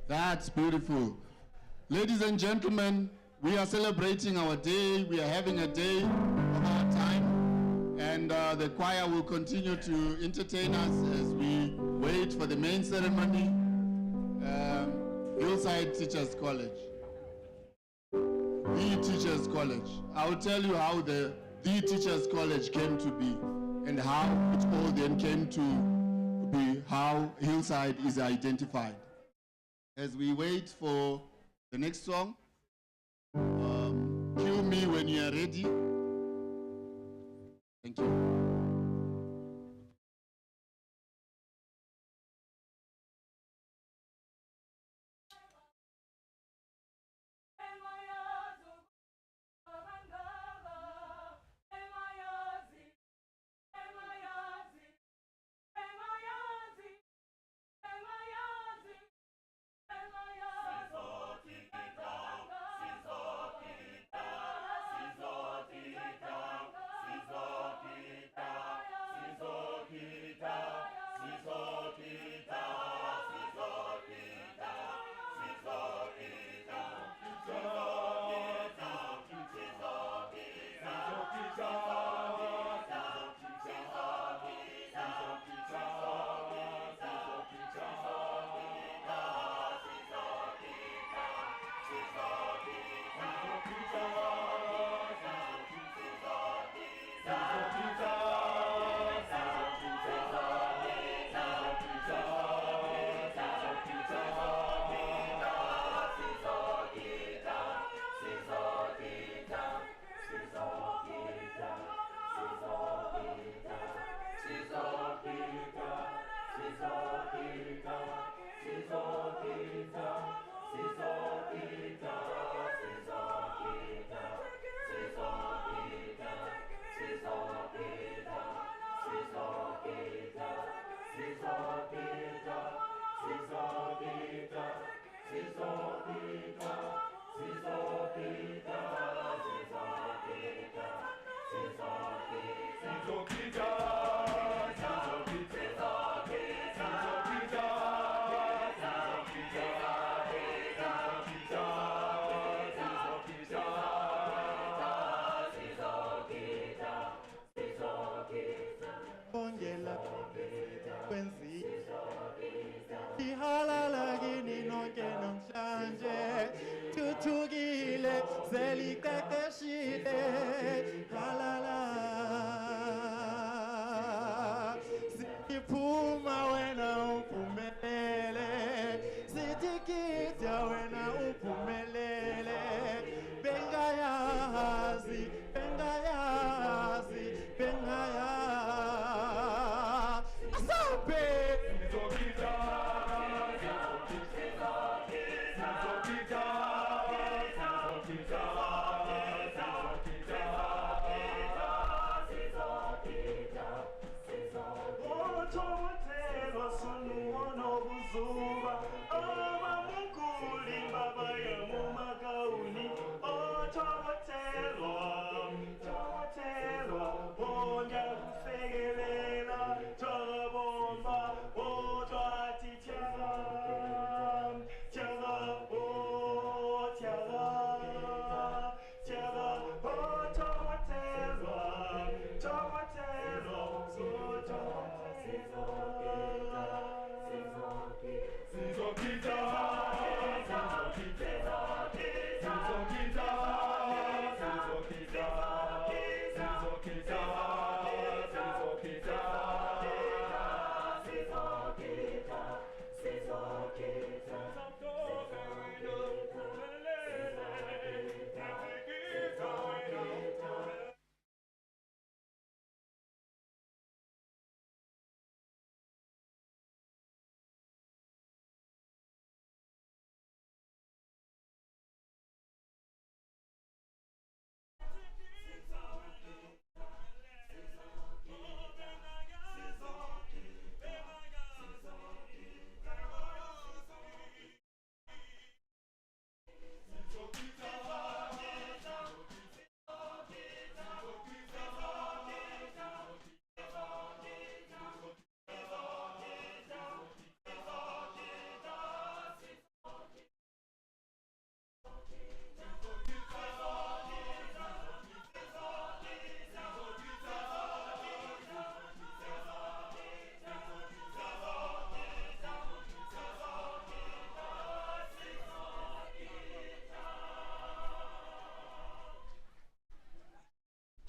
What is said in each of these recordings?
That's beautiful. Ladies and gentlemen, we are celebrating our day. We are having a day of our time. And the choir will continue to entertain us as we wait for the main ceremony. Hillside Teachers College. The Teachers College. I will tell you how the Teachers College came to be and how it all then came to be how Hillside is identified. As we wait for the next song, cue me when you are ready. Thank you.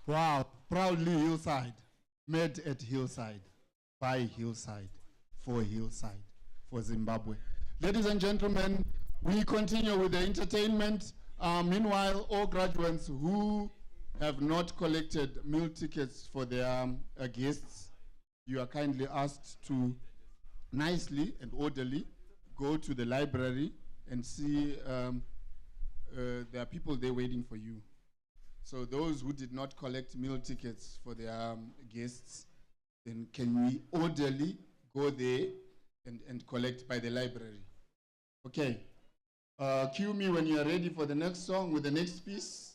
Wow, proudly Hillside, made at Hillside, by Hillside, for Hillside, for Zimbabwe. Ladies and gentlemen, we continue with the entertainment. Meanwhile, all graduates who have not collected meal tickets for their guests, you are kindly asked to nicely and orderly go to the library and see there are people there waiting for you. So those who did not collect meal tickets for their guests, then can we orderly go there and collect by the library? Okay. Cue me when you are ready for the next song with the next piece.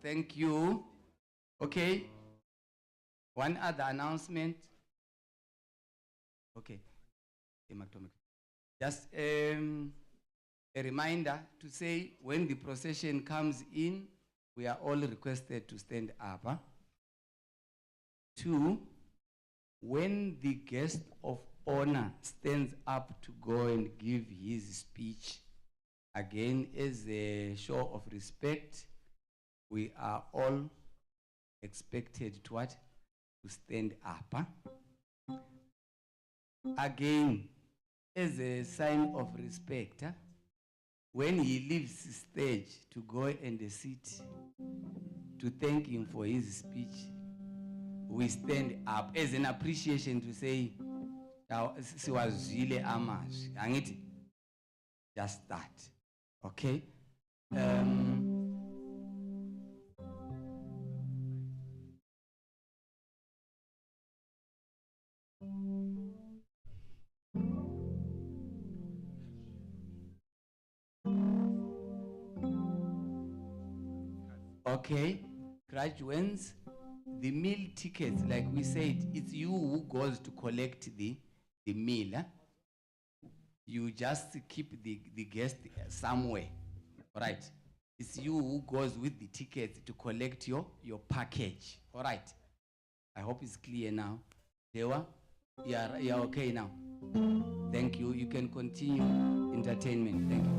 Thank you. Okay. One other announcement. Okay. Just a reminder to say when the procession comes in, we are all requested to stand up. Huh? 2, when the guest of honor stands up to go and give his speech, again, as a show of respect, we are all expected to what? To stand up. Huh? Again, as a sign of respect, huh? When he leaves the stage to go and sit to thank him for his speech, we stand up as an appreciation to say, just that. Okay? Okay, graduates, the meal tickets, like we said, it's you who goes to collect the meal. Huh? You just keep the guest somewhere, right? It's you who goes with the ticket to collect your package, all right? I hope it's clear now. Dewa, you're okay now. Thank you. You can continue entertainment. Thank you.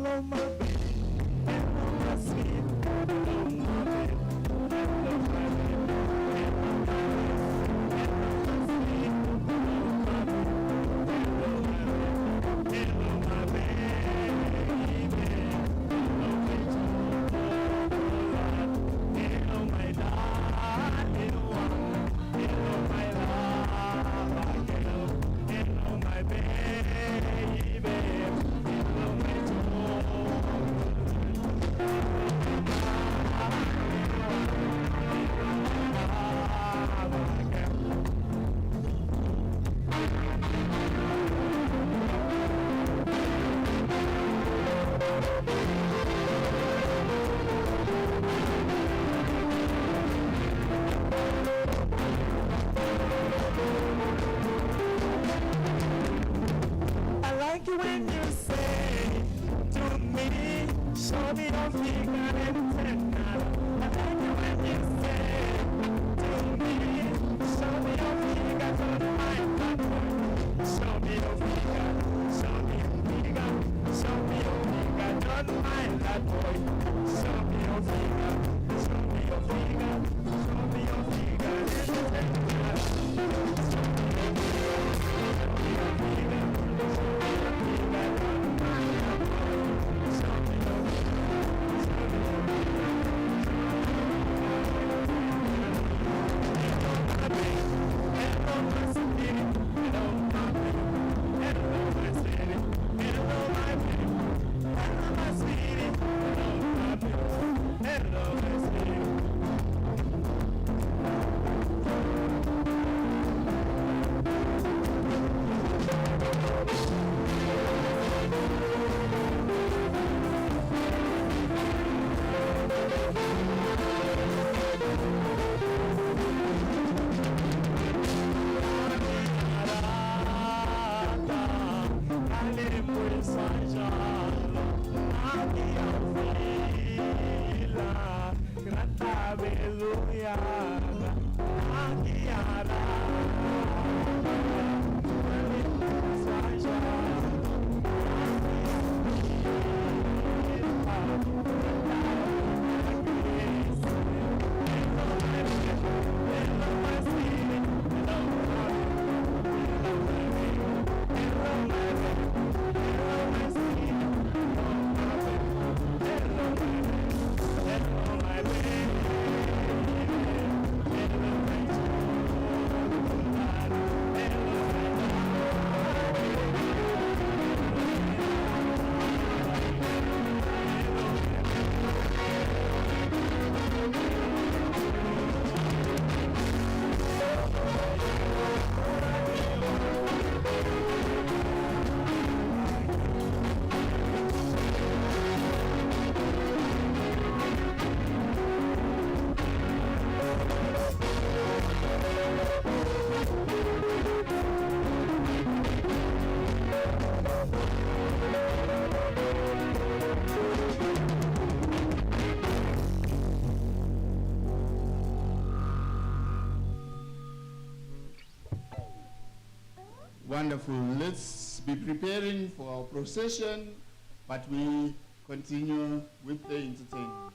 Hello, my baby. Hello, my sweet. Hello, my baby. Hello, my baby. Hello, my baby. Hello, my sweet. Hello, my baby. Hello, my baby. Hello, my chocolate. Hello, my darling one. Hello, my love. Hello, my baby. Hello, my I like it when you say to me, show me your figure and tender. I like it when you say to me, show me your figure, don't mind that boy. Show me your figure, show me your figure, show me your figure, don't mind that boy. Show me your figure, show me your figure, show me your figure and tender. Wonderful. Let's be preparing for our procession, but we continue with the entertainment.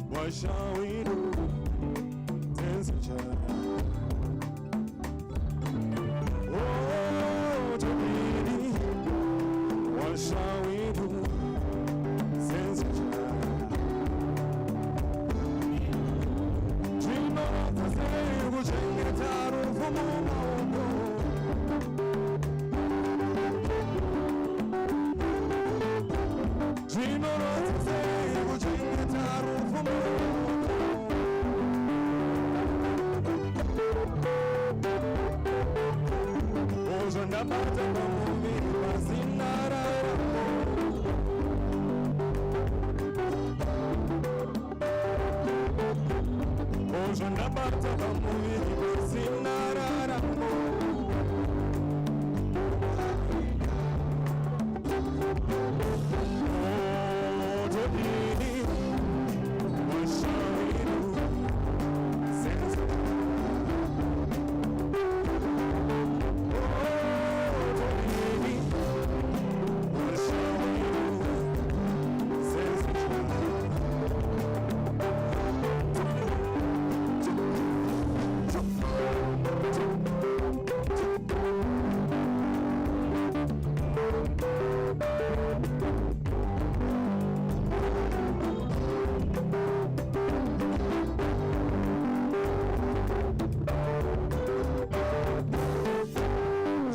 What shall we do? Dance a child. Oh, Jamini, what shall we do? Dance a child. Dream of the day, we'll change it out of the moment. Dream of the day, we'll change it out of the moment. ndabata pamuviri pasina raramo. Ozvo ndabata pamuviri pasina raramo. Todini washawiru sense. Todini washawiru sense.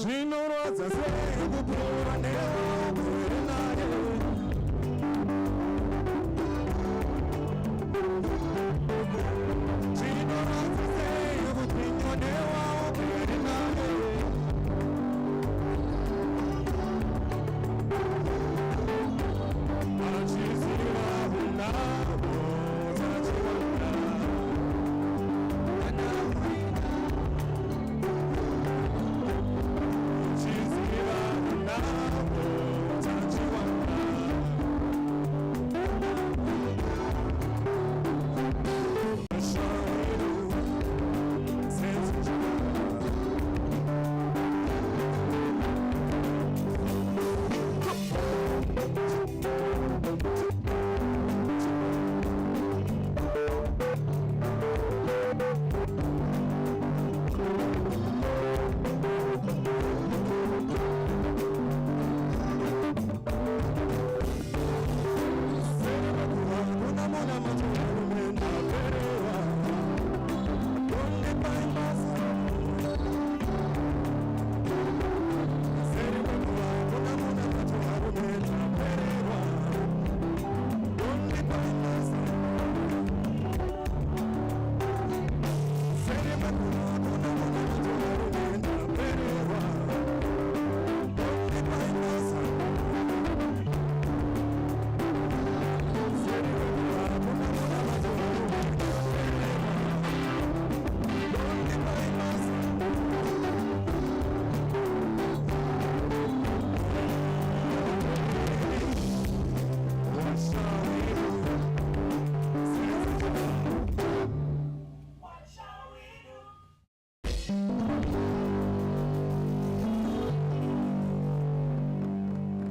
Zvinorodza sei kupfuura newe naye. Zvinorodza sei kupfinywa newe naye. Achiziva unavo tachiwana. Achiziva unavo tachiwana. Ashawiru sense.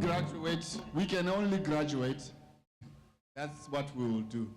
Graduate, we can only graduate. That's what we will do.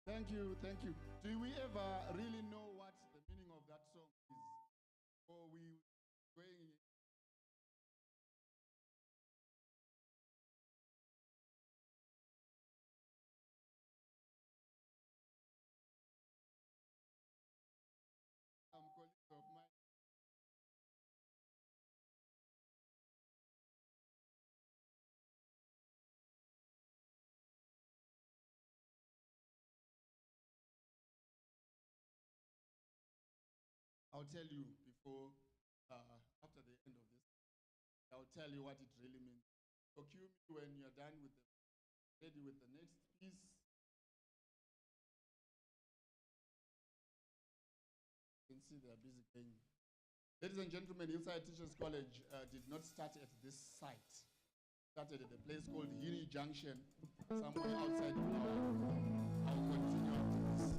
Thank you, thank you. Do we ever really know what the meaning of that song is? Or we going? Some colleagues of mine. I'll tell you before, after the end of this, I'll tell you what it really means. So cue me when you're done with ready with the next piece. You can see they're busy playing. Ladies and gentlemen, Hillside Teachers College did not start at this site. Started at a place called Hiri Junction, somewhere outside Flower. I'll continue after this.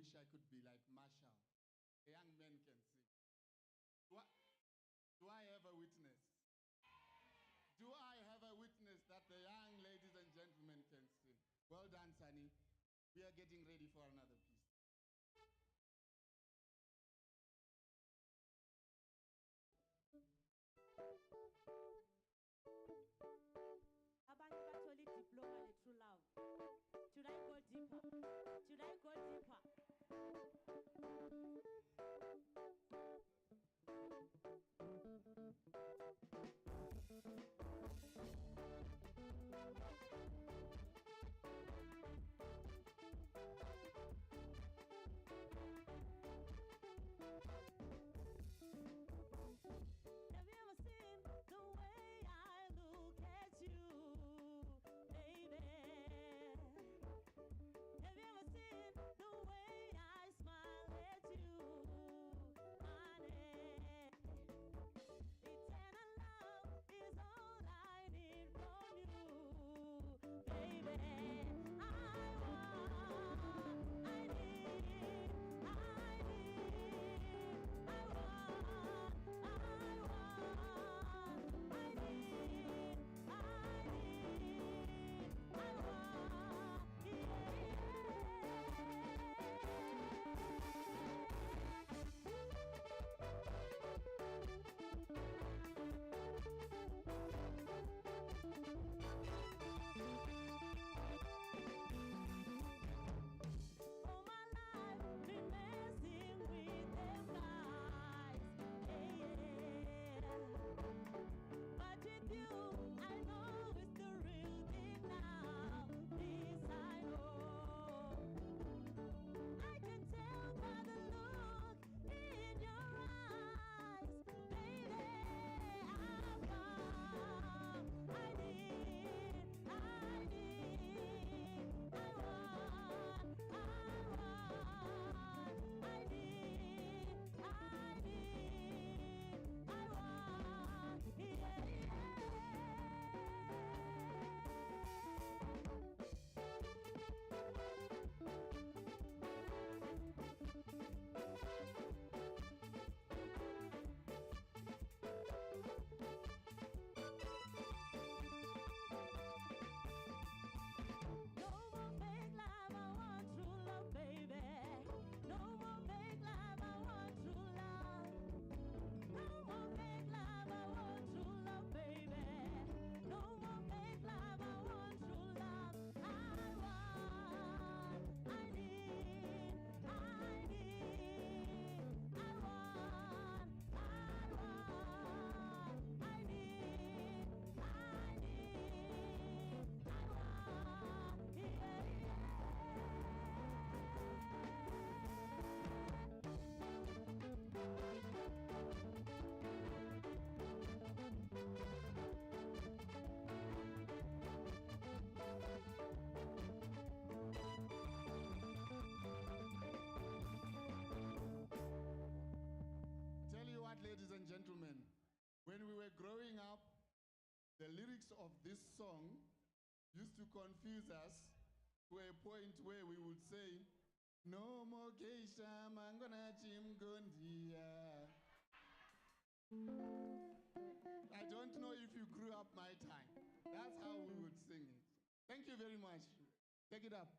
wish I could be like Marshall. A young man can sing. Do I have a witness? Do I have a witness that the young ladies and gentlemen can sing? Well done, Sunny. We are getting ready for another piece. Abanye bathole idiploma le-true love. Should I go deeper? Should I go deeper? Have you ever seen the way I look at you, baby? Have you ever seen the way I smile at you? When we were growing up, the lyrics of this song used to confuse us to a point where we would say, no more geisha, mangona chimgondia. I don't know if you grew up my time. That's how we would sing it. Thank you very much. Take it up.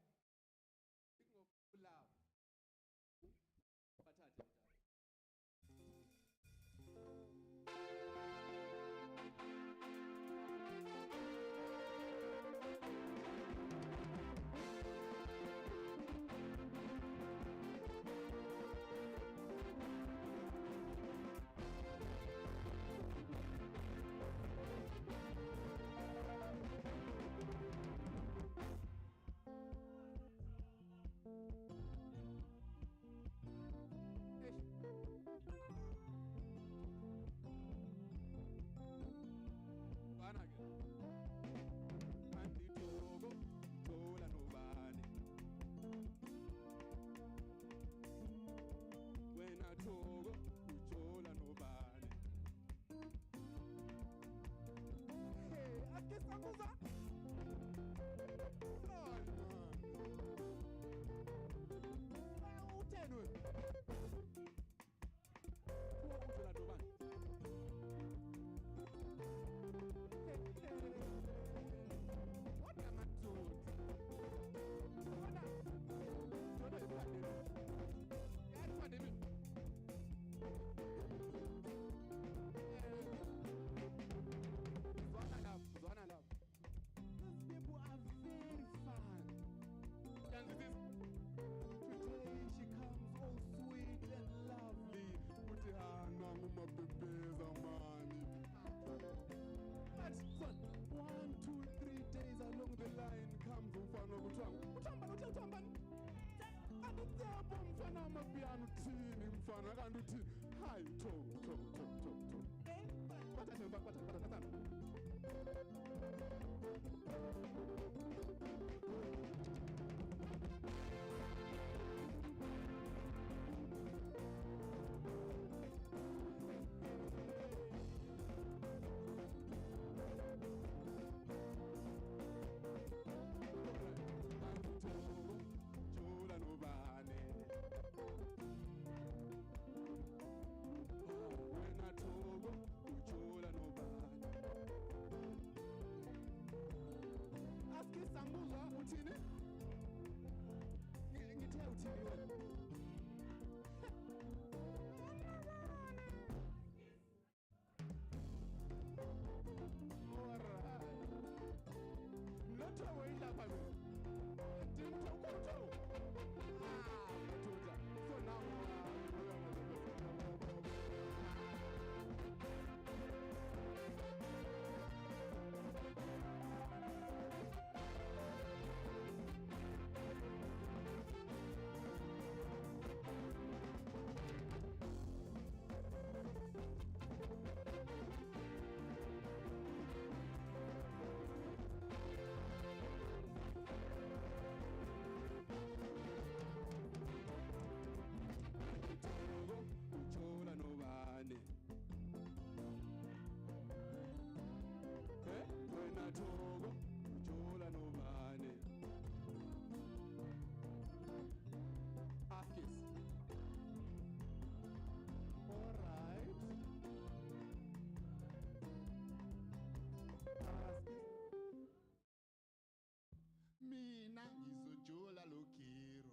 Mina ngizojola lokero.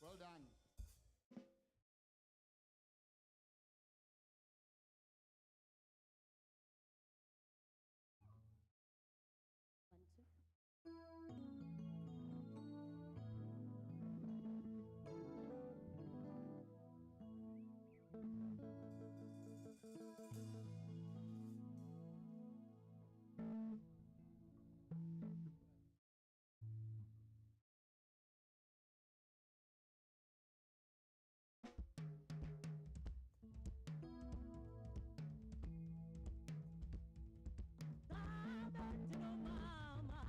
Well done. One, two. Mama,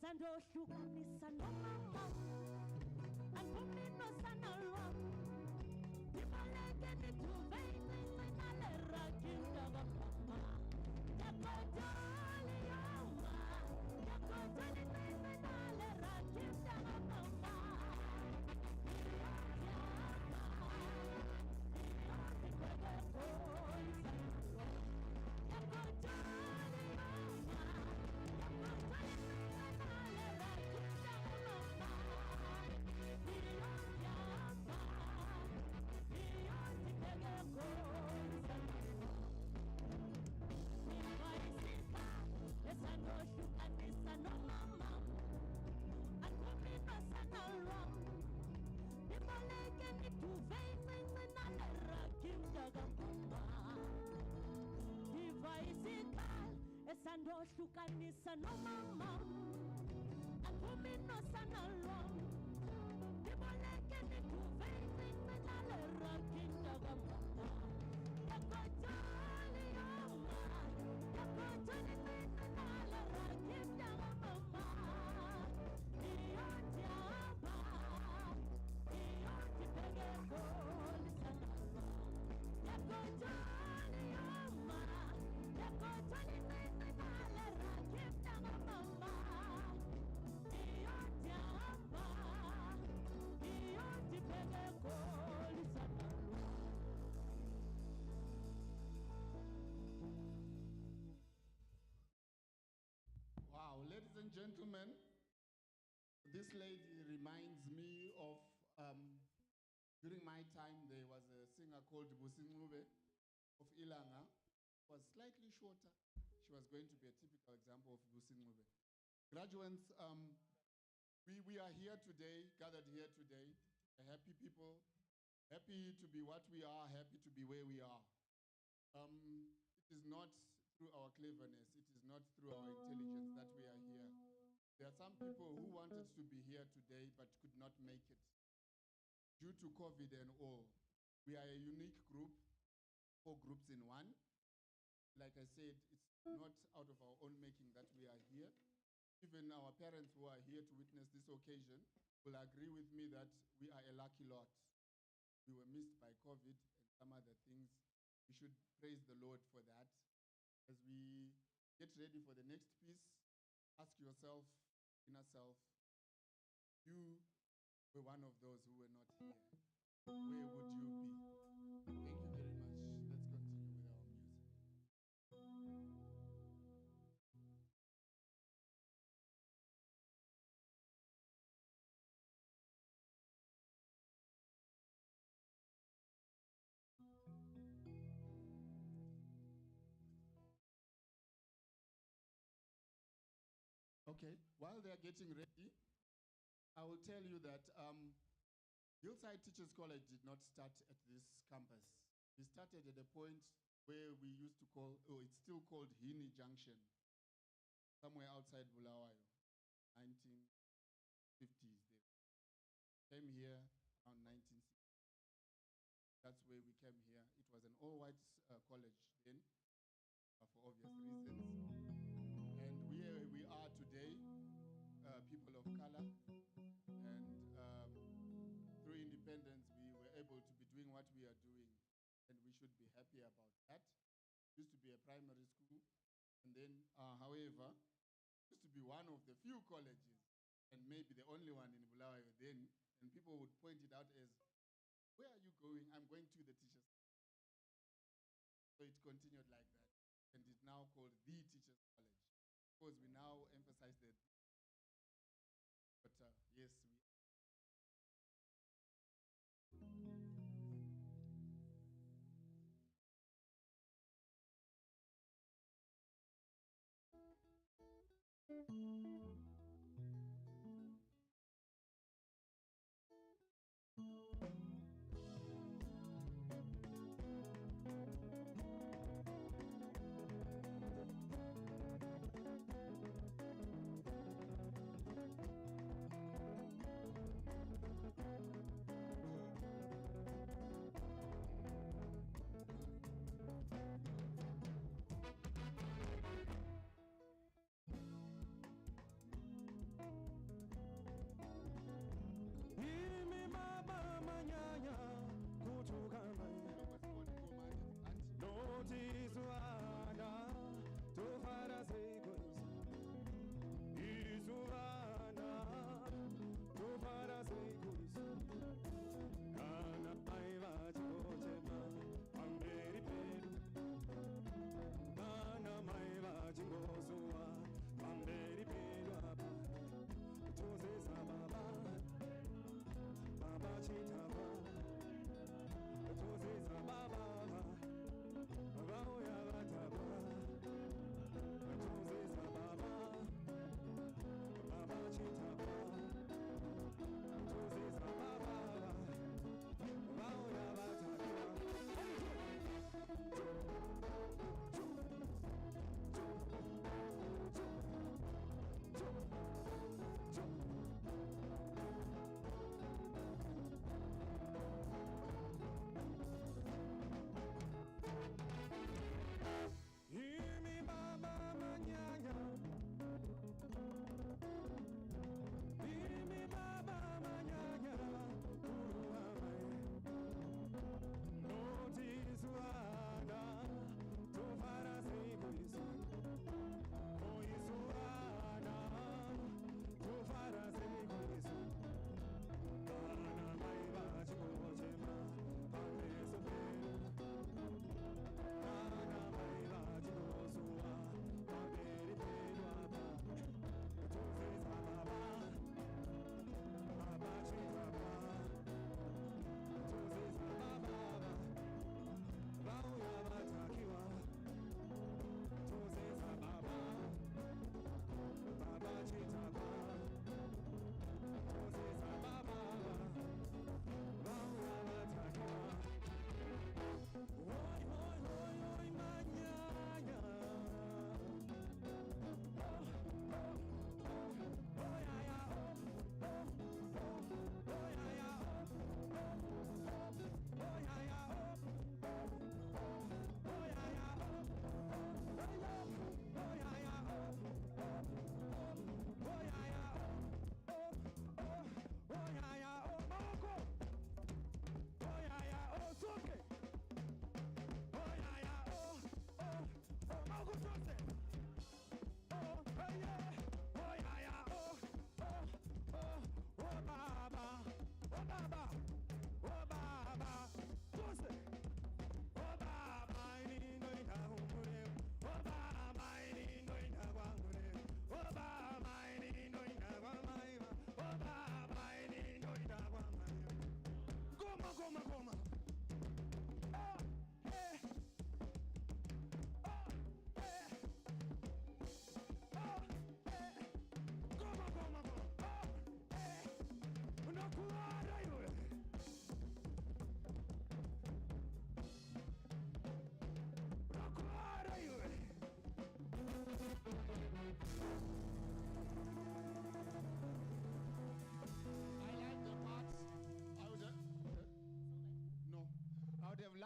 Sandohlukanisa nomama Angumino sanalwam Ibaleke nithuve incinci nalera kinda kamama Yakodoli yoma Yakodoli incinci nalera kinda kamama Sandohlukanisa nomama Angumino sanalwam Ibaleke nithuve incinci nalera kinda kamama Yakodoli yoma Yakodoli incinci nalera kinda kamama Iyondyaba Iyondibheke goli sanalwam Yakodoli yoma Yakodoli incinci nalera kinda kamama Iyondyaba Iyondibheke goli sanalwam. Wow, ladies and gentlemen, this lady reminds me of during my time there was a singer called Busingube of Ilanga. Was slightly shorter. She was going to be a typical example of Busingube. Graduates, we are here today, gathered here today, a happy people, happy to be what we are, happy to be where we are. It is not through our cleverness, it is not through our intelligence that we are here. There are some people who wanted to be here today but could not make it due to COVID and all. We are a unique group, 4 groups in one. Like I said, it's not out of our own making that we are here. Even our parents who are here to witness this occasion will agree with me that we are a lucky lot. We were missed by COVID and some other things. We should praise the Lord for that. As we get ready for the next piece, ask yourself, inner self, you were one of those who were not here. Where would you be? Thank you very much. Let's continue with our music. Okay, while they're getting ready, I will tell you that Hillside Teachers College did not start at this campus. We started at a point where we used to call, it's still called Hini Junction, somewhere outside Bulawayo, 1950s. They came here around 1960. That's where we came here. It was an all-white college then, for obvious reasons. And where we are today, people of color, and through independence, we were able to be doing what we are doing, and we should be happy about that. It used to be a primary school, and then, however, it used to be one of the few colleges, and maybe the only one in Bulawayo then, and people would point it out as, where are you going? I'm going to the teachers. So it continued like that, and it's now called the Teachers College, because we now emphasize that. But yes, we.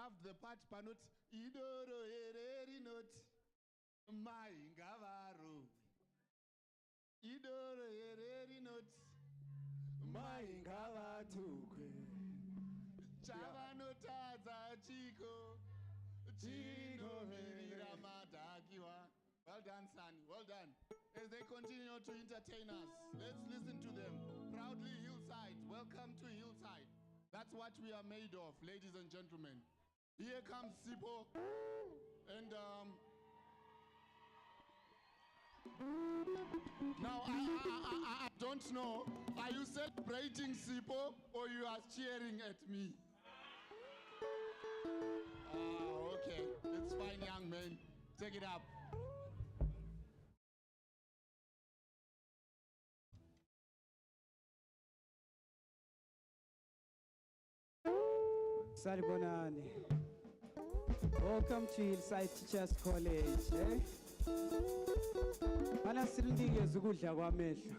loved the part panot idoro hereri not mai ngavaro. Idoro hereri not mai ngavatukwe chavanotadza chiko chinomirira madhakiwa. Well done, son. Well done. As they continue to entertain us, let's listen to them. Proudly Hillside. Welcome to Hillside. That's what we are made of, ladies and gentlemen. Here comes Sipo. And now I don't know. Are you celebrating Sipo or you are cheering at me? Okay. It's fine, young man. Take it up. Salibonani. Welcome to Hillside Teachers College. Mana silinike ukudla kwamehlo.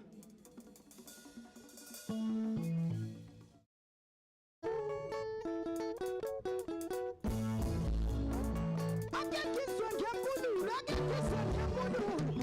Akekiswa ngempundulu, akekiswa ngempundulu.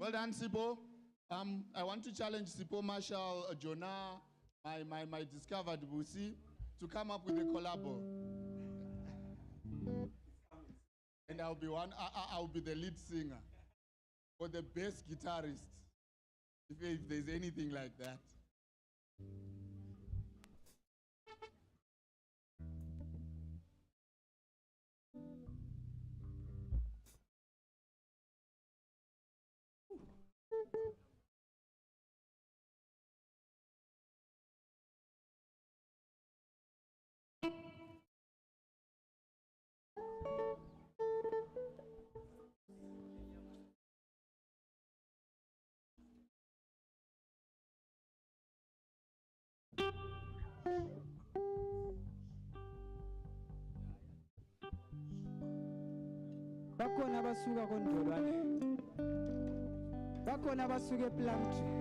Well done, Sipo. I want to challenge Sipo Marshall, Jonah, my discovered Busi, to come up with a collabo. And I'll be I'll be the lead singer or the best guitarist, if there's anything like that. Bakhona abasuka koNdolwane. Bakhona abasuka ePlumtree.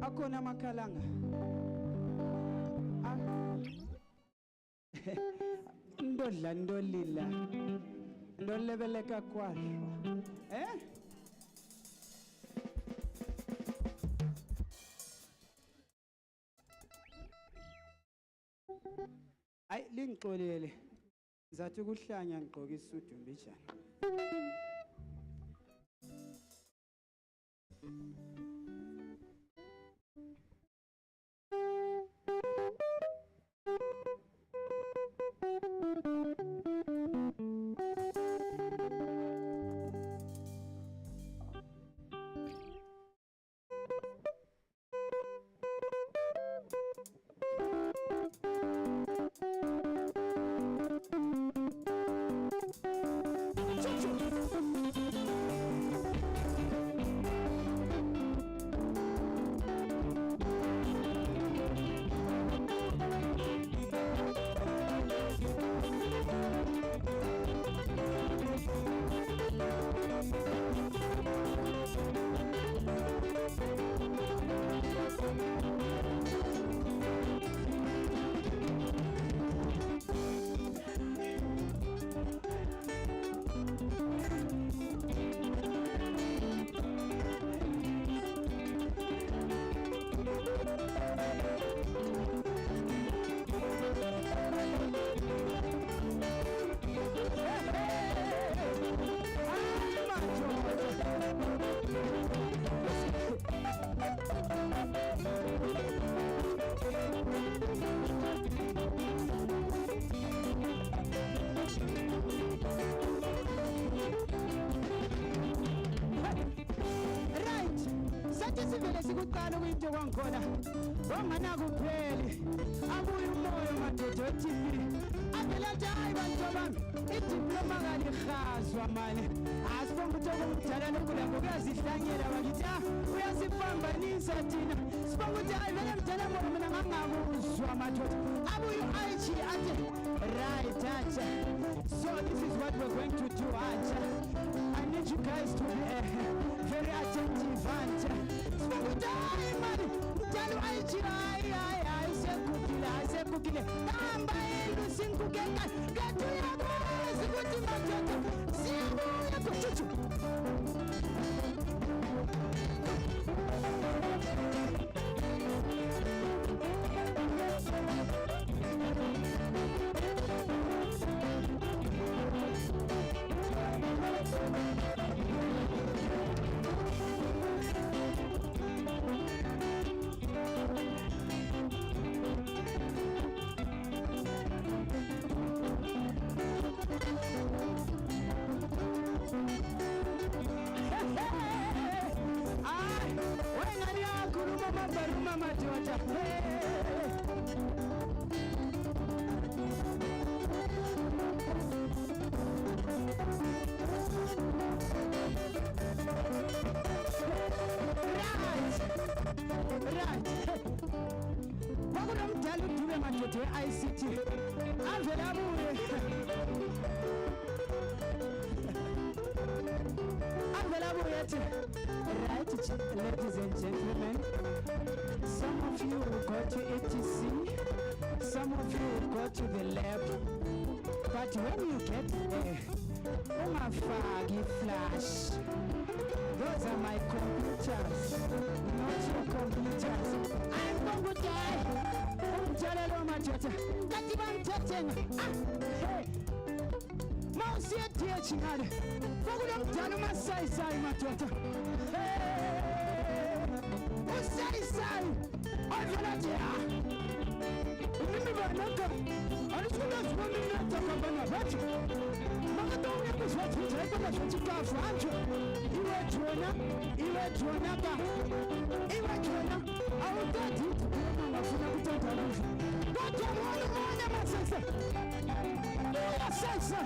Akhona amakhalanga. Ndodla ndolila. Ndolebeleka kwahlo. Ay lingixolele. Zathi ukuhlanya ngigqoka isudu mbijana. Khona wangana kupheli abuye umoya madoda TV avela hayi bantu bami idiploma kalihazwa manje asibonga ukuthi okudala nokulapho kuyazihlanyela bakithi uyasiphambanisa thina sibonga ukuthi hayi vele mdala ngoba mina ngangakuzwa madoda abuye IG athi right acha so this is what we're going to do acha I need you guys to be very attentive acha sibonga ukuthi hayi mani mdala IG sekukile hamba elusingukeka kanti uyakwazi ukuthi madoda siyabuya kuchuchu ICT avela buye right ladies and gentlemen, some of you will go to ATC, some of you will go to the lab, but when you get there ungafaki flash. Those are my computers, not your computers. I'm Bongotai. Umthelelo madoda. Kathi bangithethenga. Hey. Mawusiya DH ngale. Kwakulomdala umasayisayi madoda. Hey. Usayisayi. Avela nje. Mimi banaka. Alisukula zibona inatha kabana bathi. Makatongwe kuzwathi nje bathi kafu anjo. Iwe Jona ka. Iwe Jona. Awuthathi ukukhuluma ngafuna ukuthatha lokho. Kodwa wona masese. Uyasese.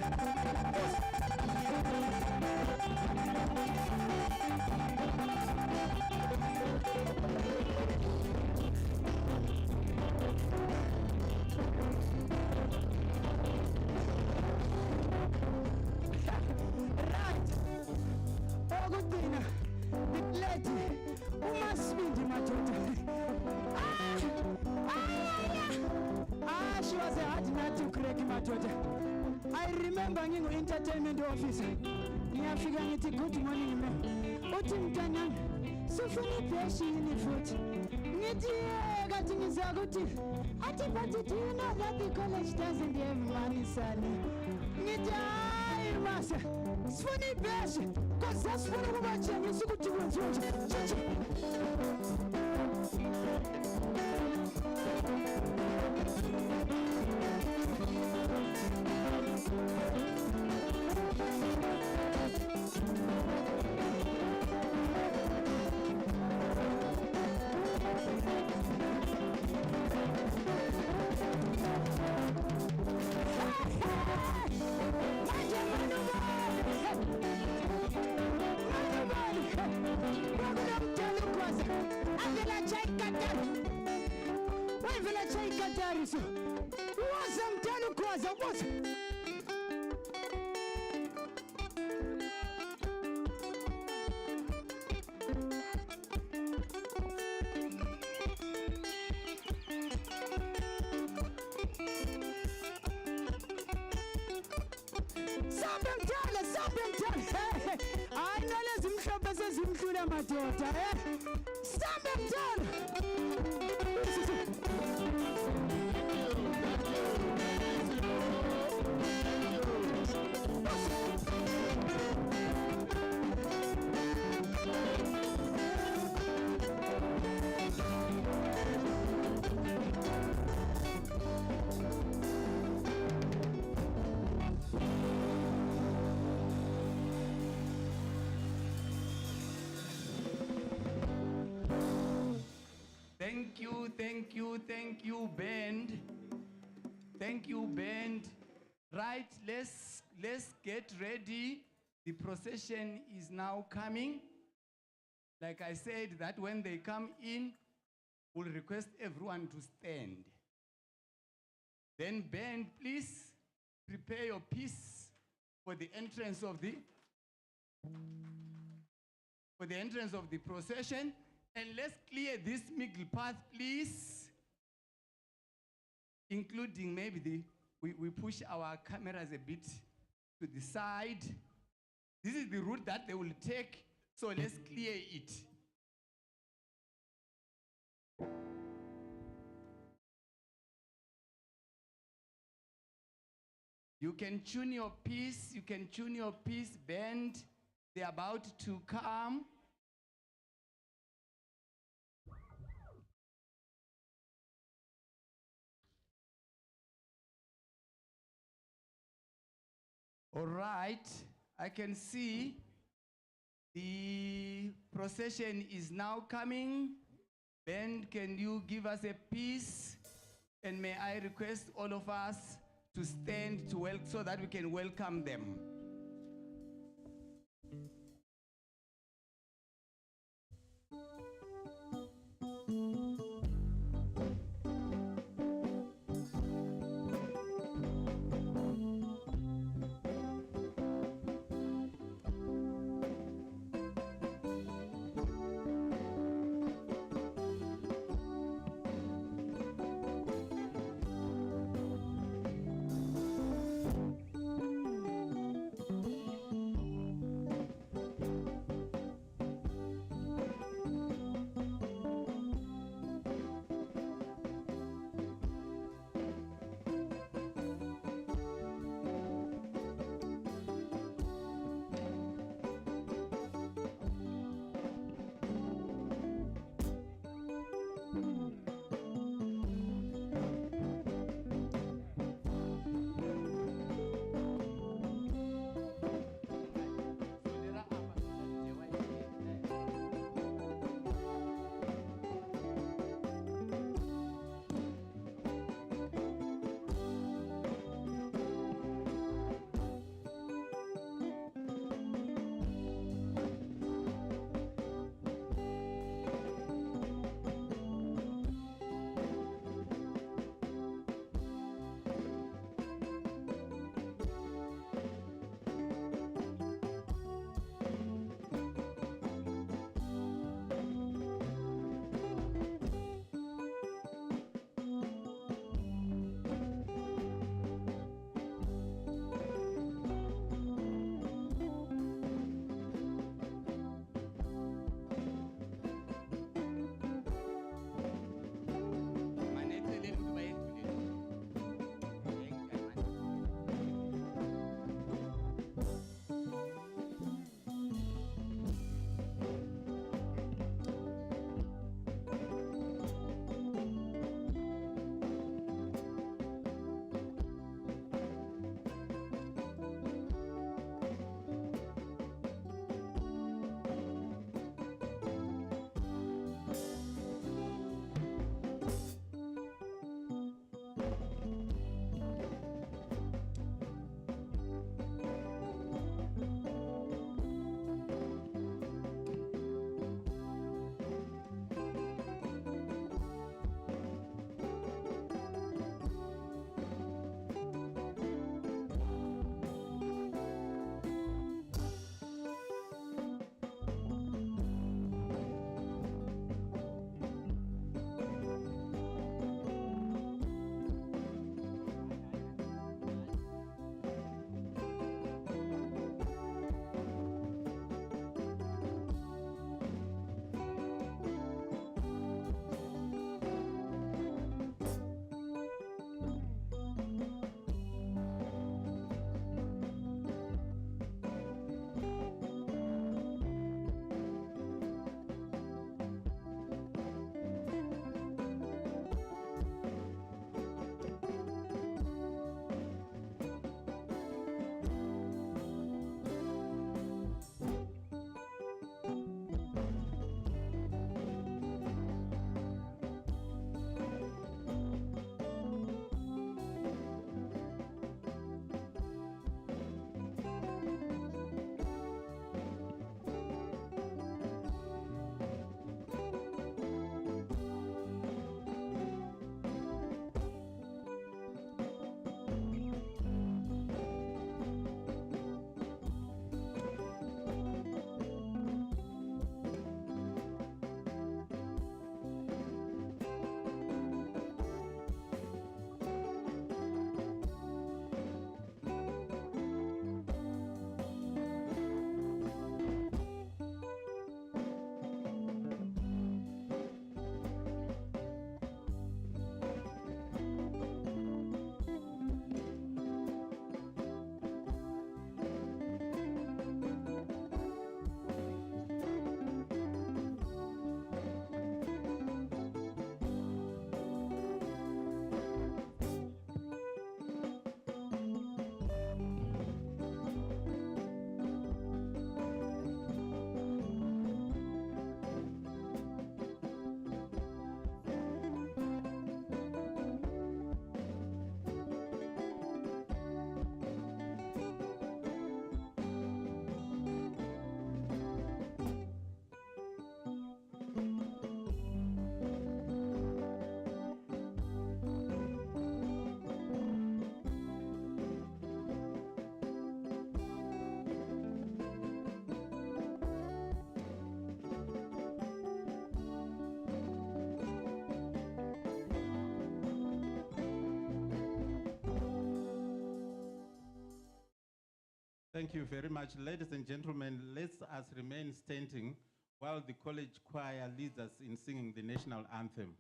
Right. Okudina. Lady, umasibindi madoda. She was a hard nut to crack madoda. I remember ngingu-entertainment officer. Ngiyafika ngithi good morning ma'am. Uthi mntanami, sufuna ibheshi yini futhi? Ngithi kathi ngizakuthi, athi but do you know that the college doesn't have money, sonny? Ngithi hayi mase, sifuna ibheshi. Cause sasifuna ukubatshengisa ukuthi kwenziwa nje. Hayi nalezi mhlophe sezimhlula madoda Sambe mtana Thank you, band. Thank you, band. Right, let's get ready. The procession is now coming. Like I said, that when they come in, we'll request everyone to stand. Then band, please prepare your piece for the entrance of the procession. And let's clear this middle path, please. Including maybe we push our cameras a bit to the side. This is the route that they will take, so let's clear it. You can tune your piece, band. They're about to come. All right, I can see the procession is now coming. Ben, can you give us a piece? And may I request all of us to stand so that we can welcome them. Thank you very much. Ladies and gentlemen, let us remain standing while the college choir leads us in singing the national anthem.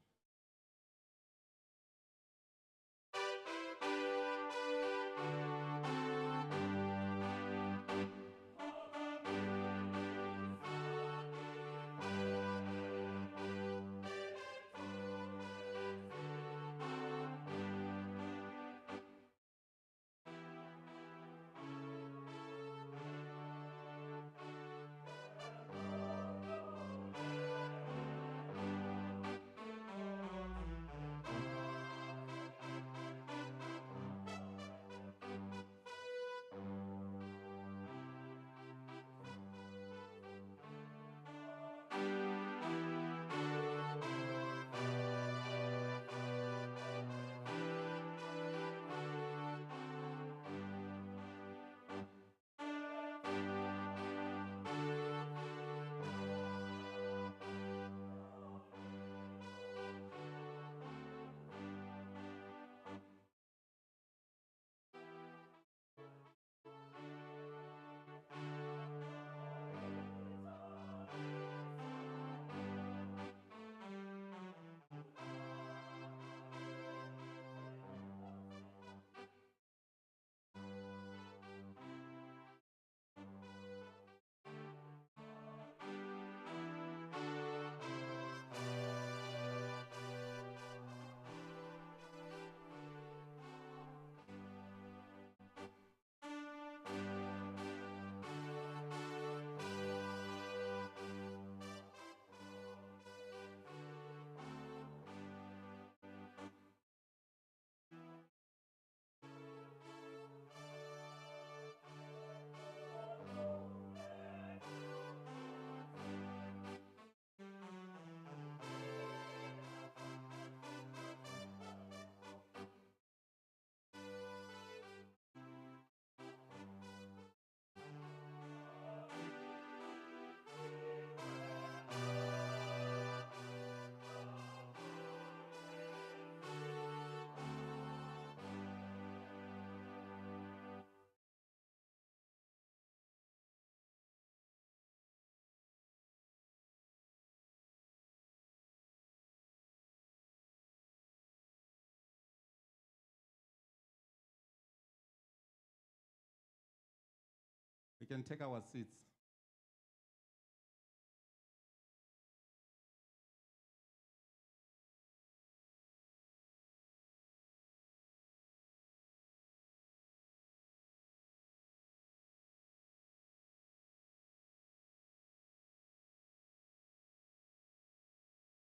We can take our seats.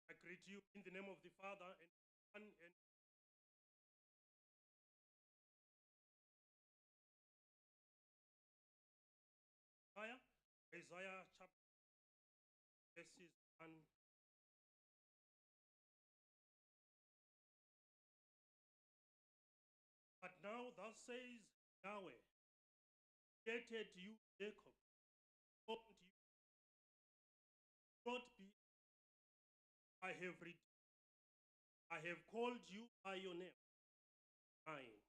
I greet you in the name of the Father and Son and Isaiah chapter verses 1. But now thus says Yahweh, created you Jacob, formed you, not be. I have called you by your name. Mine.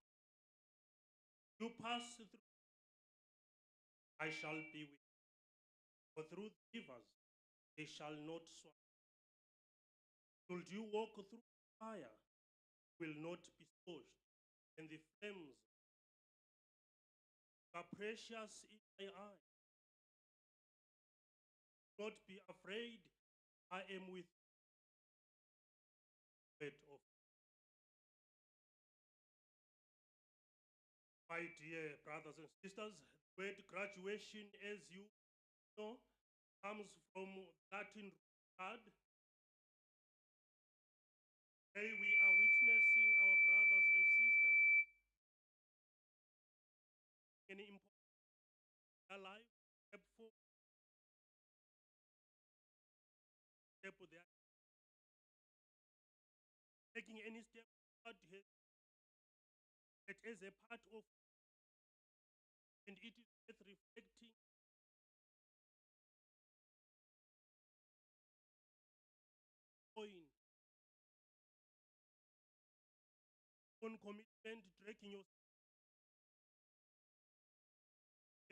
You pass through, I shall be with you. For through the rivers they shall not swallow. Should you walk through fire, will not be scorched, and the flames are precious in my eyes. Do not be afraid, I am with you. Word of my dear brothers and sisters, the word graduation, as you know, comes from Latin word. Today we are witnessing our brothers and sisters in their life, step forward, step there, taking any step that is a part of, and it is worth reflecting on commitment, dragging your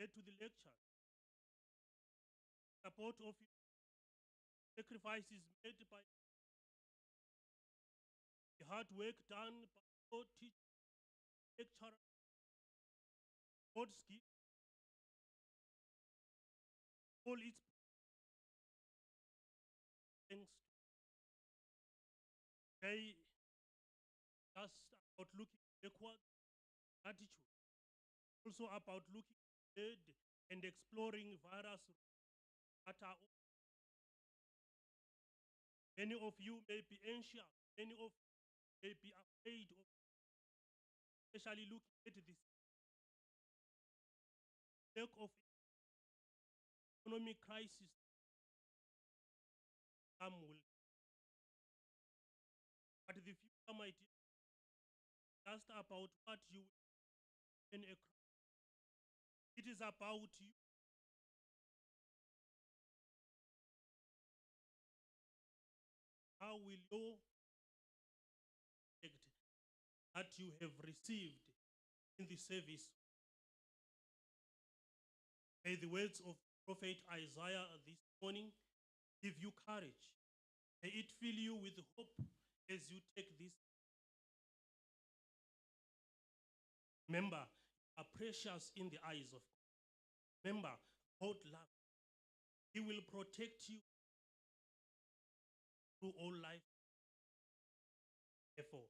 get to the lecture. Support of sacrifices made by the hard work done by all teachers, lecturers, God's gift, all its thanks to. They just about looking backward, attitude, also about looking ahead and exploring various that are. Many of you may be anxious, many of you may be afraid of, especially looking at this lack of economic crisis. Some will, but the future, my dear, just about what you will in a crisis. It is about you. How will you act that you have received in the service? May the words of Prophet Isaiah this morning give you courage. May it fill you with hope as you take this. Remember, you are precious in the eyes of God. Remember, God loves you. He will protect you through all life. Therefore,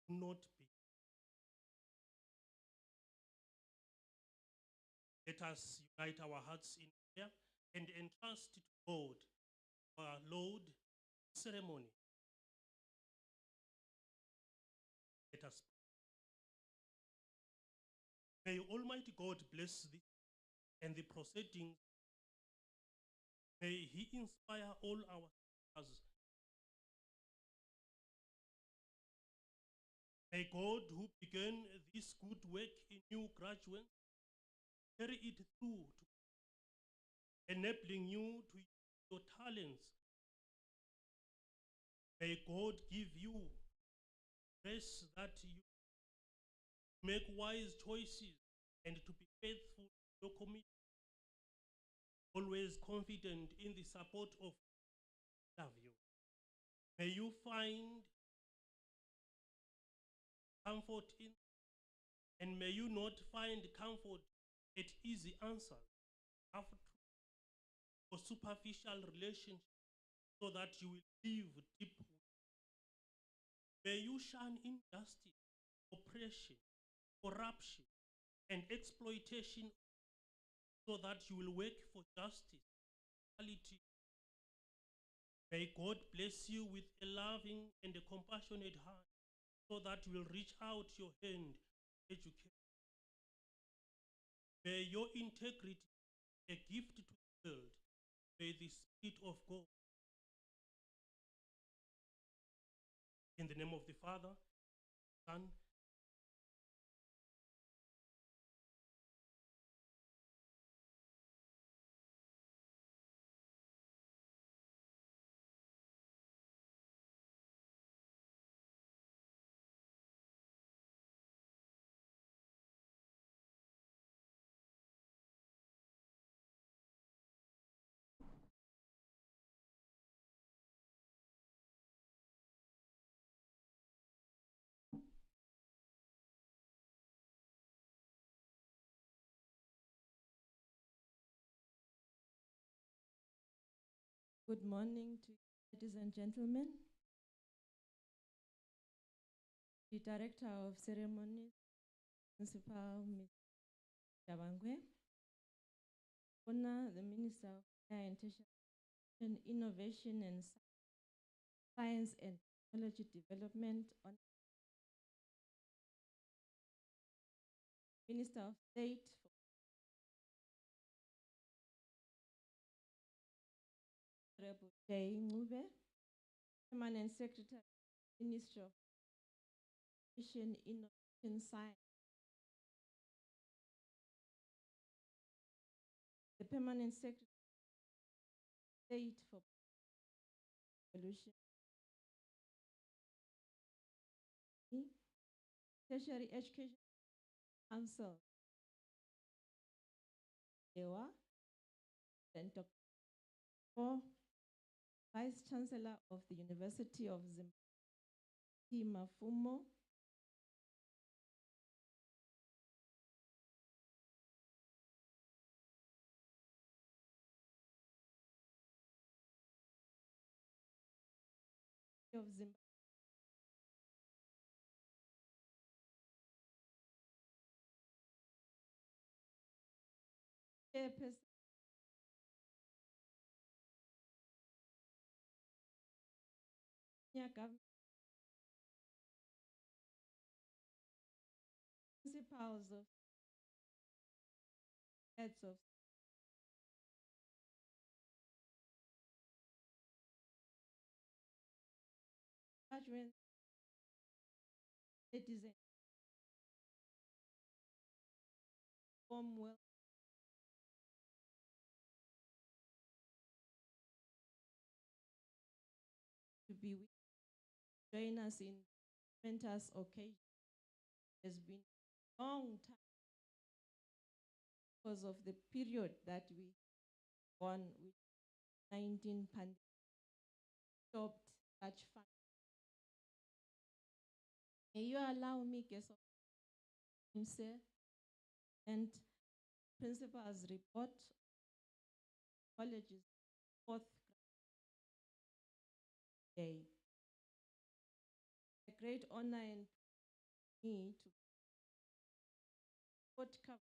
do not be. Let us unite our hearts in prayer and entrust to God, our Lord, ceremony. Let us pray. May Almighty God bless thee and the proceedings. May He inspire all our stars. May God, who began this good work in you graduates, carry it through to enabling you to use your talents. May God give you grace that you make wise choices and to be faithful to your commitment, always confident in the support of love you. May you find comfort in, and may you not find comfort at easy answers after or superficial relationships, so that you will live deep. May you shun injustice, oppression, corruption, and exploitation, so that you will work for justice, equality. May God bless you with a loving and a compassionate heart, so that you will reach out your hand to educate. May your integrity be a gift to the world. May the Spirit of God, in the name of the Father, Son, Good morning to you, ladies and gentlemen. The Director of Ceremonies, Principal Ms. Jabangwe. Honor the Minister of Higher and Tertiary Education, Innovation and Science and Technology Development. Minister of State for Honorable J. Ngube, Permanent Secretary, Ministry of Education, Innovation, Science. The Permanent Secretary of State for Pollution. Tertiary Education Council. Ewa, and Dr. Vice Chancellor of the University of Zimbabwe, Mafumo, of Zimbabwe, Chairperson, Senior Government, principals of heads of graduates, ladies and warm welcome to be with join us in momentous occasion. Has been a long time because of the period that we gone with 19 pandemic stopped such fun. May you allow me, guest of honor, sir, and principal's report college's fourth day. A great honor and me to report cover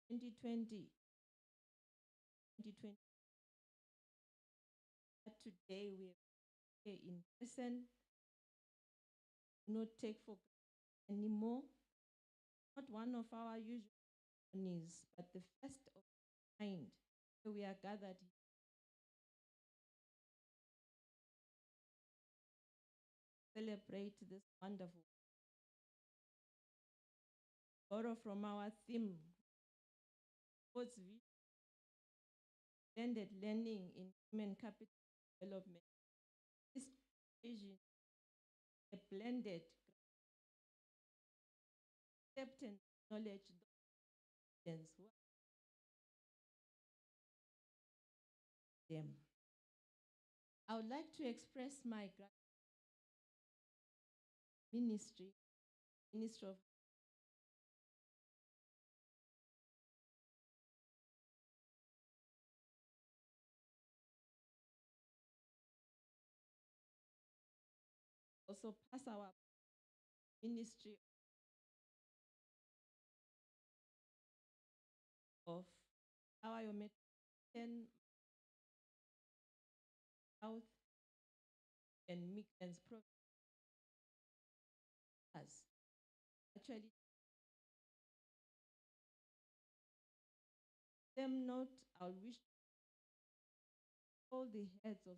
2020. 2020. But today we are here in person. Not take for granted anymore. Not one of our usual ceremonies, but the first of its kind. So we are gathered here. Celebrate this wonderful. Borrow from our theme, sports blended learning in human capital development. This occasion, a blended acceptance, knowledge, documents, them. I would like to express my Ministry of also pass our Ministry of our metropolitan South and Migrants Province. Actually, them note, I'll wish all the heads of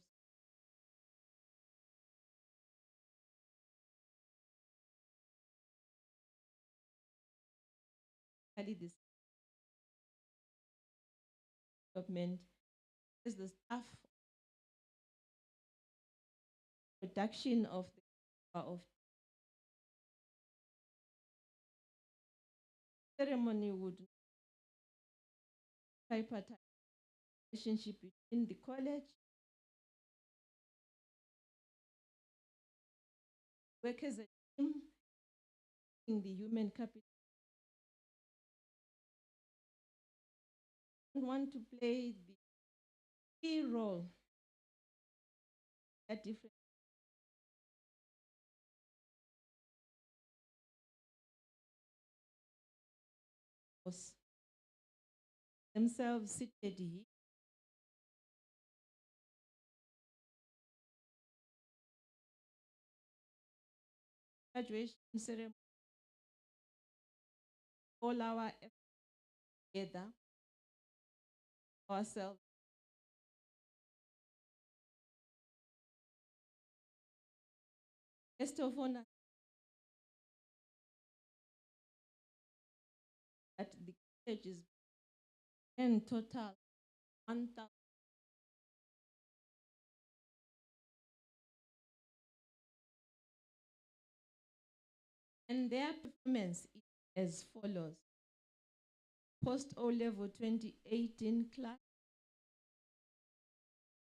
this development is the staff production of the ceremony would tripartite relationship between the college, work as a team in the human capital. I want to play the key role at different themselves seated here. Graduation ceremony, all our efforts together, ourselves. Guest of honor at the college is in total 1,000. And their performance is as follows. post-O level 2018 class,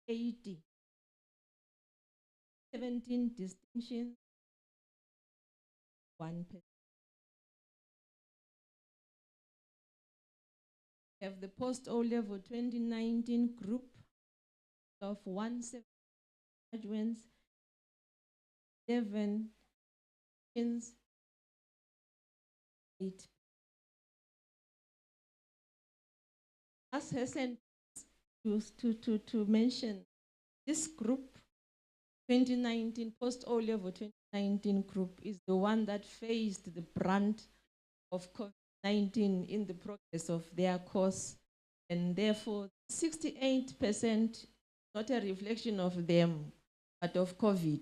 80, 17 distinctions, 1%. We have the post-O level 2019 group of 170 graduates, 11 distinctions, 8. As Hassan to mention, this group, 2019, post-O level 2019 group, is the one that faced the brunt of COVID-19 in the progress of their course, and therefore 68% not a reflection of them, but of COVID.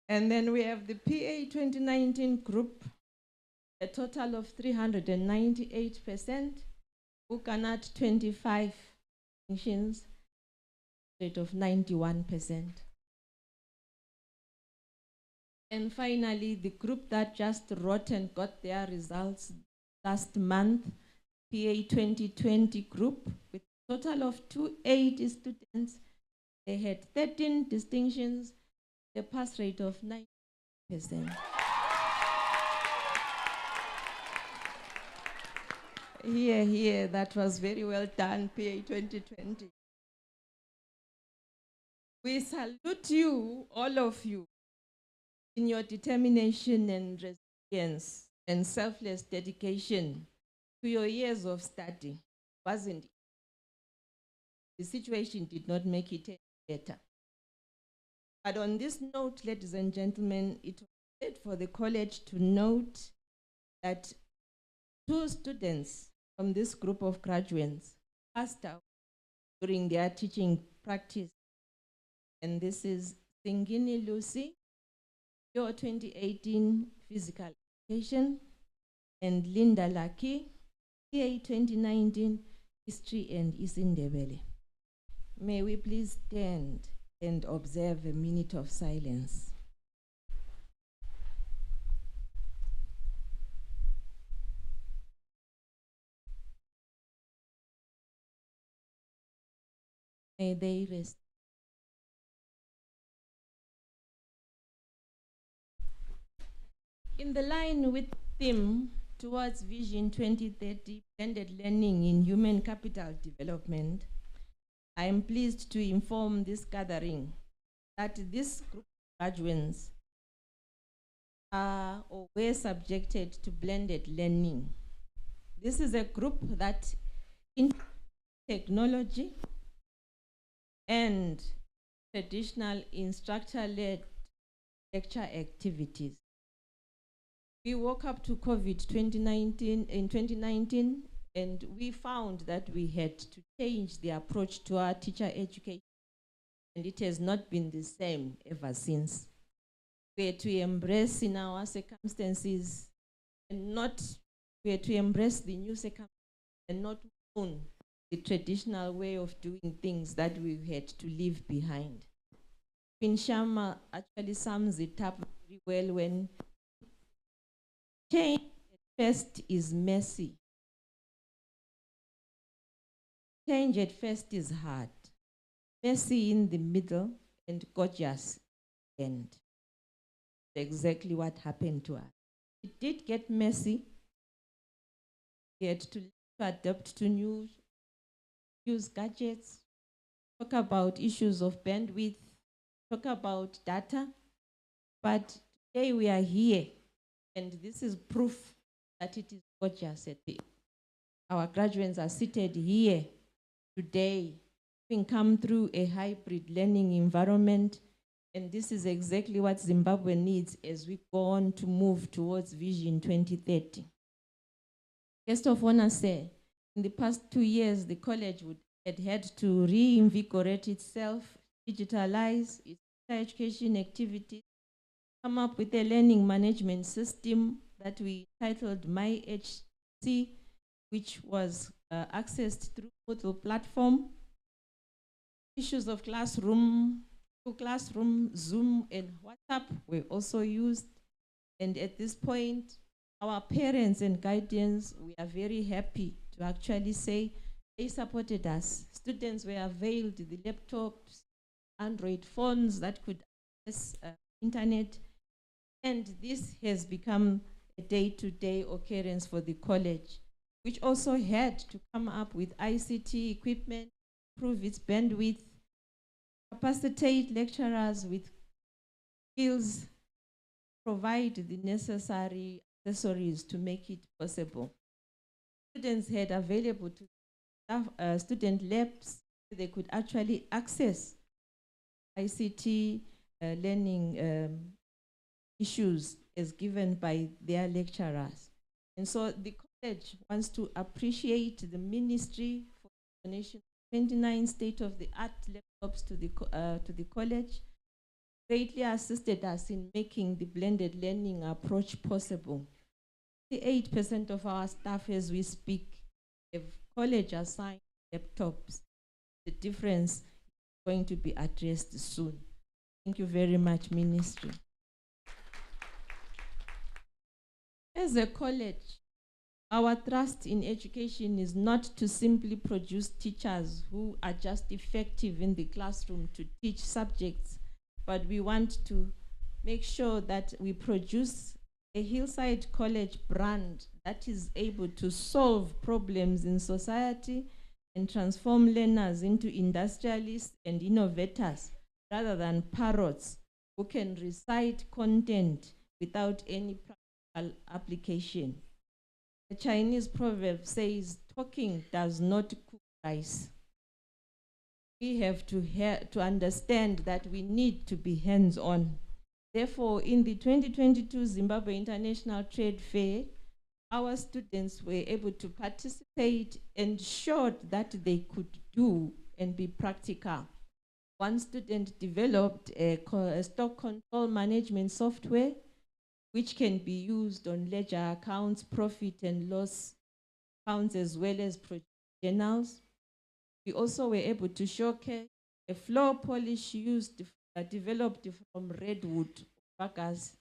And then we have the PA 2019 group, a total of 398%, who can add 25 distinctions, rate of 91%. And finally, the group that just wrote and got their results last month, PA 2020 group, with a total of 280 students. They had 13 distinctions, a pass rate of 9%. Here, that was very well done, PA 2020. We salute you, all of you, in your determination and resilience and selfless dedication to your years of study. Wasn't it? The situation did not make it any better. But on this note, ladies and gentlemen, it was great for the college to note that 2 students from this group of graduates passed out during their teaching practice. And this is Singini Lucy, your 2018 physical education, and Linda Lucky, PA 2019 history and Isindebele. May we please stand and observe a minute of silence. May they rest. In the line with theme towards Vision 2030, blended learning in human capital development, I am pleased to inform this gathering that this group of graduates are or were subjected to blended learning. This is a group that in technology and traditional instructor-led lecture activities. We woke up to COVID in 2019, and we found that we had to change the approach to our teacher education, and it has not been the same ever since. We had to embrace in our circumstances and we had to embrace the new circumstances and not own the traditional way of doing things that we had to leave behind. Queen Shama actually sums it up very well when change at first is messy. Change at first is hard, messy in the middle, and gorgeous end. Exactly what happened to us. It did get messy. We had to adapt to new use gadgets, talk about issues of bandwidth, talk about data. But today we are here, and this is proof that it is gorgeous. Our graduates are seated here today, having come through a hybrid learning environment, and this is exactly what Zimbabwe needs as we go on to move towards Vision 2030. Guest of honor say, in the past 2 years, the college had to reinvigorate itself, digitalize its education activities, come up with a learning management system that we titled MyHC, which was accessed through Moodle platform. Issues of classroom, Zoom, and WhatsApp were also used. And at this point, Our parents and guardians, we are very happy to actually say they supported us. Students were availed the laptops, Android phones that could access internet, and this has become a day-to-day occurrence for the college, which also had to come up with ICT equipment, improve its bandwidth, capacitate lecturers with skills, provide the necessary accessories to make it possible. Students had available to staff, student labs, they could actually access ICT learning issues as given by their lecturers. And so the college wants to appreciate the ministry for donation 29 state-of-the-art laptops to the college, greatly assisted us in making the blended learning approach possible. 8% of our staff as we speak have college assigned laptops. The difference is going to be addressed soon. Thank you very much, Ministry. As a college, our thrust in education is not to simply produce teachers who are just effective in the classroom to teach subjects, but we want to make sure that we produce a Hillside College brand that is able to solve problems in society and transform learners into industrialists and innovators rather than parrots who can recite content without any practical application. The Chinese proverb says, talking does not cook rice. We have to understand that we need to be hands-on. Therefore, in the 2022 Zimbabwe International Trade Fair, our students were able to participate and showed that they could do and be practical. One student developed a stock control management software which can be used on ledger accounts, profit and loss accounts, as well as project journals. We also were able to showcase a floor polish developed from redwood workers,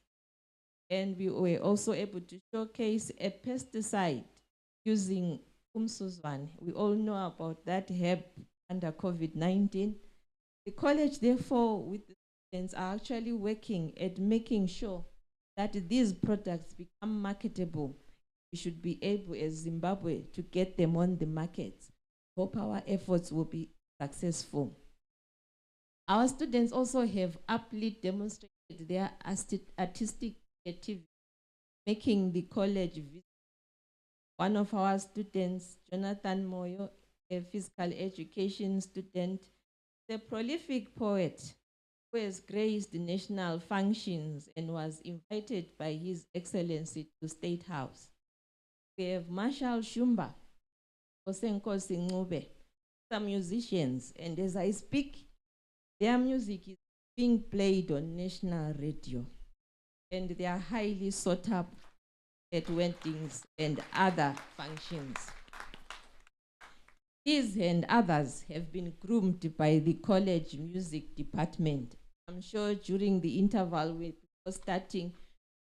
and we were also able to showcase a pesticide using umsuzwane. We all know about that herb under COVID-19. The college, therefore, with the students are actually working at making sure that these products become marketable. We should be able, as Zimbabwe, to get them on the market. Hope our efforts will be successful. Our students also have aptly demonstrated their artistic creativity, making the college visible. One of our students, Jonathan Moyo, a physical education student, is a prolific poet who has graced national functions and was invited by His Excellency to State House. We have Marshall Shumba, Osenkosi Ncube, some musicians, and as I speak, their music is being played on national radio, and they are highly sought up at weddings and other functions. These and others have been groomed by the college music department. I'm sure during the interval before starting,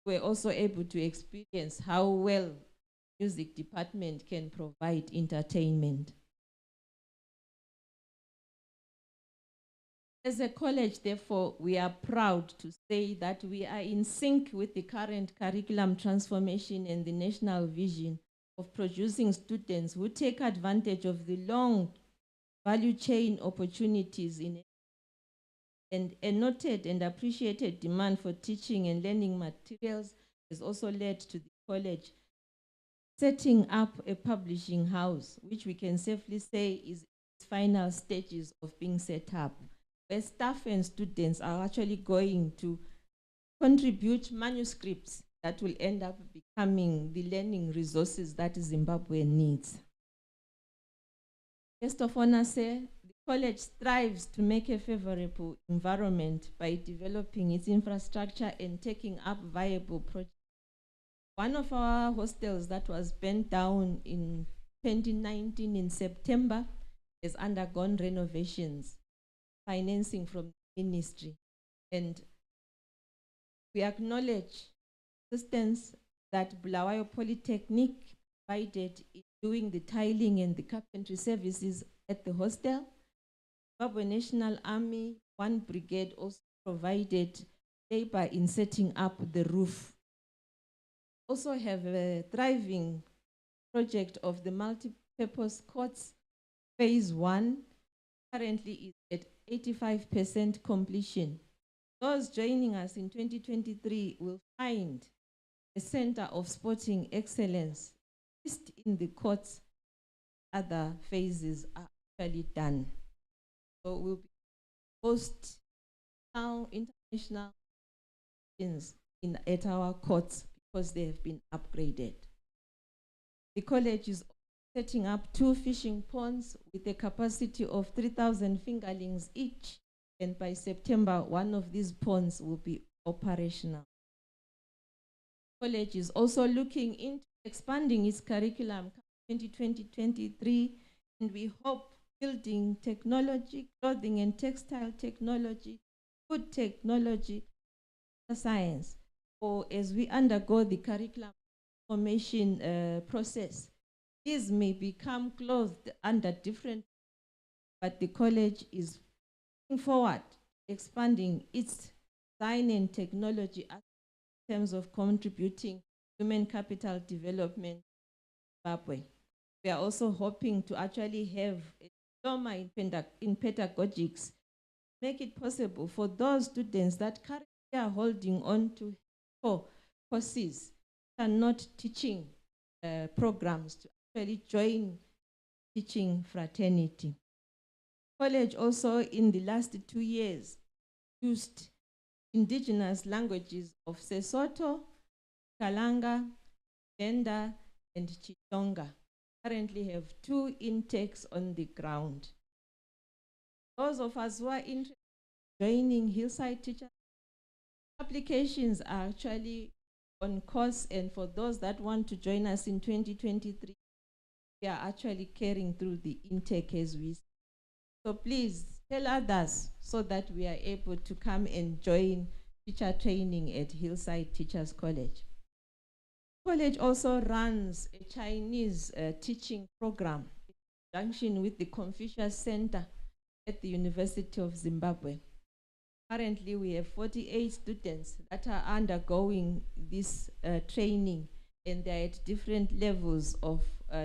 we're also able to experience how well music department can provide entertainment. As a college, therefore, we are proud to say that we are in sync with the current curriculum transformation and the national vision of producing students who take advantage of the long value chain opportunities in and a noted and appreciated demand for teaching and learning materials has also led to the college setting up a publishing house, which we can safely say is in its final stages of being set up, where staff and students are actually going to contribute manuscripts that will end up becoming the learning resources that Zimbabwe needs. Guest of honor, sir, the college strives to make a favorable environment by developing its infrastructure and taking up viable projects. One of our hostels that was burnt down in 2019 in September has undergone renovations, financing from the ministry. And we acknowledge assistance that Bulawayo Polytechnic provided in doing the tiling and the carpentry services at the hostel. Zimbabwe National Army, 1 brigade also provided labor in setting up the roof. Also have a thriving project of the multi-purpose courts. Phase 1 currently is at 85% completion. Those joining us in 2023 will find a center of sporting excellence. Just in the courts, other phases are actually done. So we'll be host now international at our courts because they have been upgraded. The college is setting up 2 fishing ponds with a capacity of 3,000 fingerlings each, and by September, 1 of these ponds will be operational. College is also looking into expanding its curriculum 2020-2023, and we hope building technology, clothing and textile technology, food technology, science, or as we undergo the curriculum formation process, these may become clothed under different, but the college is moving forward, expanding its design and technology in terms of contributing human capital development in Zimbabwe. We are also hoping to actually have a diploma in pedagogics, make it possible for those students that currently are holding on to courses and not teaching programs to actually join teaching fraternity. College also in the last 2 years used indigenous languages of Sesotho, Kalanga, Venda, and Chitonga. Currently have 2 intakes on the ground. Those of us who are interested in joining Hillside Teacher, applications are actually on course, and for those that want to join us in 2023, we are actually carrying through the intake as we speak. So please tell others so that we are able to come and join teacher training at Hillside Teachers College. College also runs a Chinese teaching program in conjunction with the Confucius Center at the University of Zimbabwe. Currently, we have 48 students that are undergoing this training, and they're at different levels of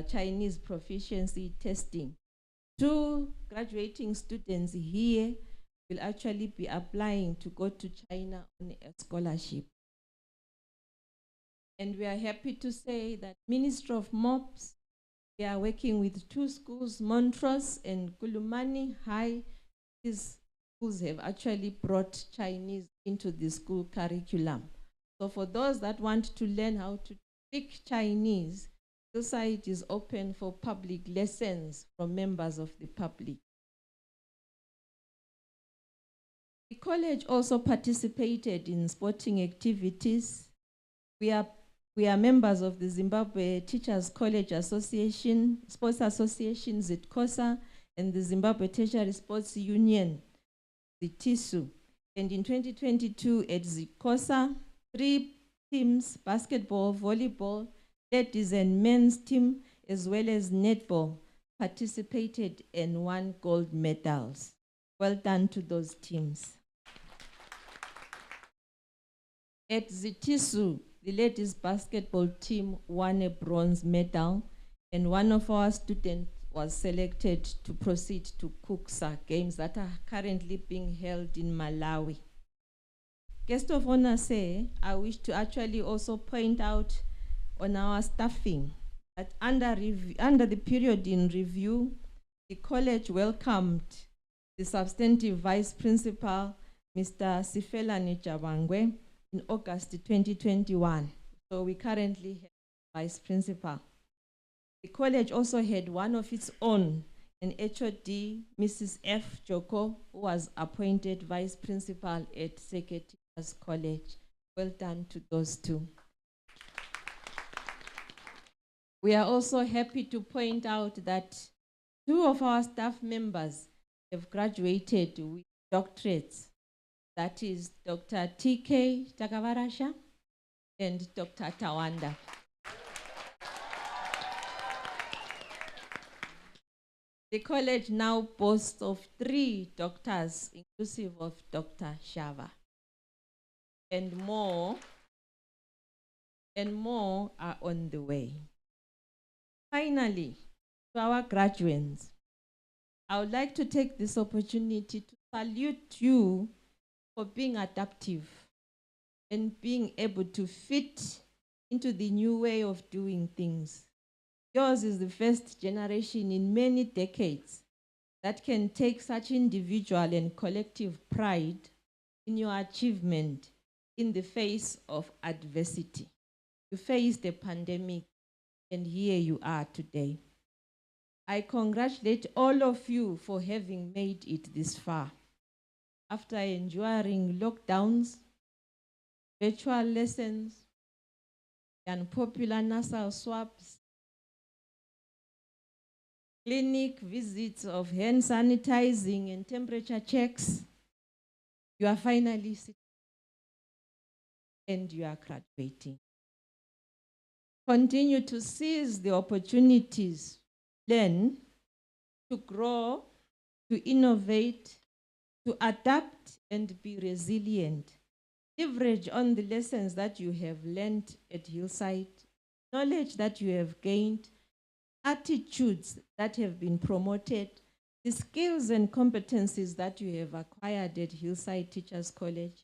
Chinese proficiency testing. 2 graduating students here will actually be applying to go to China on a scholarship. And we are happy to say that Ministry of MOPS, we are working with 2 schools, Montrose and Kulumani High. These schools have actually brought Chinese into the school curriculum. So for those that want to learn how to speak Chinese, the site is open for public lessons from members of the public. The college also participated in sporting activities. We are members of the Zimbabwe Teachers College Association, Sports Association, ZITCOSA, and the Zimbabwe Tertiary Sports Union, the TISU. And in 2022 at ZITCOSA, 3 teams, basketball, volleyball, ladies and men's team, as well as netball, participated and won gold medals. Well done to those teams. At ZITISU, the ladies basketball team won a bronze medal, and one of our students was selected to proceed to KUKSA games that are currently being held in Malawi. Guest of honor say, I wish to actually also point out on our staffing that under the period in review, the college welcomed the substantive vice principal, Mr. Sifelani Jabangwe, in August 2021. So we currently have vice principal. The college also had one of its own, an HOD, Mrs. F. Joko, who was appointed vice principal at Secretary's College. Well done to those 2. We are also happy to point out that 2 of our staff members have graduated with doctorates. That is Dr. T.K. Takavarasha and Dr. Tawanda. The college now boasts of 3 doctors, inclusive of Dr. Shava. And more are on the way. Finally, to our graduates, I would like to take this opportunity to salute you for being adaptive and being able to fit into the new way of doing things. Yours is the first generation in many decades that can take such individual and collective pride in your achievement in the face of adversity. You faced a pandemic, and here you are today. I congratulate all of you for having made it this far. After enduring lockdowns, virtual lessons, unpopular nasal swabs, clinic visits of hand sanitizing and temperature checks, you are finally sitting and you are graduating. Continue to seize the opportunities, learn, to grow, to innovate, to adapt and be resilient. Leverage on the lessons that you have learned at Hillside, knowledge that you have gained, attitudes that have been promoted, the skills and competencies that you have acquired at Hillside Teachers College.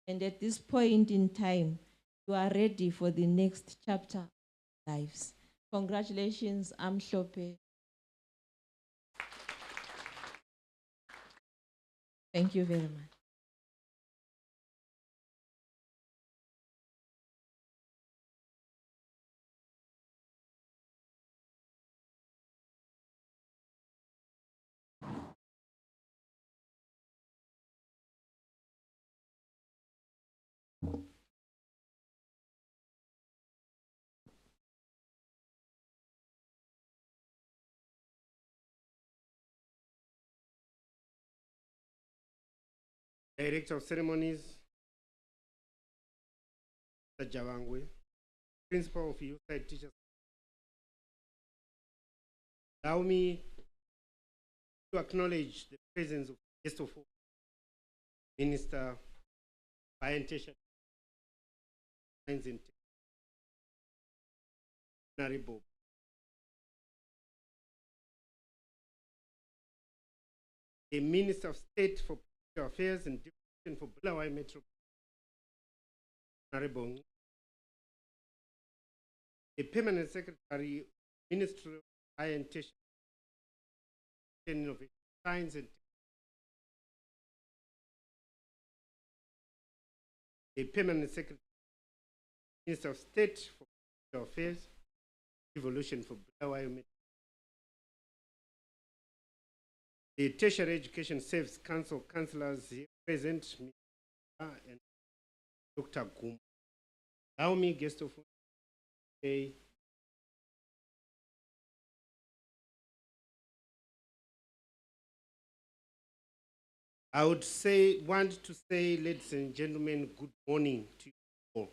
And at this point in time, you are ready for the next chapter of lives. Congratulations, Amhlope. Thank you very much. Director of Ceremonies, Mr. Javangwe, Principal of Hillside Teachers. Allow me to acknowledge the presence of guest of honor, Minister Science and Technology, the Minister of State for Public Affairs and Development for Bulawayo Metro, Honorable, the Permanent Secretary, Ministry of Science and Innovation, Science and the Permanent Secretary, Minister of State for Public Affairs, Devolution for Bulawayo Metro, the Tertiary Education Service Council councillors here present, Mr. and Dr. Gum. Allow me, guest of honor, I would want to say, ladies and gentlemen, good morning to you all.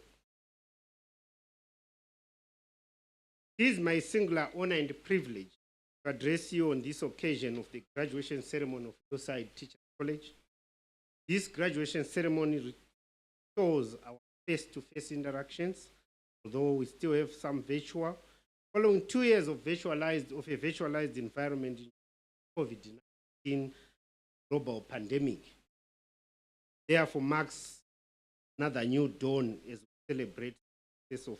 It is my singular honor and privilege to address you on this occasion of the graduation ceremony of Hillside Teachers College. This graduation ceremony restores our face-to-face interactions, although we still have some virtual, following 2 years of a virtualized environment in COVID-19 global pandemic. Therefore marks another new dawn as we celebrate the success of.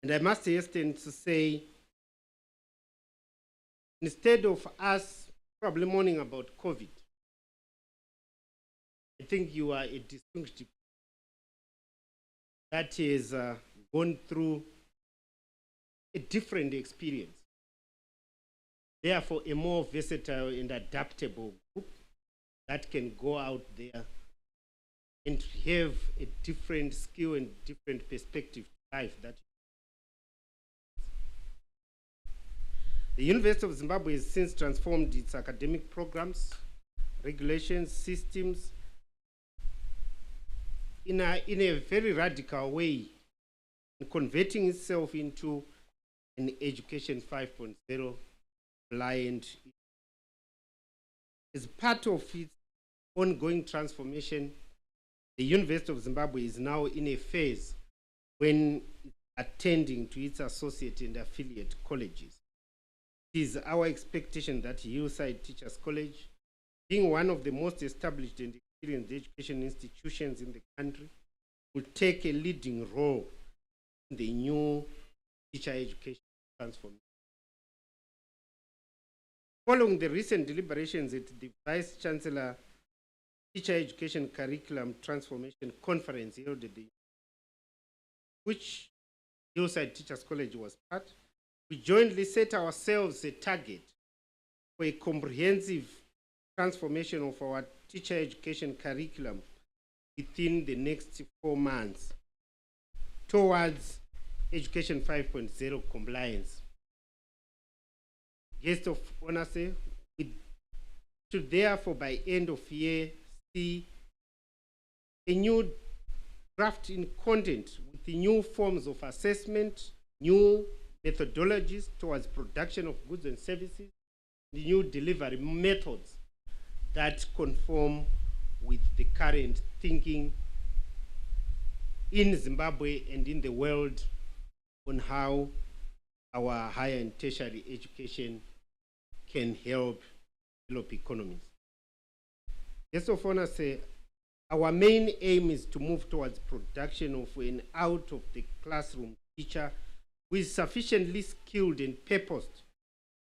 And I must hasten to say, instead of us probably mourning about COVID, I think you are a distinguished that has gone through a different experience. Therefore, a more versatile and adaptable group that can go out there and have a different skill and different perspective to life. That the University of Zimbabwe has since transformed its academic programs, regulations, systems, in a very radical way in converting itself into an Education 5.0 client. As part of its ongoing transformation, the University of Zimbabwe is now in a phase when it's attending to its associate and affiliate colleges. It is our expectation that Hillside Teachers College, being one of the most established and experienced education institutions in the country, will take a leading role in the new teacher education transformation. Following the recent deliberations at the Vice Chancellor Teacher Education Curriculum Transformation Conference held at the which Hillside Teachers College was part, we jointly set ourselves a target for a comprehensive transformation of our teacher education curriculum within the next 4 months towards Education 5.0 compliance. Guest of honor say, we should therefore by end of year see a new draft in content with the new forms of assessment, new methodologies towards production of goods and services, the new delivery methods that conform with the current thinking in Zimbabwe and in the world on how our higher and tertiary education can help develop economies. Guest of honor say, our main aim is to move towards production of an out of the classroom teacher who is sufficiently skilled and purposed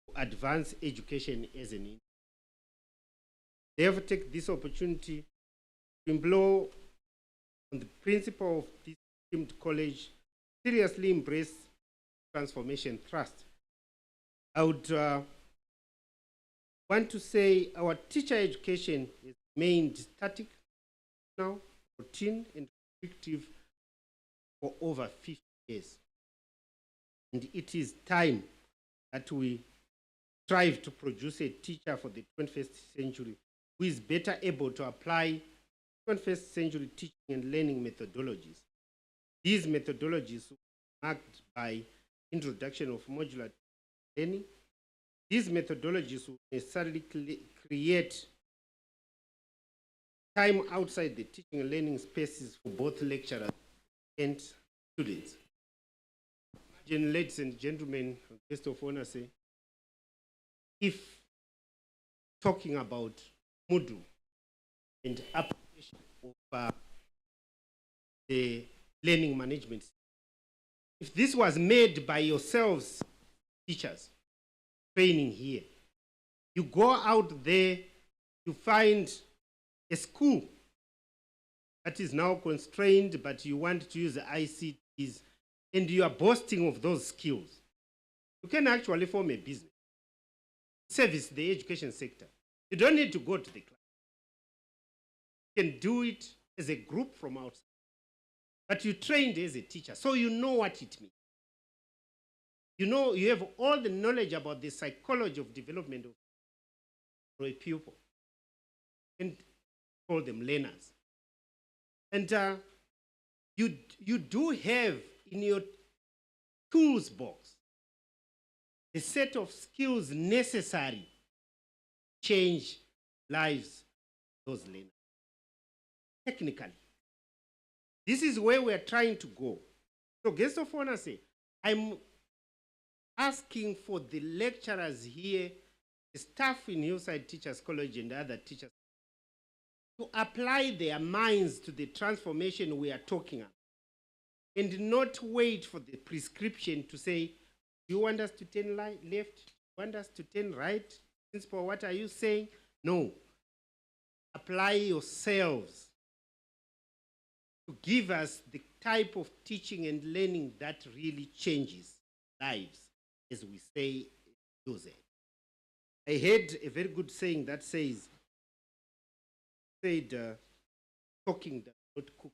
to advance education as an industry. Therefore, take this opportunity to implore on the principle of this esteemed college seriously embrace transformation thrust. I would want to say our teacher education is remained static now, routine and restrictive for over 50 years. And it is time that we strive to produce a teacher for the 21st century who is better able to apply 21st century teaching and learning methodologies. These methodologies are marked by introduction of modular learning. These methodologies will necessarily create time outside the teaching and learning spaces for both lecturers and students. Ladies and gentlemen, guest of honor say, if talking about Moodle and application of the learning management, if this was made by yourselves, teachers, training here, you go out there, you find a school that is now constrained, but you want to use the ICTs, and you are boasting of those skills, you can actually form a business, service the education sector. You don't need to go to the class. You can do it as a group from outside. But you trained as a teacher, so you know what it means. You know, you have all the knowledge about the psychology of development of a pupil. And call them learners. And you do have in your tools box the set of skills necessary to change lives of those learners. Technically. This is where we are trying to go. So guest of honor say, I'm asking for the lecturers here, the staff in Hillside Teachers College and other teachers to apply their minds to the transformation we are talking about and not wait for the prescription to say, do you want us to turn left? Do you want us to turn right? Principal, what are you saying? No. Apply yourselves to give us the type of teaching and learning that really changes lives, as we say, use it. I heard a very good saying that says, talking does not cook.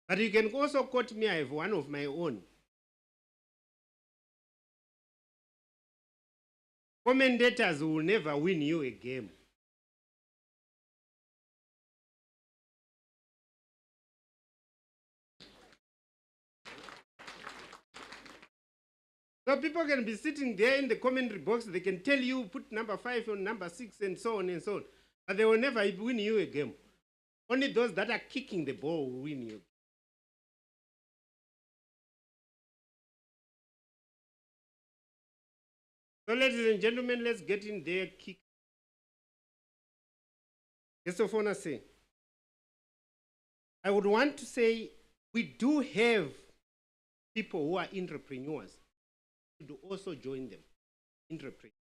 But you can also quote me, I have one of my own. Commentators will never win you a game. So people can be sitting there in the commentary box, they can tell you, put number 5 on number 6 and so on and so on. But they will never win you a game. Only those that are kicking the ball will win you. So ladies and gentlemen, let's get in there, kick. Yes, of honor say. I would want to say we do have people who are entrepreneurs. We should also join them, entrepreneurs.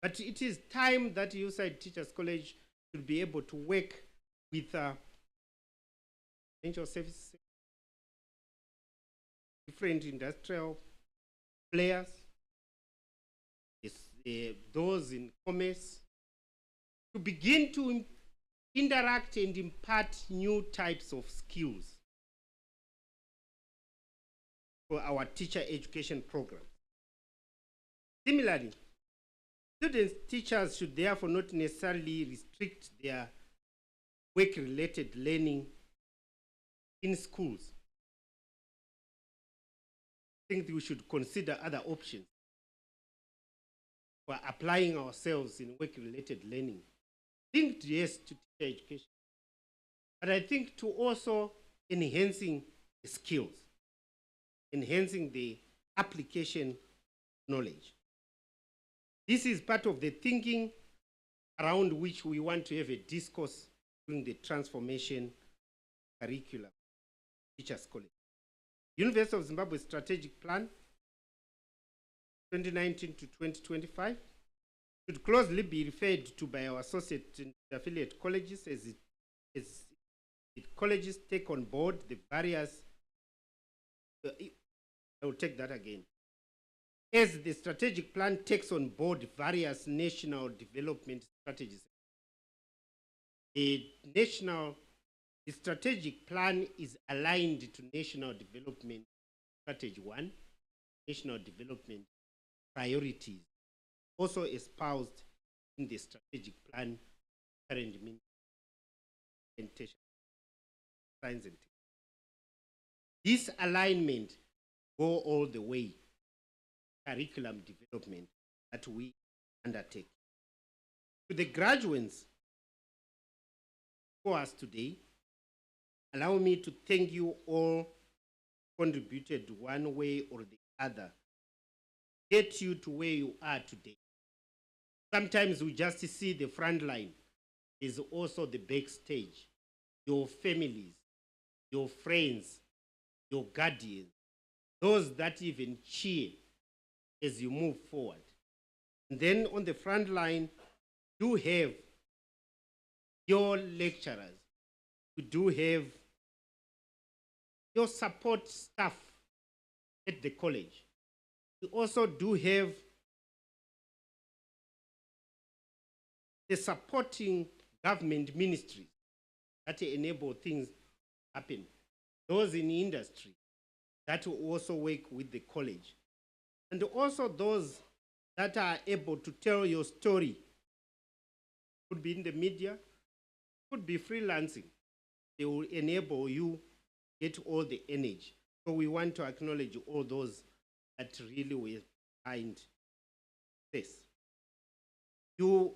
But it is time that Hillside Teachers College should be able to work with financial services, different industrial players, those in commerce, to begin to interact and impart new types of skills for our teacher education program. Similarly, students, teachers should therefore not necessarily restrict their work-related learning in schools. I think we should consider other options for applying ourselves in work-related learning. Linked, yes, to teacher education, but I think to also enhancing the skills, enhancing the application knowledge. This is part of the thinking around which we want to have a discourse during the transformation curriculum, Teachers College. University of Zimbabwe Strategic Plan 2019 to 2025 should closely be referred to by our associate and affiliate colleges as colleges take on board the various, I will take that again. As the strategic plan takes on board various national development strategies, the strategic plan is aligned to National Development Strategy 1, National Development Priorities, also espoused in the strategic plan, current implementation, science and technology. This alignment go all the way curriculum development that we undertake. To the graduates for us today, allow me to thank you all contributed one way or the other, get you to where you are today. Sometimes we just see the front line. There's also the backstage, your families, your friends, your guardians, those that even cheer as you move forward. And then on the front line, you have your lecturers, you do have your support staff at the college. You also do have the supporting government ministries that enable things to happen. Those in industry that will also work with the college. And also those that are able to tell your story. Could be in the media, could be freelancing. They will enable you get all the energy. So we want to acknowledge all those that really were behind this. You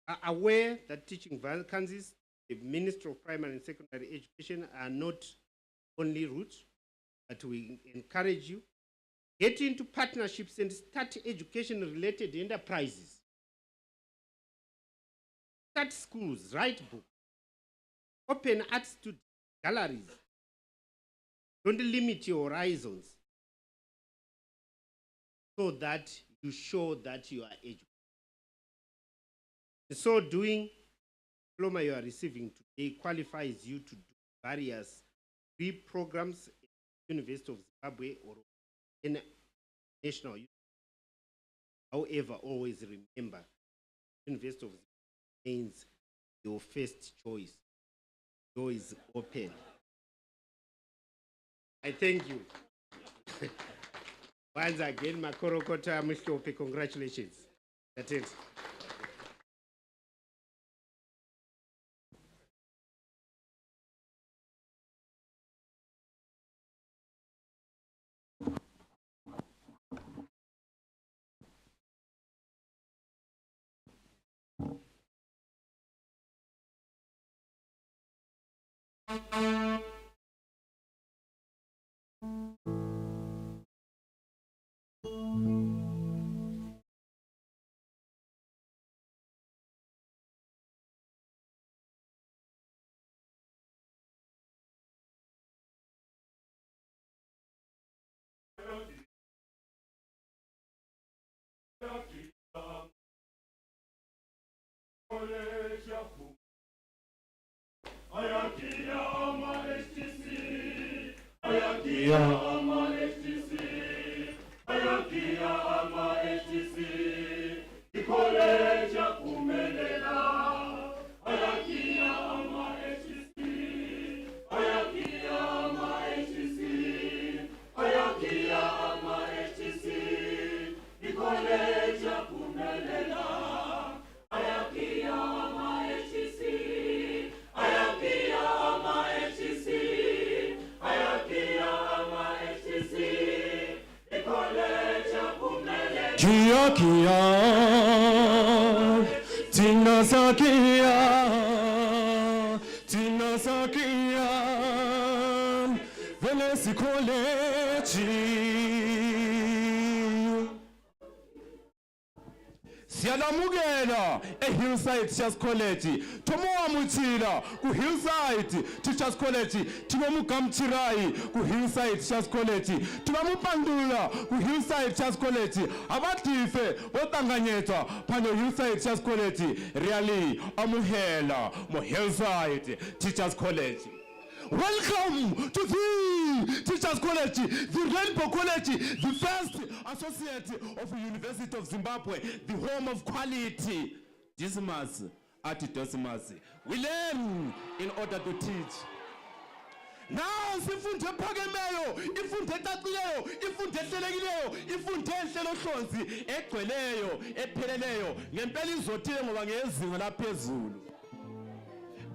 are aware that teaching vacancies, the Ministry of Primary and Secondary Education, are not only route, but we encourage you, get into partnerships and start education-related enterprises. Start schools, write books, open art studios, galleries. Don't limit your horizons so that you show that you are educated. In so doing, diploma you are receiving today qualifies you to do various degree programs at the University of Zimbabwe or in national university. However, always remember, University of Zimbabwe means your first choice. Door is open. I thank you. Once again, Makorokota Mishlope, congratulations. That's it. Kia Kia, Tina Sakia, Tina Sakia, Venesi College. Siyalamukela Hillside Teachers College. Tomoa Muchila ku Hillside Teachers College. Tinomukamchirai ku Hillside Teachers College. Tunamupandula ku Hillside Teachers College. Abatife botanganyetwa phano Hillside Teachers College. Really amuhela mo Hillside Teachers College. Welcome to the Teachers College, the Rainbow College, the first associate of the University of Zimbabwe, the home of quality. Dismas at Dosimas. We learn in order to teach. Now, sifunde phakemeyo, ifunde ecacileyo, ifunde ehlelekileyo, ifunde enhlelo hlonzi, egcweleyo, epheleleyo, ngempela izothile ngoba ngezinga laphezulu.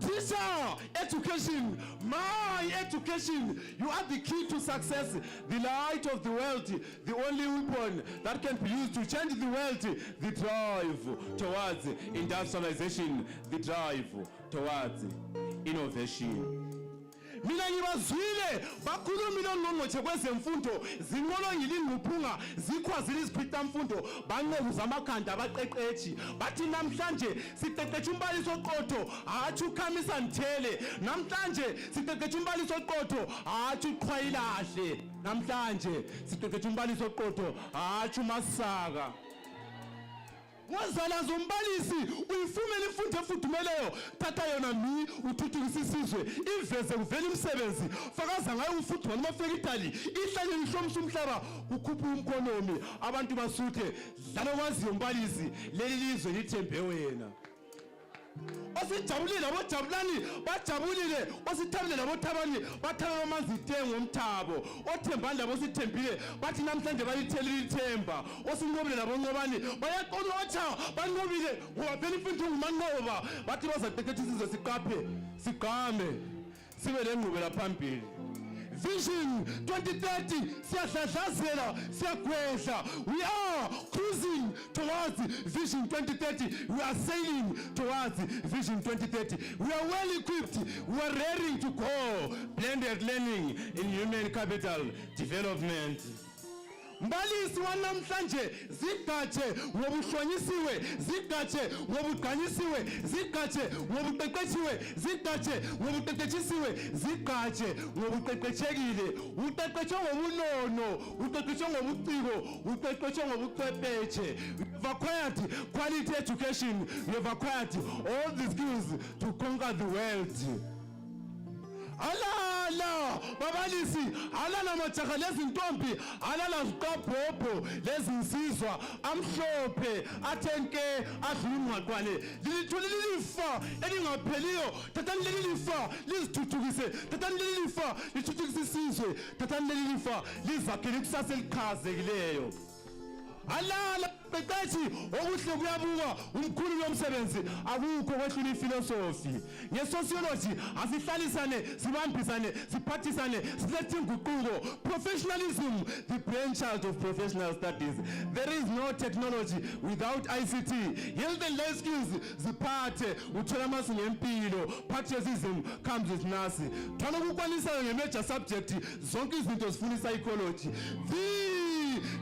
Teacher, education, my education, you are the key to success, the light of the world, the only weapon that can be used to change the world, the drive towards industrialization, the drive towards innovation. Mina ngibazwile bakhulumile ongqongqothe kwezemfundo zinqolo ngilingquphunga zikhwazile izikhwita mfundo banqekuza amakhanda abaqeqeshi bathi namhlanje siqeqesha umbalisi oqotho hathi ukhamisa nthele namhlanje siqeqesha umbalisi oqotho hathi uqhwayilahle namhlanje siqeqesha umbalisi oqotho hathi umasaka wazala zombalisi uyifumene imfundo efudumeleyo thatha yona mi uthuthukisa isizwe iveze kuvela imisebenzi fakaza ngayo ufudumela amafekitali ihlale lihlomisa umhlaba ukhupha umkonomi abantu basuthe dlala kwaziyo umbalisi leli lizwe lithembe wena osijabulile abojabulani bajabulile osithabile labothabani bathabela amanzi itengo umthabo othembani labo sithembile bathi namhlanje bayithelile ithemba osinqobile labonqobani bayaqonotha banqobile ngoba phela imfundo ngumanqoba bathi bazaqeqesha isizwe siqaphe sigqame sibe lengqubela phambili. Vision 2030, siyadladlazela, siyagwedla. We are cruising towards Vision 2030. We are sailing towards Vision 2030. We are well equipped. We are ready to go. Blended learning in human capital development. Mbalisi wanamhlanje zigatshe ngobuhlonyisiwe zigatshe ngobugqanyisiwe zigatshe ngobuqeqeshiwe zigatshe ngobuqeqeshisiwe zigatshe ngobuqeqeshekile uqeqeshwe ngobunono uqeqeshwe ngobuciko uqeqeshwe ngobuchwepheshe. We have acquired quality education. We have acquired all the skills to conquer the world. Alala babalisi alala majaha lezintombi alala ziqabhobho lezinsizwa amhlophe athenke adlula umqaqwane lilithule lilifa elingapheliyo thathani leli lifa lizithuthukise thathani leli lifa lithuthukise isizwe thathani leli lifa lizakhele ikusasa eliqhazekileyo. alala qeqeshi okuhle kuyabuka umkhulu womsebenzi akukho kwehlula ifilosofi ngesociology asihlalisane sibambisane siphathisane silethe inguquko professionalism the brainchild of professional studies there is no technology without ICT health and life skills ziphathe uthola amasu ngempilo patriotism comes with nasi thana ukukwanisa nge-major subject zonke izinto zifuna psychology the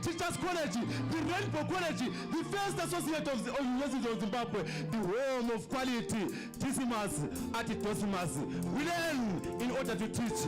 Teachers College, the Rainbow College, the first associate of the University of Zimbabwe, the home of quality, Tisimas, Atitosimas. We learn in order to teach.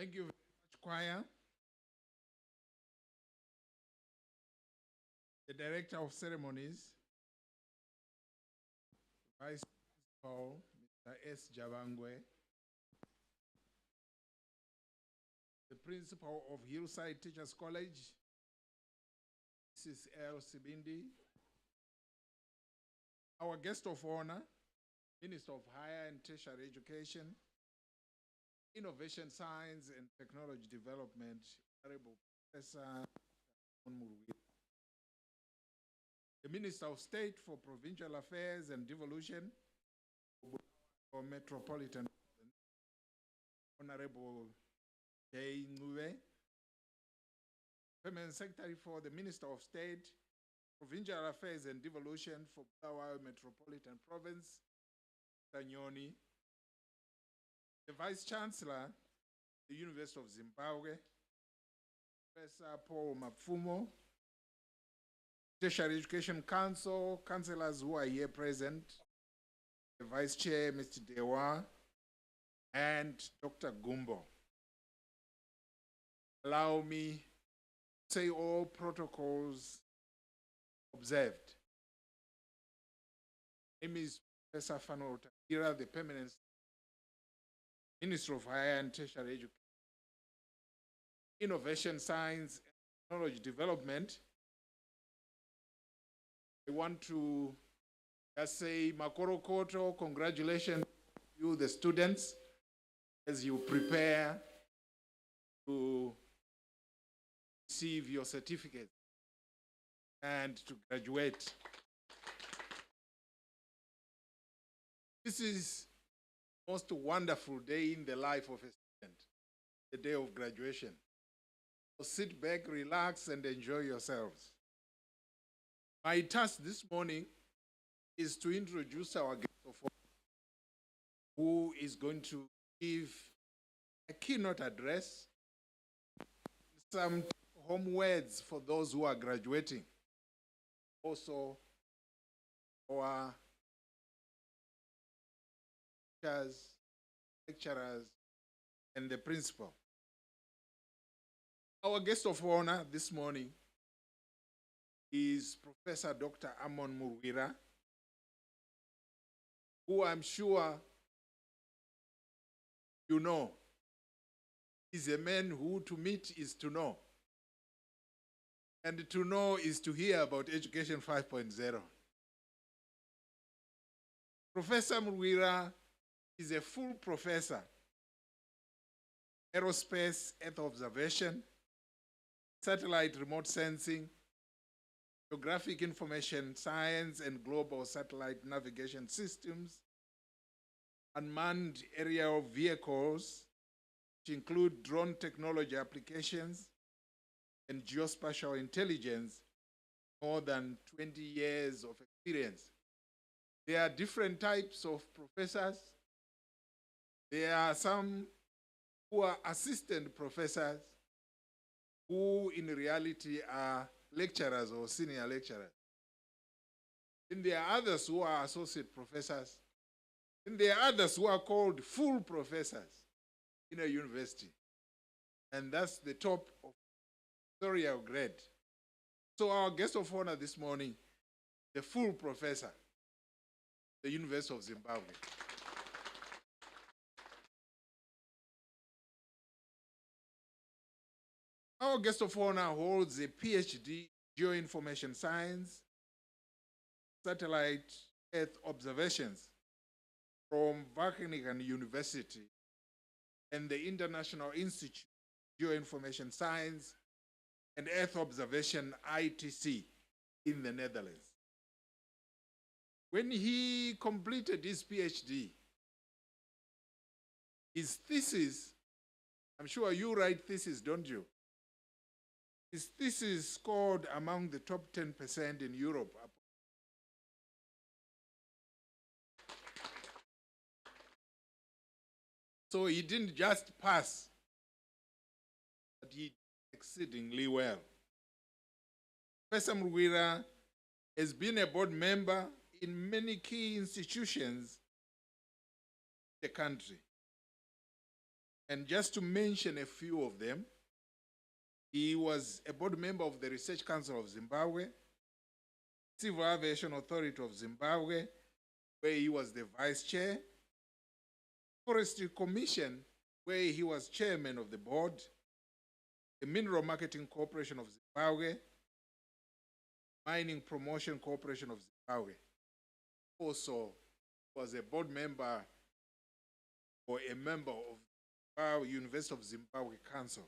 Thank you very much, choir. The Director of Ceremonies, Vice Principal, Mr. S. Javangwe, the Principal of Hillside Teachers College, Mrs. L. Sibindi, our guest of honor, Minister of Higher and Tertiary Education, Innovation, Science and Technology Development, Honorable Professor Murwira. The Minister of State for Provincial Affairs and Devolution for Metropolitan, Honorable J. Ngube. Permanent Secretary for the Minister of State, Provincial Affairs and Devolution for Bulawayo Metropolitan Province, Tanyoni. The Vice Chancellor, the University of Zimbabwe, Professor Paul Mapfumo, Tertiary Education Council, councillors who are here present, the Vice Chair, Mr. Dewa, and Dr. Gumbo. Allow me to say all protocols observed. My name is Professor Fano Otakira, the Permanent Minister of Higher and Tertiary Education, Innovation, Science, and Technology Development. I want to just say, Makoro Koto, congratulations to you, the students, as you prepare to receive your certificate and to graduate. This is most wonderful day in the life of a student, the day of graduation. So sit back, relax, and enjoy yourselves. My task this morning is to introduce our guest of honor, who is going to give a keynote address, some home words for those who are graduating, also our lecturers, and the principal. Our guest of honor this morning is Professor Dr. Amon Murwira, who I'm sure you know. Is a man who to meet is to know. And to know is to hear about Education 5.0. Professor Murwira He's a full professor, aerospace, earth observation, satellite remote sensing, geographic information science and global satellite navigation systems, unmanned aerial vehicles, which include drone technology applications and geospatial intelligence, more than 20 years of experience. There are different types of professors. There are some who are assistant professors, who in reality are lecturers or senior lecturers. And there are others who are associate professors. And there are others who are called full professors in a university. And that's the top of doctoral grade. So our guest of honor this morning, the full professor, the University of Zimbabwe. Our guest of honor holds a PhD geoinformation science, satellite Earth observations from Wageningen University and the International Institute of Geoinformation Science and Earth Observation, ITC, in the Netherlands. When he completed his PhD, his thesis, I'm sure you write thesis, don't you? His thesis scored among the top 10% in Europe. So he didn't just pass, but he did exceedingly well. Professor Mrwira has been a board member in many key institutions in the country. And just to mention a few of them, he was a board member of the Research Council of Zimbabwe, Civil Aviation Authority of Zimbabwe, where he was the vice chair, Forestry Commission, where he was chairman of the board, the Mineral Marketing Corporation of Zimbabwe, Mining Promotion Corporation of Zimbabwe. Also was a board member or a member of our University of Zimbabwe Council.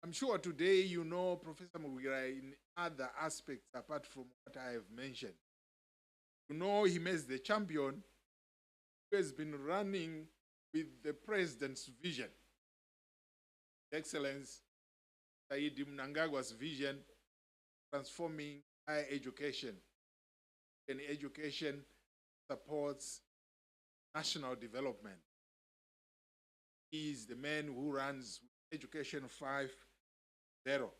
I'm sure today you know Professor Mrwira in other aspects apart from what I have mentioned. You know him as the champion who has been running with the president's vision. Excellence, Saidi Mnangagwa's vision, transforming higher education. And education supports national development. He is the man who runs Education 5.0 to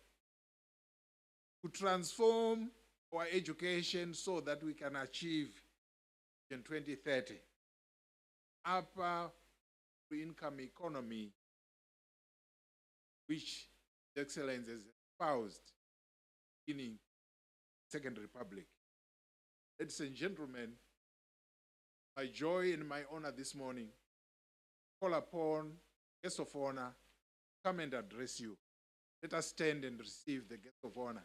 transform our education so that we can achieve in 2030 upper income economy, which His Excellence has espoused in Second Republic. Ladies and gentlemen, my joy and my honor this morning, call upon guest of honor, come and address you. Let us stand and receive the guest of honor.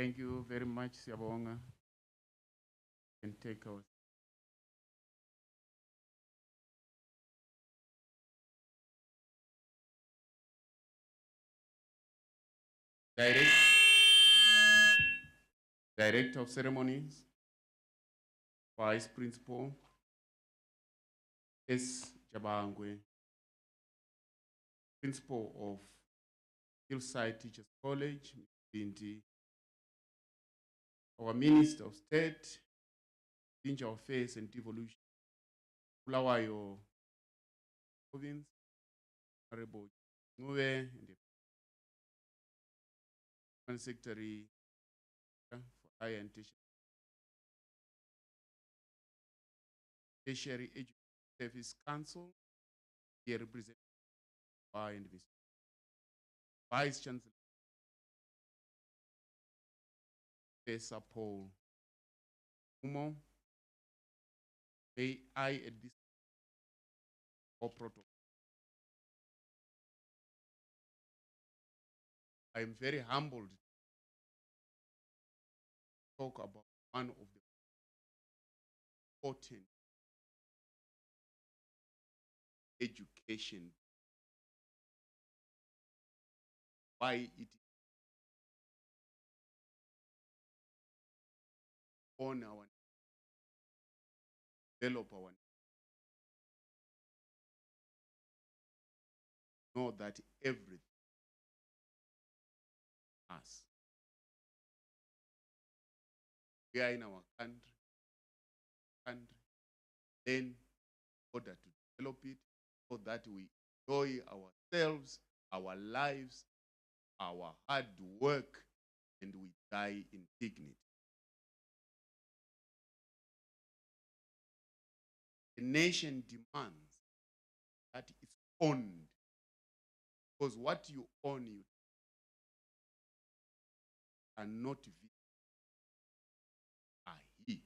Thank you very much, Siyabonga. And take our Director of Ceremonies, Vice Principal, S. Jabangwe, Principal of Hillside Teachers College, Binti, our Minister of State, Interaffairs and Devolution, Bulawayo Province, Honorable Ngube, and the Secretary for Higher and Tertiary Education Service Council, here represented by and Mr. Vice Chancellor, Professor Paul Umo, may I at this protocol. I am very humbled to talk about one of the important education, why it is on our develop our know that everything us. We are in our country, then in order to develop it so that we enjoy ourselves, our lives, our hard work, and we die in dignity. The nation demands that it's owned, because what you own, you cannot are he.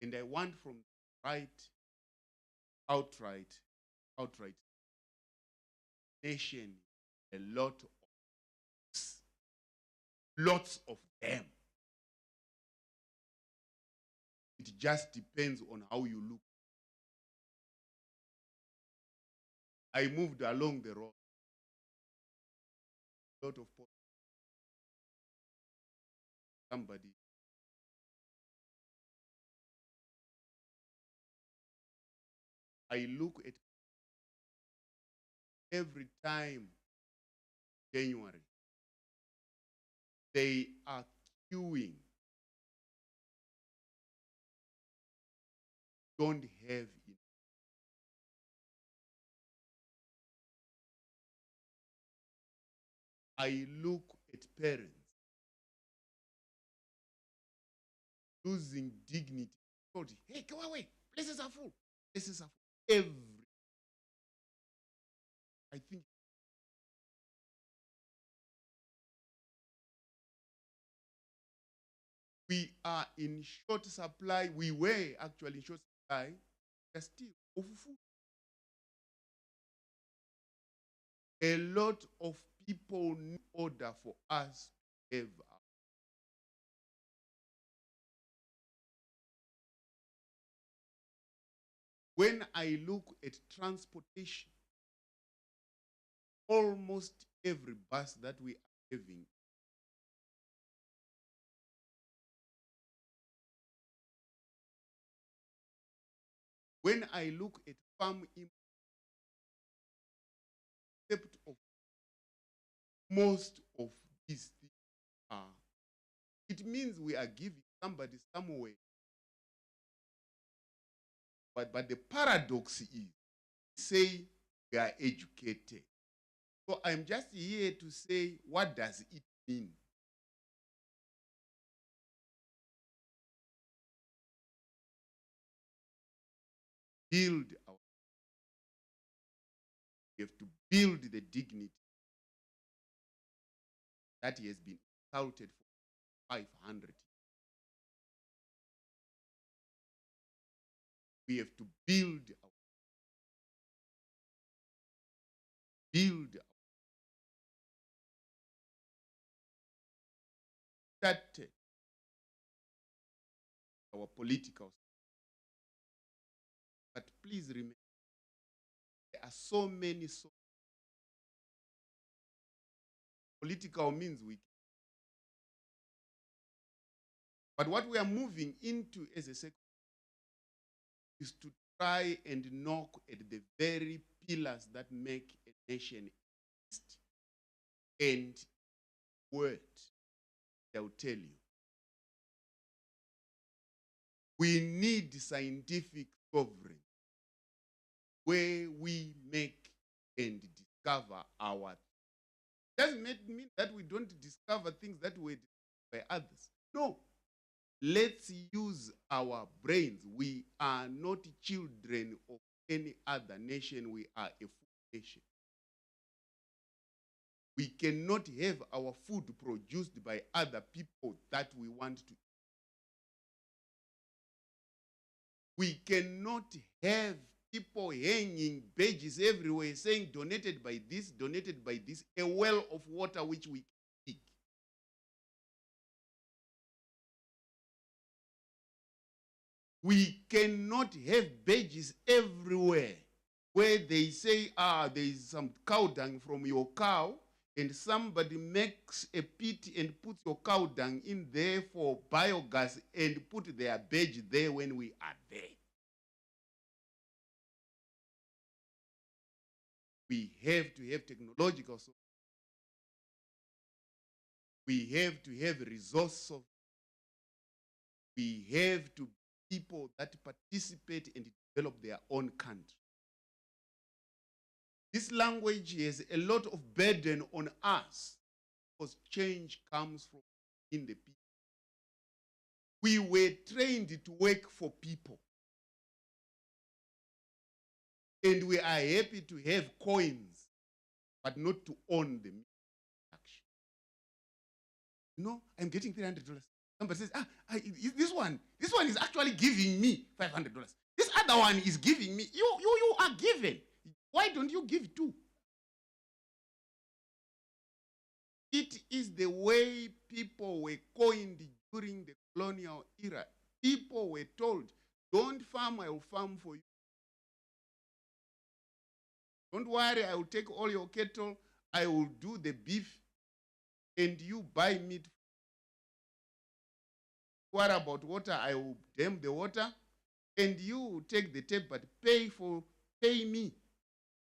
And I want from outright nation, lots of them. It just depends on how you look. I moved along the road. Lot of somebody. I look at every time January, they are queuing. Don't have it. I look at parents losing dignity. Hey, go away. Places are full. Places are full. I think we are in short supply. We were actually in short supply. They're still of food. A lot of people need order for us to have. When I look at transportation, almost every bus that we are having when I look at farm concept of most of these things are, it means we are giving somebody somewhere. But the paradox is, say we are educated. So I'm just here to say, what does it mean? We have to build the dignity that has been insulted for 500 years. We have to build our political. But please remember, there are so many political means we. But what we are moving into as a sector is to try and knock at the very pillars that make a nation exist. And word, I'll tell you, we need scientific sovereignty where we make and discover our. Doesn't mean that we don't discover things that were discovered by others. No. Let's use our brains. We are not children of any other nation. We are a food nation. We cannot have our food produced by other people that we want to eat. We cannot have people hanging badges everywhere saying donated by this, a well of water which we take. We cannot have badges everywhere where they say, there is some cow dung from your cow, and somebody makes a pit and puts your cow dung in there for biogas and put their badge there when we are there. We have to have technological solutions. We have to have resources. We have to people that participate and develop their own country. This language has a lot of burden on us because change comes from in the people. We were trained to work for people. And we are happy to have coins, but not to own them. You know, I'm getting $300. Somebody says, this one is actually giving me $500. This other one is giving me. You are given. Why don't you give too? It is the way people were coined during the colonial era. People were told, don't farm, I will farm for you. Don't worry, I will take all your cattle, I will do the beef, and you buy meat. What about water? I will dam the water, and you will take the tap, but pay me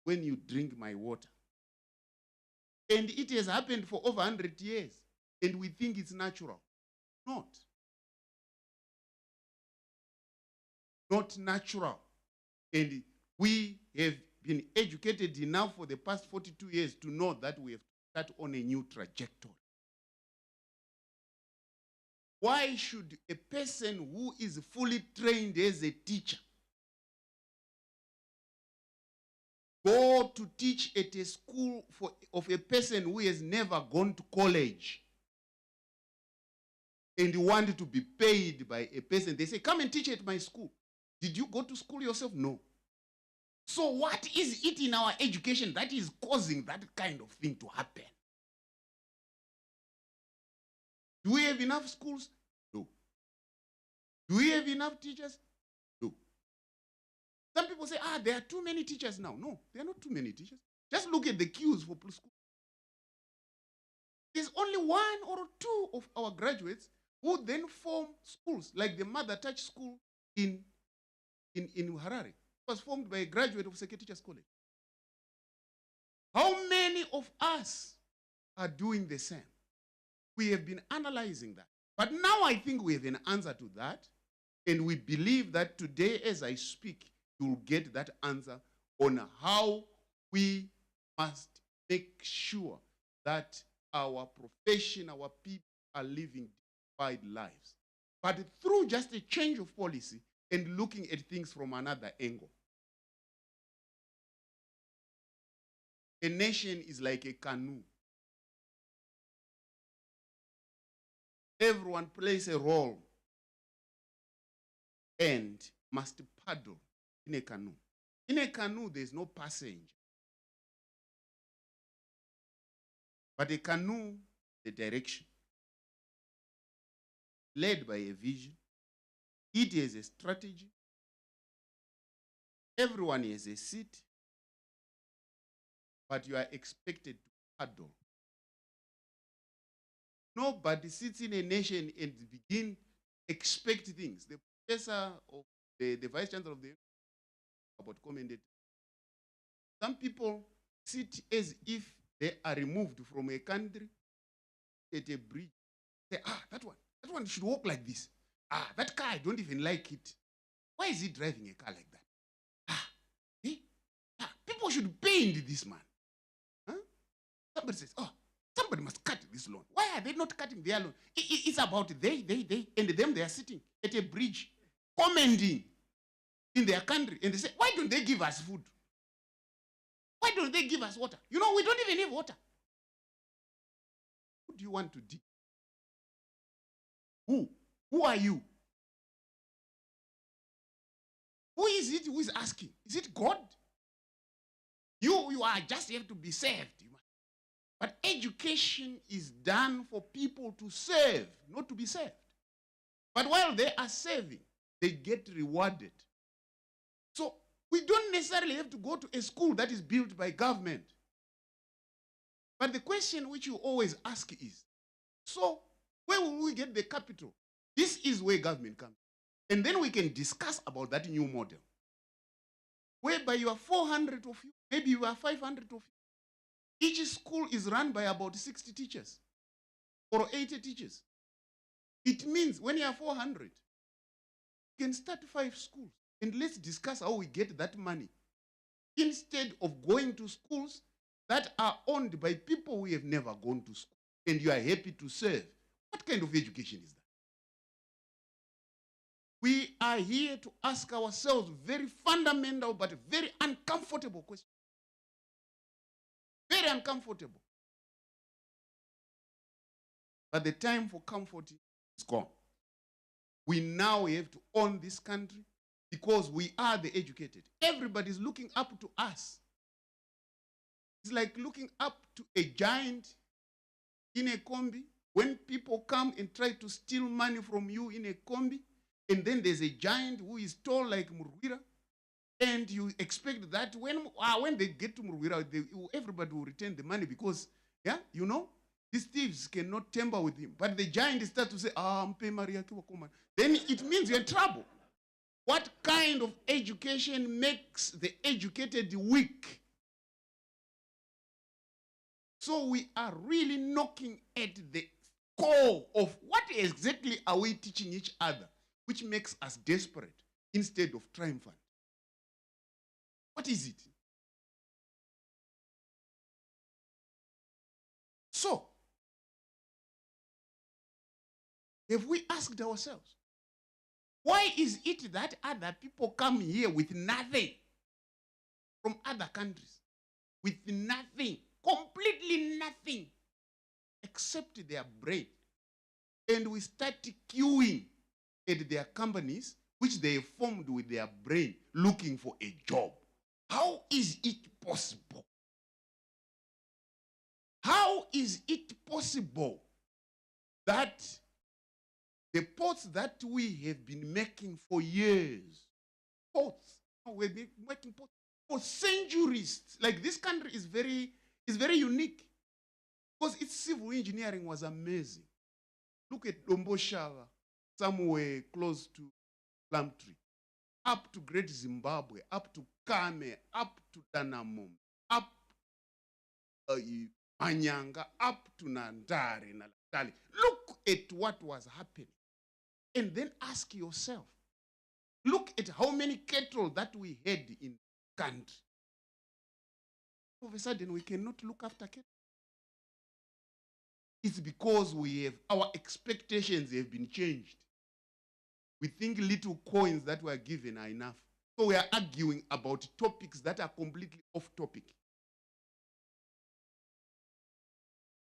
when you drink my water. And it has happened for over 100 years, and we think it's natural. Not. Not natural. And we have been educated enough for the past 42 years to know that we have to start on a new trajectory. Why should a person who is fully trained as a teacher go to teach at a school of a person who has never gone to college and want to be paid by a person? They say, come and teach at my school. Did you go to school yourself? No. So what is it in our education that is causing that kind of thing to happen? Do we have enough schools? No. Do we have enough teachers? No. Some people say, there are too many teachers now. No, there are not too many teachers. Just look at the queues for school. There's only one or two of our graduates who then form schools, like the Mother Touch School in Harare. It was formed by a graduate of Seke Teachers College. How many of us are doing the same? We have been analyzing that. But now I think we have an answer to that, and we believe that today, as I speak, you will get that answer on how we must make sure that our profession, our people are living dignified lives. But through just a change of policy and looking at things from another angle. A nation is like a canoe. Everyone plays a role and must paddle in a canoe. In a canoe, there's no passenger. But a canoe, the direction, led by a vision. It has a strategy. Everyone has a seat, but you are expected to paddle. Nobody sits in a nation and begin expect things. The professor or the vice chancellor of the about commented. Some people sit as if they are removed from a country at a bridge. Say, that one should walk like this. That car, I don't even like it. Why is he driving a car like that? People should pay in this man. Huh? Somebody says, somebody must cut this loan. Why are they not cutting their loan? It's about they, and them, they are sitting at a bridge, commenting in their country, and they say, why don't they give us food? Why don't they give us water? You know, we don't even have water. Who do you want to dig? Who? Who are you? Who is it who is asking? Is it God? You are just have to be saved. But education is done for people to serve, not to be saved. But while they are serving, they get rewarded. So we don't necessarily have to go to a school that is built by government. But the question which you always ask is, so where will we get the capital? This is where government comes. And then we can discuss about that new model. Whereby you are 400 of you, maybe you are 500 of you. Each school is run by about 60 teachers or 80 teachers. It means when you are 400, you can start 5 schools. And let's discuss how we get that money. Instead of going to schools that are owned by people who have never gone to school and you are happy to serve. What kind of education is that? We are here to ask ourselves very fundamental but very uncomfortable questions. Very uncomfortable. But the time for comfort is gone. We now have to own this country because we are the educated. Everybody's looking up to us. It's like looking up to a giant in a combi. When people come and try to steal money from you in a combi, and then there's a giant who is tall like Murwira, and you expect that when they get to Murwira, everybody will return the money because, yeah, you know, these thieves cannot tamper with him. But the giant starts to say, Mpe Maria Kiwakoma. Then it means you're in trouble. What kind of education makes the educated weak? So we are really knocking at the core of what exactly are we teaching each other, which makes us desperate instead of triumphant. What is it? So, have we asked ourselves, why is it that other people come here with nothing from other countries? With nothing, completely nothing, except their brain. And we start queuing at their companies, which they formed with their brain, looking for a job. How is it possible? How is it possible that the pots that we have been making for years, we've been making pots for centuries, like this country is very unique because its civil engineering was amazing. Look at Domboshava, somewhere close to Plumtree, up to Great Zimbabwe, up to Kame, up to Danamum, up Manyanga, up to Nandari, Nalatali. Look at what was happening. And then ask yourself, look at how many cattle that we had in the country. All of a sudden, we cannot look after cattle. It's because our expectations have been changed. We think little coins that were given are enough. So we are arguing about topics that are completely off topic.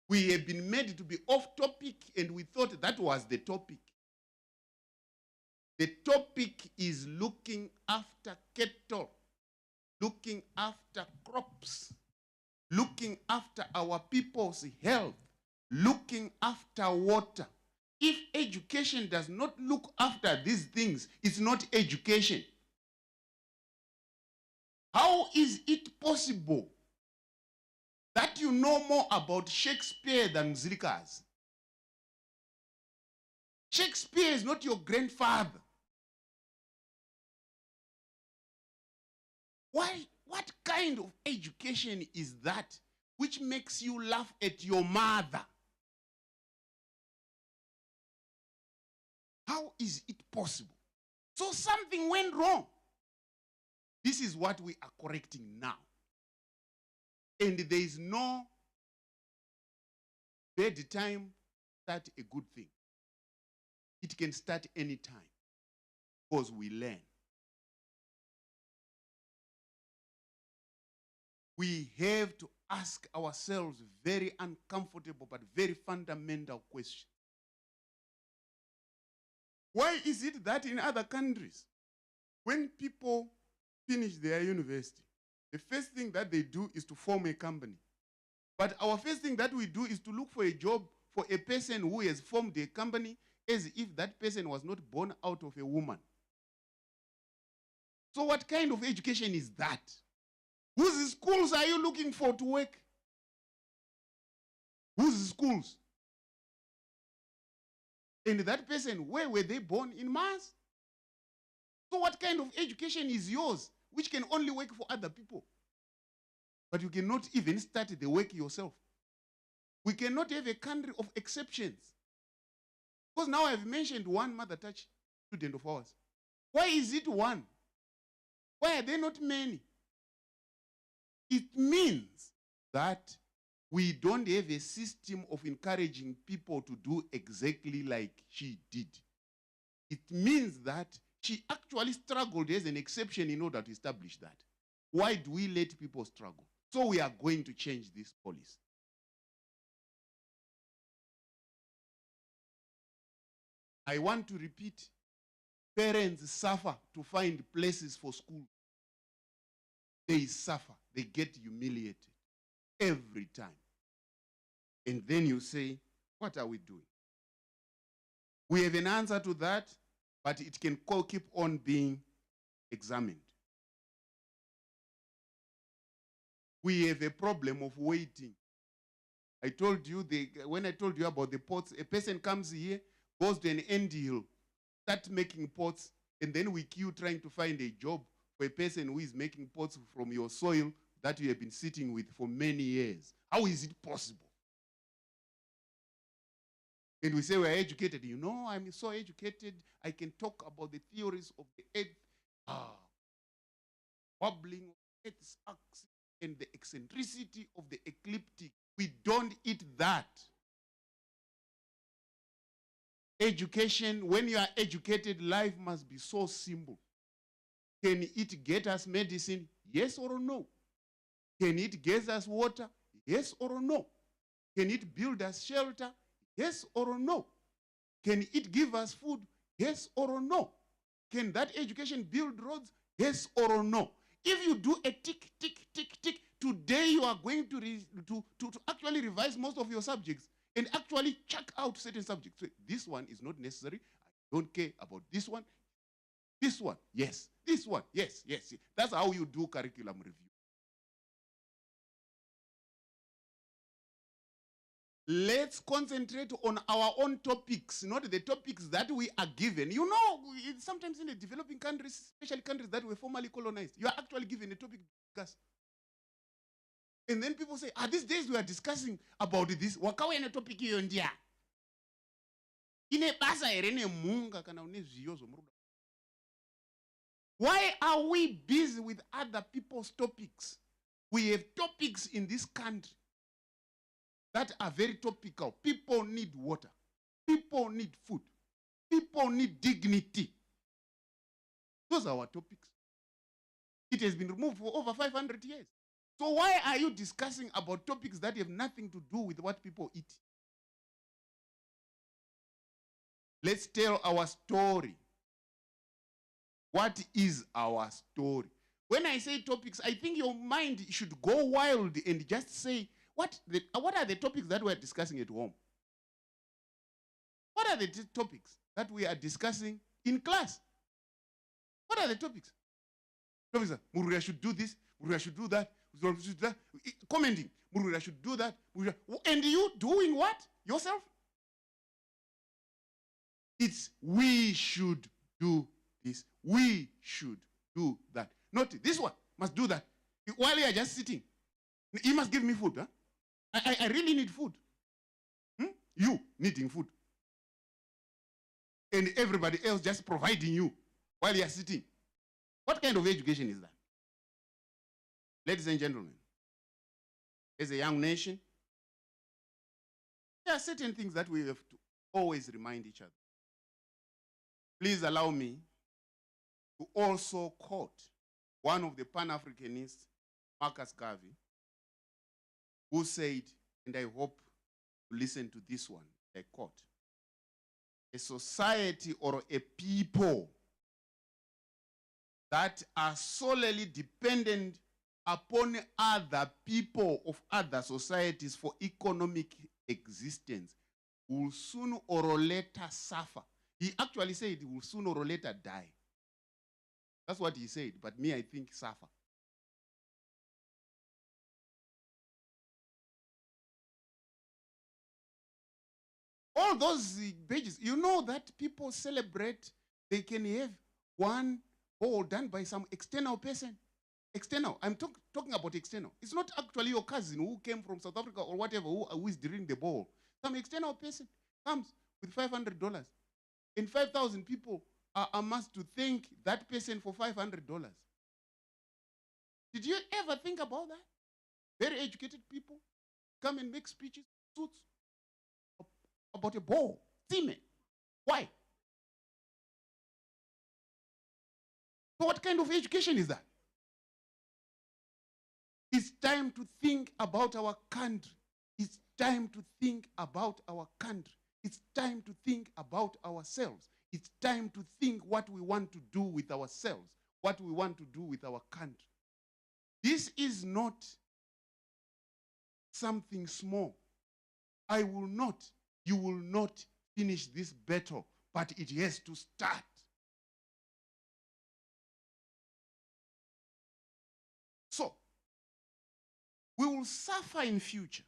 We have been made to be off topic and we thought that was the topic. The topic is looking after cattle, looking after crops, looking after our people's health, looking after water. If education does not look after these things, it's not education. How is it possible that you know more about Shakespeare than Mzilikazi? Shakespeare is not your grandfather. Why? What kind of education is that which makes you laugh at your mother? How is it possible? So something went wrong. This is what we are correcting now. And there is no bad time to start a good thing. It can start any time because we learn. We have to ask ourselves very uncomfortable but very fundamental questions. Why is it that in other countries, When people finish their university, the first thing that they do is to form a company. But our first thing that we do is to look for a job for a person who has formed a company as if that person was not born out of a woman. So what kind of education is that? Whose schools are you looking for to work? Whose schools? And that person, where were they born? In Mars? So what kind of education is yours, which can only work for other people? But you cannot even start the work yourself. We cannot have a country of exceptions. Because now I've mentioned one mother touch student of ours. Why is it one? Why are there not many? It means that we don't have a system of encouraging people to do exactly like she did. It means that she actually struggled as an exception in order to establish that. Why do we let people struggle? So we are going to change this policy. I want to repeat, parents suffer to find places for school. They suffer, they get humiliated every time. And then you say, what are we doing? We have an answer to that, but it can keep on being examined. We have a problem of waiting. I told you, when I told you about the pots, a person comes here, goes to an end hill, start making pots, and then we queue trying to find a job for a person who is making pots from your soil that you have been sitting with for many years. How is it possible? And we say we're educated. You know, I'm so educated, I can talk about the theories of the earth, wobbling of the earth's axis, and the eccentricity of the ecliptic. We don't eat that. Education, when you are educated, life must be so simple. Can it get us medicine? Yes or no? Can it get us water? Yes or no? Can it build us shelter? Yes or no? Can it give us food? Yes or no? Can that education build roads? Yes or no? If you do a tick, tick, tick, tick, today you are going to actually revise most of your subjects and actually check out certain subjects. So this one is not necessary. I don't care about this one. This one, yes. This one, yes, yes. That's how you do curriculum review. Let's concentrate on our own topics, not the topics that we are given. You know, sometimes in the developing countries, especially countries that were formerly colonized, you are actually given a topic to discuss. And then people say, these days we are discussing about this. Wakawena topic hiyo ndia. Ine basa erene munga kana uneziyozo muruda. Why are we busy with other people's topics? We have topics in this country that are very topical. People need water. People need food. People need dignity. Those are our topics. It has been removed for over 500 years. So why are you discussing about topics that have nothing to do with what people eat? Let's tell our story. What is our story? When I say topics, I think your mind should go wild and just say, what are the topics that we're discussing at home? What are the topics that we are discussing in class? What are the topics? Professor, Muruya should do this, Muruya should do that, Muruya should do that. Commenting, Muruya should do that. And you doing what? Yourself? It's we should do this. We should do that. Not this one must do that. While you are just sitting, you must give me food. Huh? I really need food. You needing food. And everybody else just providing you while you are sitting. What kind of education is that? Ladies and gentlemen, as a young nation, there are certain things that we have to always remind each other. Please allow me to also quote one of the Pan-Africanists, Marcus Garvey, who said, and I hope you listen to this one, I quote, "A society or a people that are solely dependent upon other people of other societies for economic existence will sooner or later suffer. He actually said he will sooner or later die. That's what he said, but me, I think suffer. All those pages, you know that people celebrate, they can have one ball done by some external person. External, I'm talking about external. It's not actually your cousin who came from South Africa or whatever who is drilling the ball. Some external person comes with $500 and 5,000 people are asked to thank that person for $500. Did you ever think about that? Very educated people come and make speeches, suits about a ball, semen. Why? So what kind of education is that? It's time to think about our country. It's time to think about our country. It's time to think about ourselves. It's time to think what we want to do with ourselves, what we want to do with our country. This is not something small. I will not, you will not finish this battle, but it has to start. So, we will suffer in future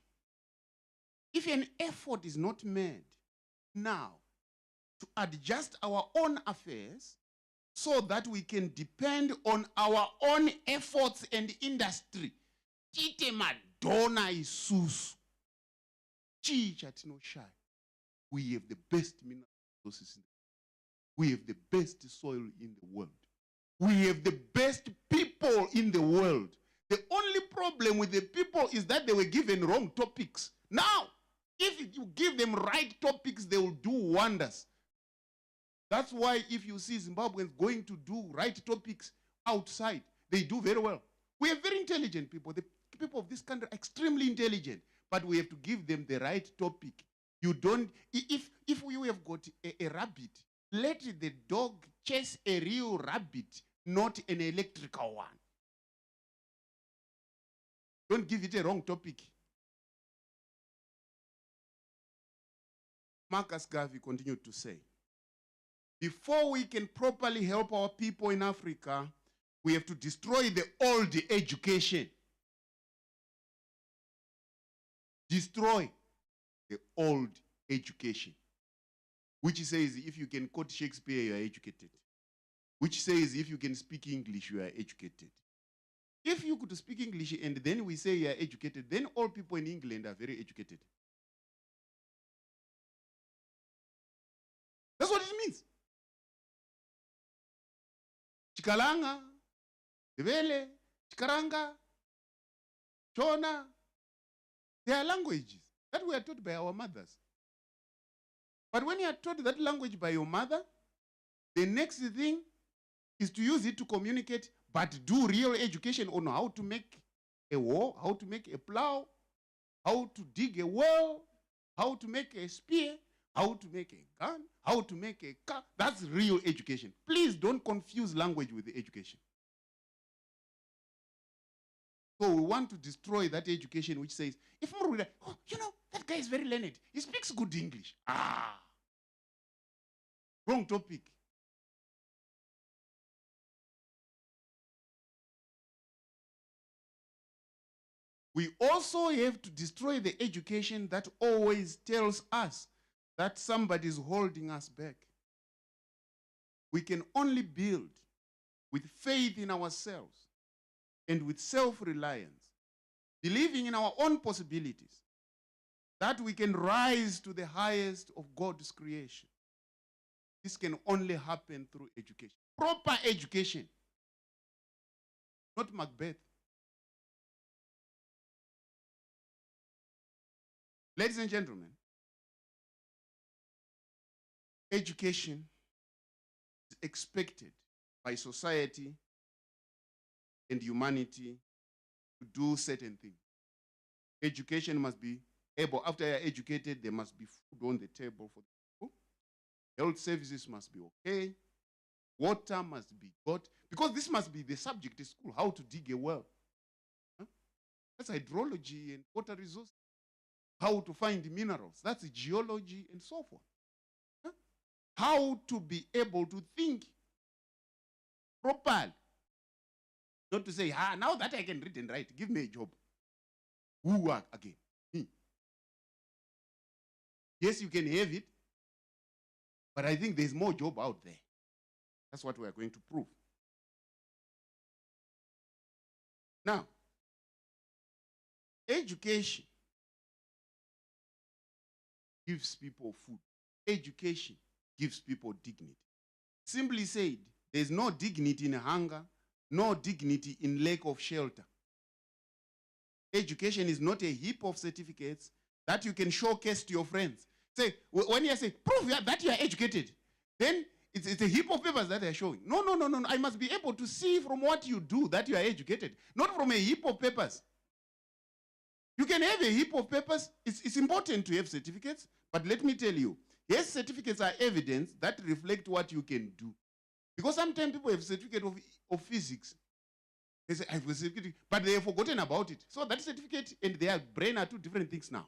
if an effort is not made now to adjust our own affairs so that we can depend on our own efforts and industry. Chite madonna isusu. Chicha tino shy. We have the best mineral resources in the world. We have the best soil in the world. We have the best people in the world. The only problem with the people is that they were given wrong topics. Now, if you give them right topics, they will do wonders. That's why if you see Zimbabweans going to do right topics outside, they do very well. We are very intelligent people. The people of this country are extremely intelligent, but we have to give them the right topic. You don't, if we have got a rabbit, let the dog chase a real rabbit, not an electrical one. Don't give it a wrong topic. Marcus Garvey continued to say, before we can properly help our people in Africa, we have to destroy the old education. Destroy the old education. Which says if you can quote Shakespeare, you are educated. Which says if you can speak English, you are educated. If you could speak English and then we say you are educated, then all people in England are very educated. That's what it means. Chikalanga, Debele, Chikaranga, Chona, they are languages that we are taught by our mothers. But when you are taught that language by your mother, the next thing is to use it to communicate, but do real education on how to make a war, how to make a plow, how to dig a well, how to make a spear, how to make a gun, how to make a car. That's real education. Please don't confuse language with education. So we want to destroy that education which says, if more like, oh, you know, that guy is very learned. He speaks good English. Ah. Wrong topic. We also have to destroy the education that always tells us that somebody is holding us back. We can only build with faith in ourselves and with self-reliance, believing in our own possibilities, that we can rise to the highest of God's creation. This can only happen through education. Proper education, not Macbeth. Ladies and gentlemen, education is expected by society and humanity to do certain things. Education must be able, after you're educated, there must be food on the table for the people. Health services must be okay. Water must be got, because this must be the subject in school, how to dig a well. Huh? That's hydrology and water resources. How to find minerals, that's geology and so forth. Huh? How to be able to think properly. Not to say, now that I can read and write, give me a job. Who work again? Me. Yes, you can have it, but I think there's more job out there. That's what we are going to prove. Now, education gives people food. Education gives people dignity. Simply said, there's no dignity in hunger, no dignity in lack of shelter. Education is not a heap of certificates that you can showcase to your friends. Say, when you say, prove that you are educated, then it's a heap of papers that they are showing. No. I must be able to see from what you do that you are educated, not from a heap of papers. You can have a heap of papers. It's important to have certificates, but let me tell you, yes, certificates are evidence that reflect what you can do. Because sometimes people have certificate of physics. They say, I have a certificate, but they have forgotten about it. So that certificate and their brain are two different things now.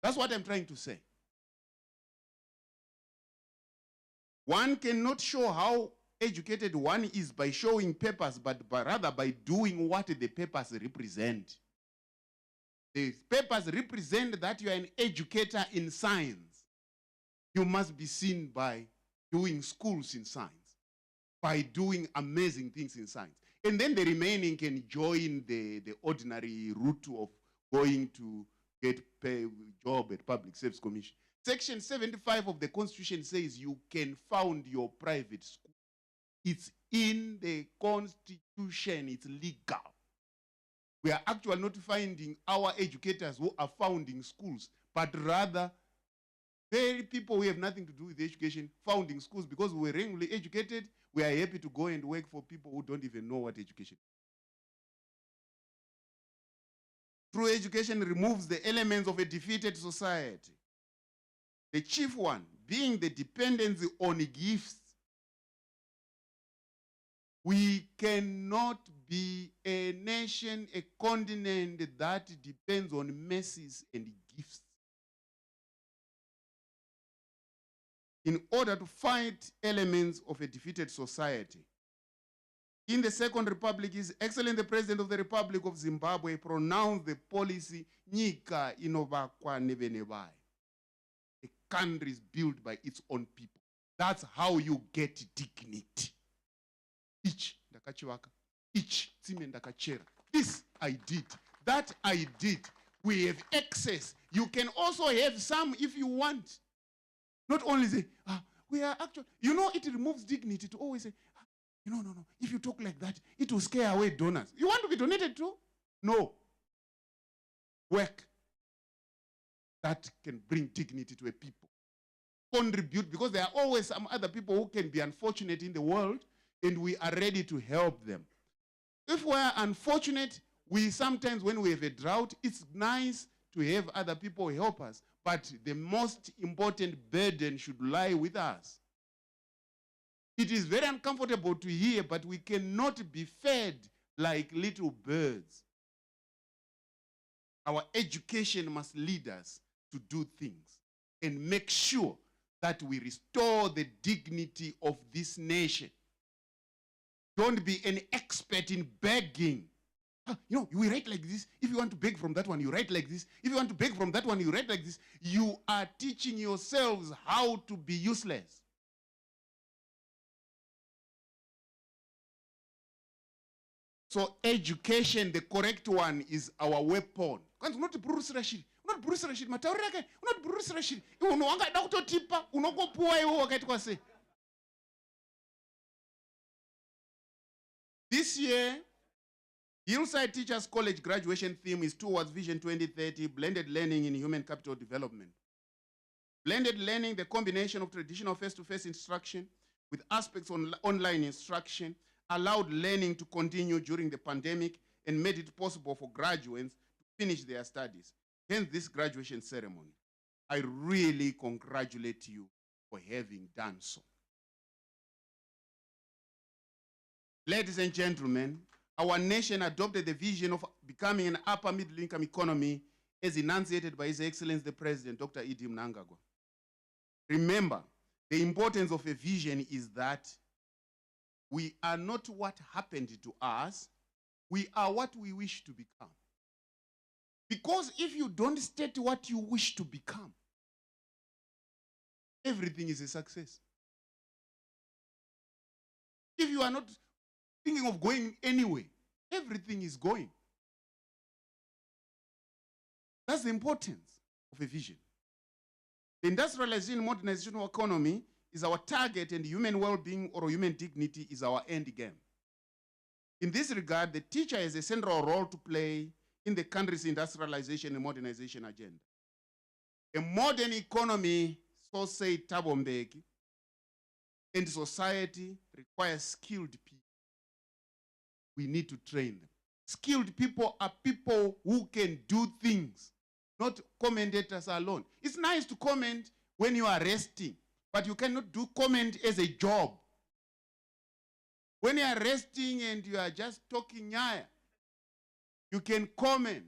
That's what I'm trying to say. One cannot show how educated one is by showing papers, but rather by doing what the papers represent. The papers represent that you are an educator in science. You must be seen by doing schools in science, by doing amazing things in science. And then the remaining can join the ordinary route of going to get a job at Public Service Commission. Section 75 of the Constitution says you can found your private school. It's in the Constitution, it's legal. We are actually not finding our educators who are founding schools, but rather very people who have nothing to do with education founding schools because we're regularly educated. We are happy to go and work for people who don't even know what education is. True education removes the elements of a defeated society. The chief one being the dependency on gifts. We cannot be a nation, a continent that depends on mercies and gifts. In order to fight elements of a defeated society, in the Second Republic, His Excellency the President of the Republic of Zimbabwe pronounced the policy Nyika inovakwa nevenevayo. A country is built by its own people. That's how you get dignity. Each ndakachivaka, each tsime ndakachera. This I did, that I did. We have excess. You can also have some if you want. Not only say, we are actually, it removes dignity to always say, no. If you talk like that, it will scare away donors. You want to be donated to? No. Work that can bring dignity to a people. Contribute, because there are always some other people who can be unfortunate in the world, and we are ready to help them. If we are unfortunate, we sometimes, when we have a drought, it's nice to have other people help us, but the most important burden should lie with us. It is very uncomfortable to hear, but we cannot be fed like little birds. Our education must lead us to do things and make sure that we restore the dignity of this nation. Don't be an expert in begging. We write like this. If you want to beg from that one, you write like this. If you want to beg from that one, you write like this. You are teaching yourselves how to be useless. So education, the correct one, is our weapon. Not Bruce Rashid. Not Bruce Rashid. Not Bruce Rashid. This year, Hillside Teachers College graduation theme is towards Vision 2030, blended learning in human capital development. Blended learning, the combination of traditional face-to-face instruction with aspects on online instruction, allowed learning to continue during the pandemic and made it possible for graduates to finish their studies. Hence this graduation ceremony. I really congratulate you for having done so. Ladies and gentlemen, our nation adopted the vision of becoming an upper middle income economy as enunciated by His Excellency the President, Dr. Idi Mnangagwa. Remember, the importance of a vision is that we are not what happened to us, we are what we wish to become. Because if you don't state what you wish to become, everything is a success. If you are not thinking of going anywhere, everything is going. That's the importance of a vision. The industrialization and modernization of economy is our target, and human well-being or human dignity is our end game. In this regard, the teacher has a central role to play in the country's industrialization and modernization agenda. A modern economy, so said Thabo Mbeki, and society requires skilled people. We need to train them. Skilled people are people who can do things, not commentators alone. It's nice to comment when you are resting, but you cannot do comment as a job. When you are resting and you are just talking, you can comment,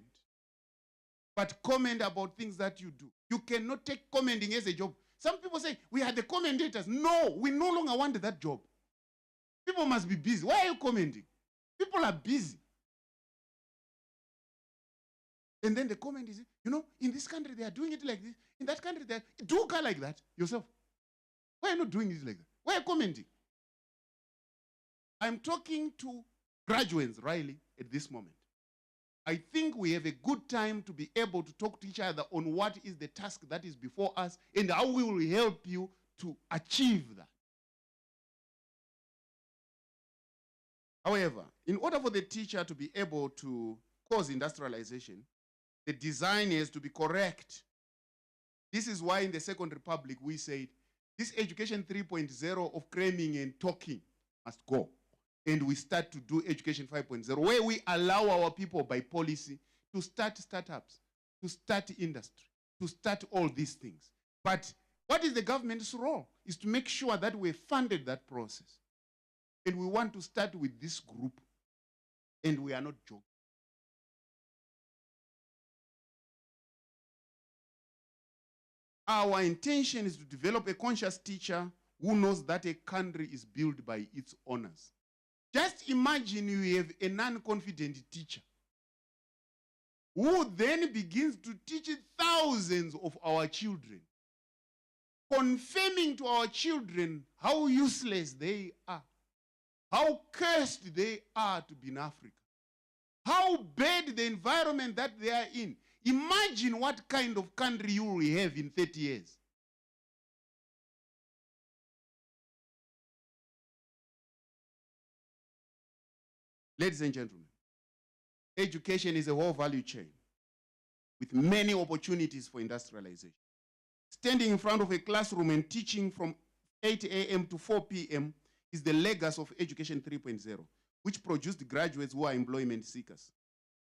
but comment about things that you do. You cannot take commenting as a job. Some people say, we are the commentators. No, we no longer want that job. People must be busy. Why are you commenting? People are busy. And then the comment is, in this country they are doing it like this. In that country they do like that yourself. Why are you not doing it like that? Why are you commenting? I'm talking to graduates, Riley, at this moment. I think we have a good time to be able to talk to each other on what is the task that is before us and how we will help you to achieve that. However, in order for the teacher to be able to cause industrialization, the design has to be correct. This is why in the Second Republic we said, this education 3.0 of cramming and talking must go. And we start to do education 5.0, where we allow our people by policy to start startups, to start industry, to start all these things. But what is the government's role? Is to make sure that we funded that process. And we want to start with this group, and we are not joking. Our intention is to develop a conscious teacher who knows that a country is built by its owners. Just imagine you have a non-confident teacher who then begins to teach thousands of our children, confirming to our children how useless they are, how cursed they are to be in Africa, how bad the environment that they are in. Imagine what kind of country you will have in 30 years. Ladies and gentlemen, education is a whole value chain with many opportunities for industrialization. Standing in front of a classroom and teaching from 8 a.m. to 4 p.m. is the legacy of Education 3.0, which produced graduates who are employment seekers.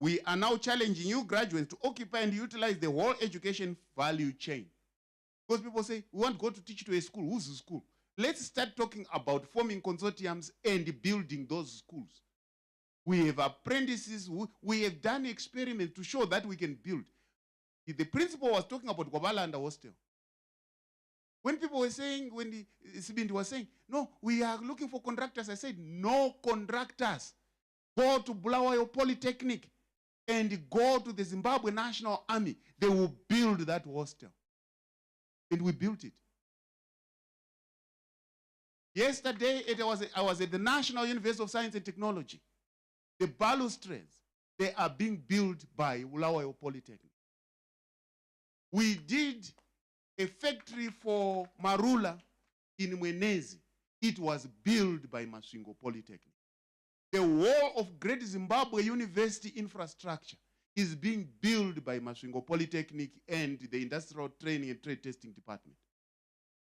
We are now challenging you graduates to occupy and utilize the whole education value chain. Because people say, we want to go to teach to a school. Who's the school? Let's start talking about forming consortiums and building those schools. We have apprentices. We have done experiments to show that we can build. The principal was talking about Gwabala and hostel. When people were saying, when the Sibindi was saying, no, we are looking for contractors, I said, no contractors. Go to Bulawayo Polytechnic and go to the Zimbabwe National Army. They will build that hostel. And we built it. Yesterday, I was at the National University of Science and Technology. The balustrades, they are being built by Bulawayo Polytechnic. We did a factory for Marula in Mwenezi. It was built by Masvingo Polytechnic. The whole of Great Zimbabwe University infrastructure is being built by Masvingo Polytechnic and the Industrial Training and Trade Testing Department.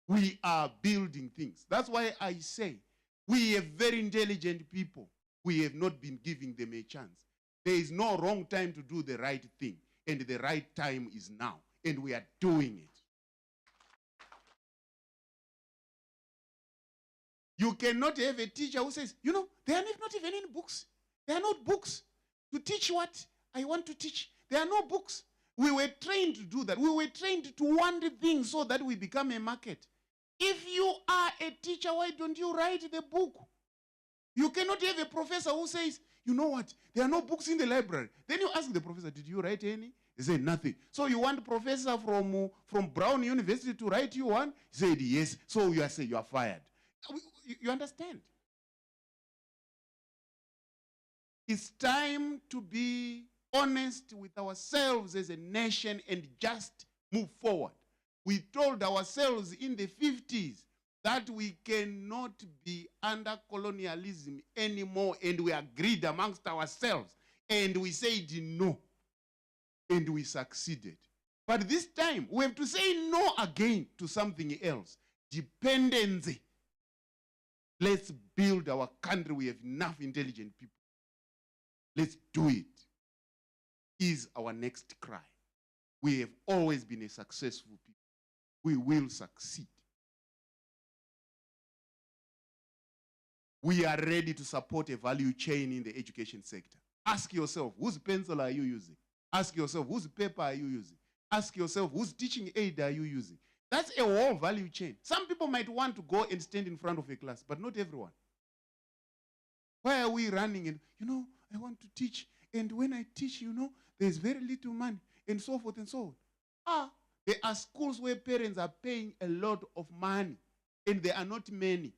We are building things. That's why I say we have very intelligent people. We have not been giving them a chance. There is no wrong time to do the right thing, and the right time is now, and we are doing it. You cannot have a teacher who says, there are not even any books. There are not books to teach what I want to teach. There are no books. We were trained to do that. We were trained to want things so that we become a market. If you are a teacher, why don't you write the book? You cannot have a professor who says, you know what, there are no books in the library. Then you ask the professor, did you write any? He said, nothing. So you want professor from Brown University to write you one? He said, yes. So you are saying you are fired. You understand? It's time to be honest with ourselves as a nation and just move forward. We told ourselves in the 50s that we cannot be under colonialism anymore, and we agreed amongst ourselves, and we said no, and we succeeded. But this time, we have to say no again to something else. Dependency. Let's build our country. We have enough intelligent people. Let's do it. Is our next cry. We have always been a successful people. We will succeed. We are ready to support a value chain in the education sector. Ask yourself, whose pencil are you using? Ask yourself, whose paper are you using? Ask yourself, whose teaching aid are you using? That's a whole value chain. Some people might want to go and stand in front of a class, but not everyone. Why are we running? And, I want to teach. And when I teach, there's very little money, and so forth and so on. There are schools where parents are paying a lot of money, and there are not many.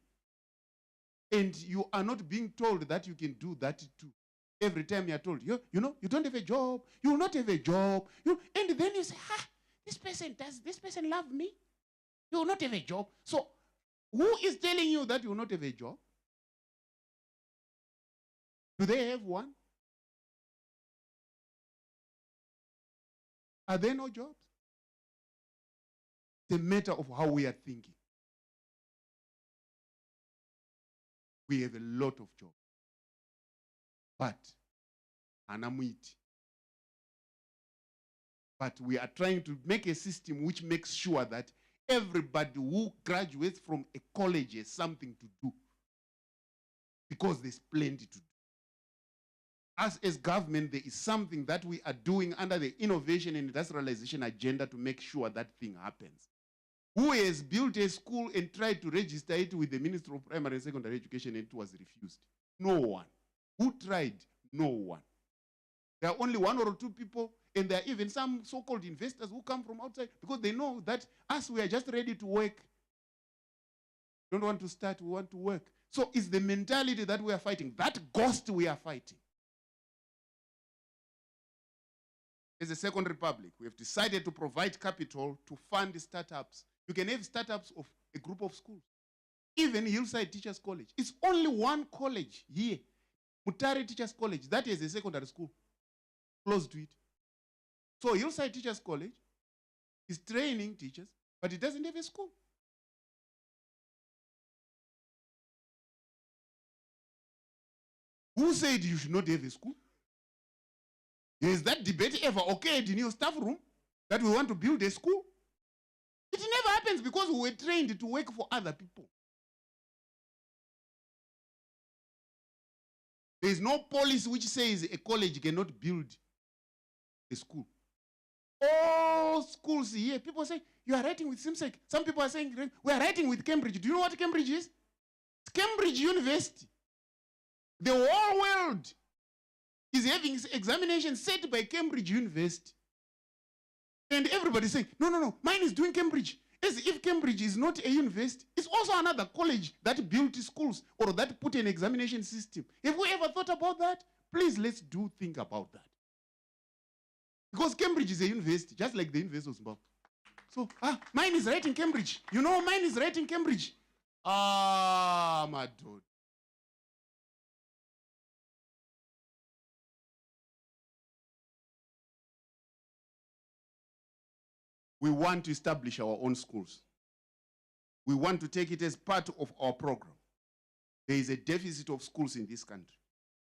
And you are not being told that you can do that too. Every time you are told, you don't have a job, you will not have a job. And then you say, does this person love me? You will not have a job. So who is telling you that you will not have a job? Do they have one? Are there no jobs? It's a matter of how we are thinking. We have a lot of jobs. But we are trying to make a system which makes sure that everybody who graduates from a college has something to do. Because there's plenty to do. As government, there is something that we are doing under the innovation and industrialization agenda to make sure that thing happens. Who has built a school and tried to register it with the Ministry of Primary and Secondary Education and it was refused? No one. Who tried? No one. There are only one or two people, and there are even some so-called investors who come from outside because they know that us, we are just ready to work. Don't want to start, we want to work. So it's the mentality that we are fighting, that ghost we are fighting. As a Second Republic, we have decided to provide capital to fund startups. You can have startups of a group of schools. Even Hillside Teachers College. It's only one college here. Mutare Teachers College, that is a secondary school. Close to it. So Hillside Teachers College is training teachers, but it doesn't have a school. Who said you should not have a school? Has that debate ever occurred in your staff room that we want to build a school? It never happens because we were trained to work for other people. There is no policy which says a college cannot build a school. All schools here, people say, you are writing with SIMSEC. Some people are saying, we are writing with Cambridge. Do you know what Cambridge is? It's Cambridge University. The whole world is having examinations set by Cambridge University. And everybody saying, no, mine is doing Cambridge. As if Cambridge is not a university. It's also another college that built schools or that put an examination system. Have we ever thought about that? Please, let's think about that. Because Cambridge is a university, just like the University of Zimbabwe. So, mine is right in Cambridge. You know, mine is right in Cambridge. My dude. We want to establish our own schools. We want to take it as part of our program. There is a deficit of schools in this country.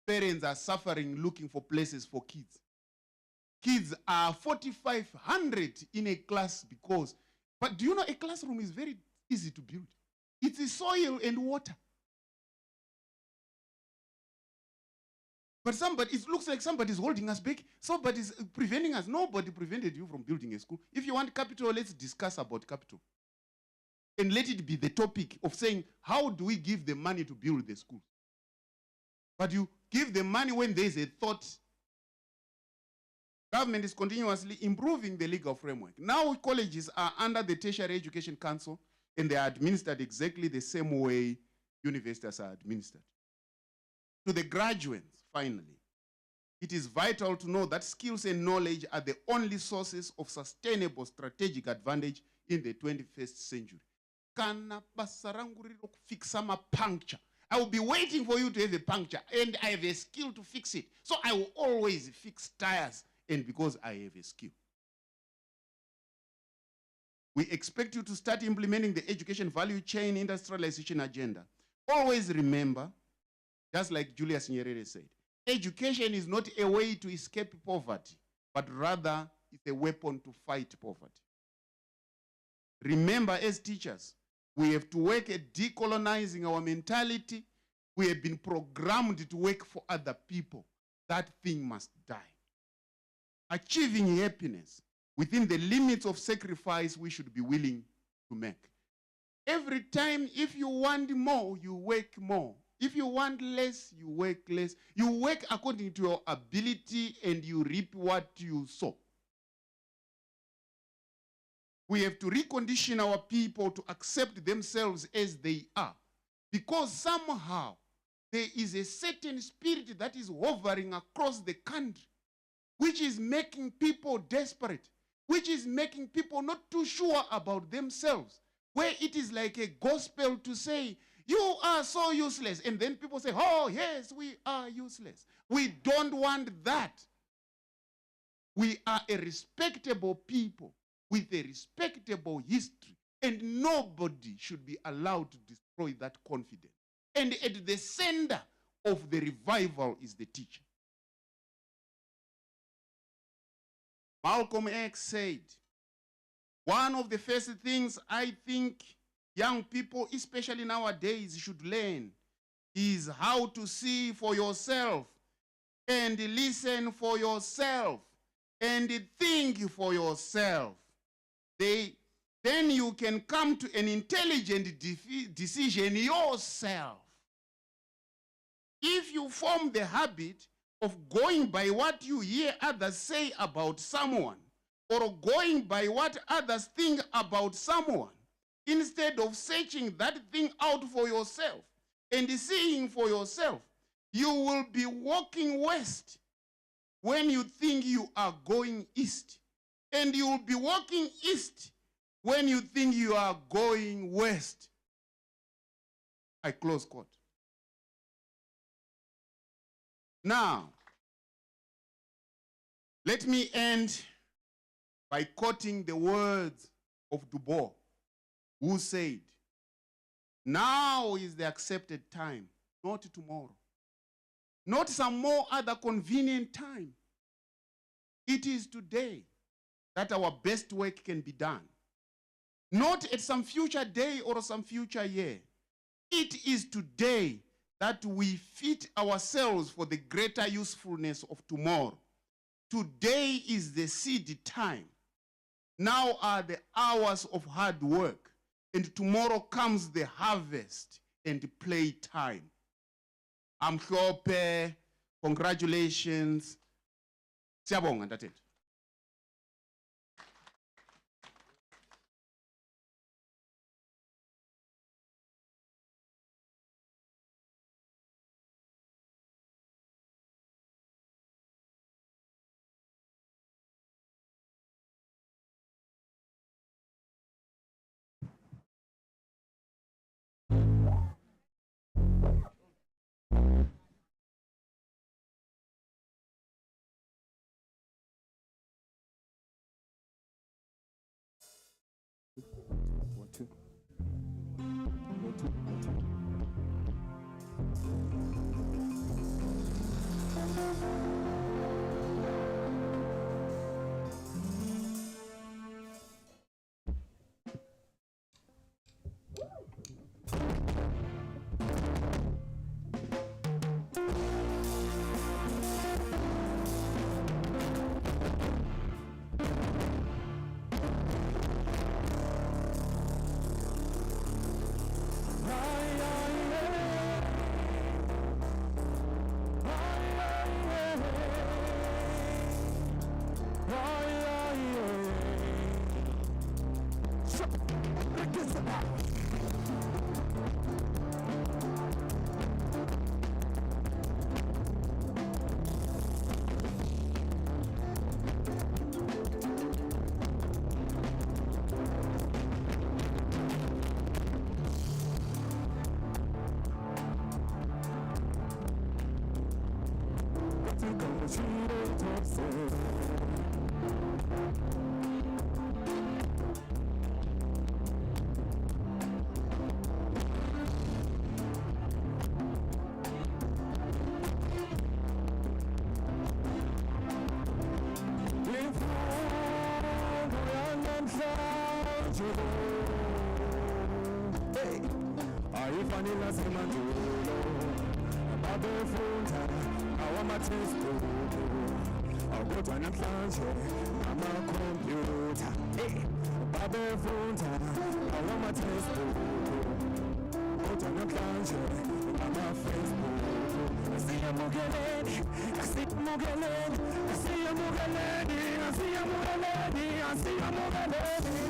Parents are suffering looking for places for kids. Kids are 4,500 in a class but do you know a classroom is very easy to build? It's the soil and water. But it looks like somebody's holding us back. Somebody's preventing us. Nobody prevented you from building a school. If you want capital, let's discuss about capital. And let it be the topic of saying, how do we give the money to build the school? But you give the money when there's a thought. Government is continuously improving the legal framework. Now colleges are under the Tertiary Education Council, and they are administered exactly the same way universities are administered. To the graduates, finally, it is vital to know that skills and knowledge are the only sources of sustainable strategic advantage in the 21st century. Kana basa rangu rilo kufixa ma puncture. I will be waiting for you to have a puncture, and I have a skill to fix it. So I will always fix tires, and because I have a skill. We expect you to start implementing the education value chain industrialization agenda. Always remember, just like Julius Nyerere said, education is not a way to escape poverty, but rather it's a weapon to fight poverty. Remember, as teachers, we have to work at decolonizing our mentality. We have been programmed to work for other people. That thing must die. Achieving happiness within the limits of sacrifice we should be willing to make. Every time, if you want more, you work more. If you want less, you work less. You work according to your ability and you reap what you sow. We have to recondition our people to accept themselves as they are. Because somehow there is a certain spirit that is hovering across the country, which is making people desperate, which is making people not too sure about themselves, where it is like a gospel to say, you are so useless. And then people say, oh, yes, we are useless. We don't want that. We are a respectable people with a respectable history, and nobody should be allowed to destroy that confidence. And at the center of the revival is the teacher. Malcolm X said, one of the first things I think young people, especially nowadays, should learn is how to see for yourself and listen for yourself and think for yourself. Then you can come to an intelligent decision yourself. If you form the habit of going by what you hear others say about someone, or going by what others think about someone, instead of searching that thing out for yourself and seeing for yourself, you will be walking west when you think you are going east. And you will be walking east when you think you are going west. I close quote. Now, let me end by quoting the words of Du Bois, who said, now is the accepted time, not tomorrow. Not some more other convenient time. It is today that our best work can be done. Not at some future day or some future year. It is today that we fit ourselves for the greater usefulness of tomorrow. Today is the seed time. Now are the hours of hard work, and tomorrow comes the harvest and play time. Amhlophe, congratulations. Siyabonga ntathethu. Ayifanele semandulo abafunda awama-textbook kodwa namhlanje amakhompyutha babefunda awama-textbook kodwa namhlanje ama-Facebook. Asiyamukeleni, asiyamukeleni, asiyamukeleni, asiyamukeleni, asiyamukeleni.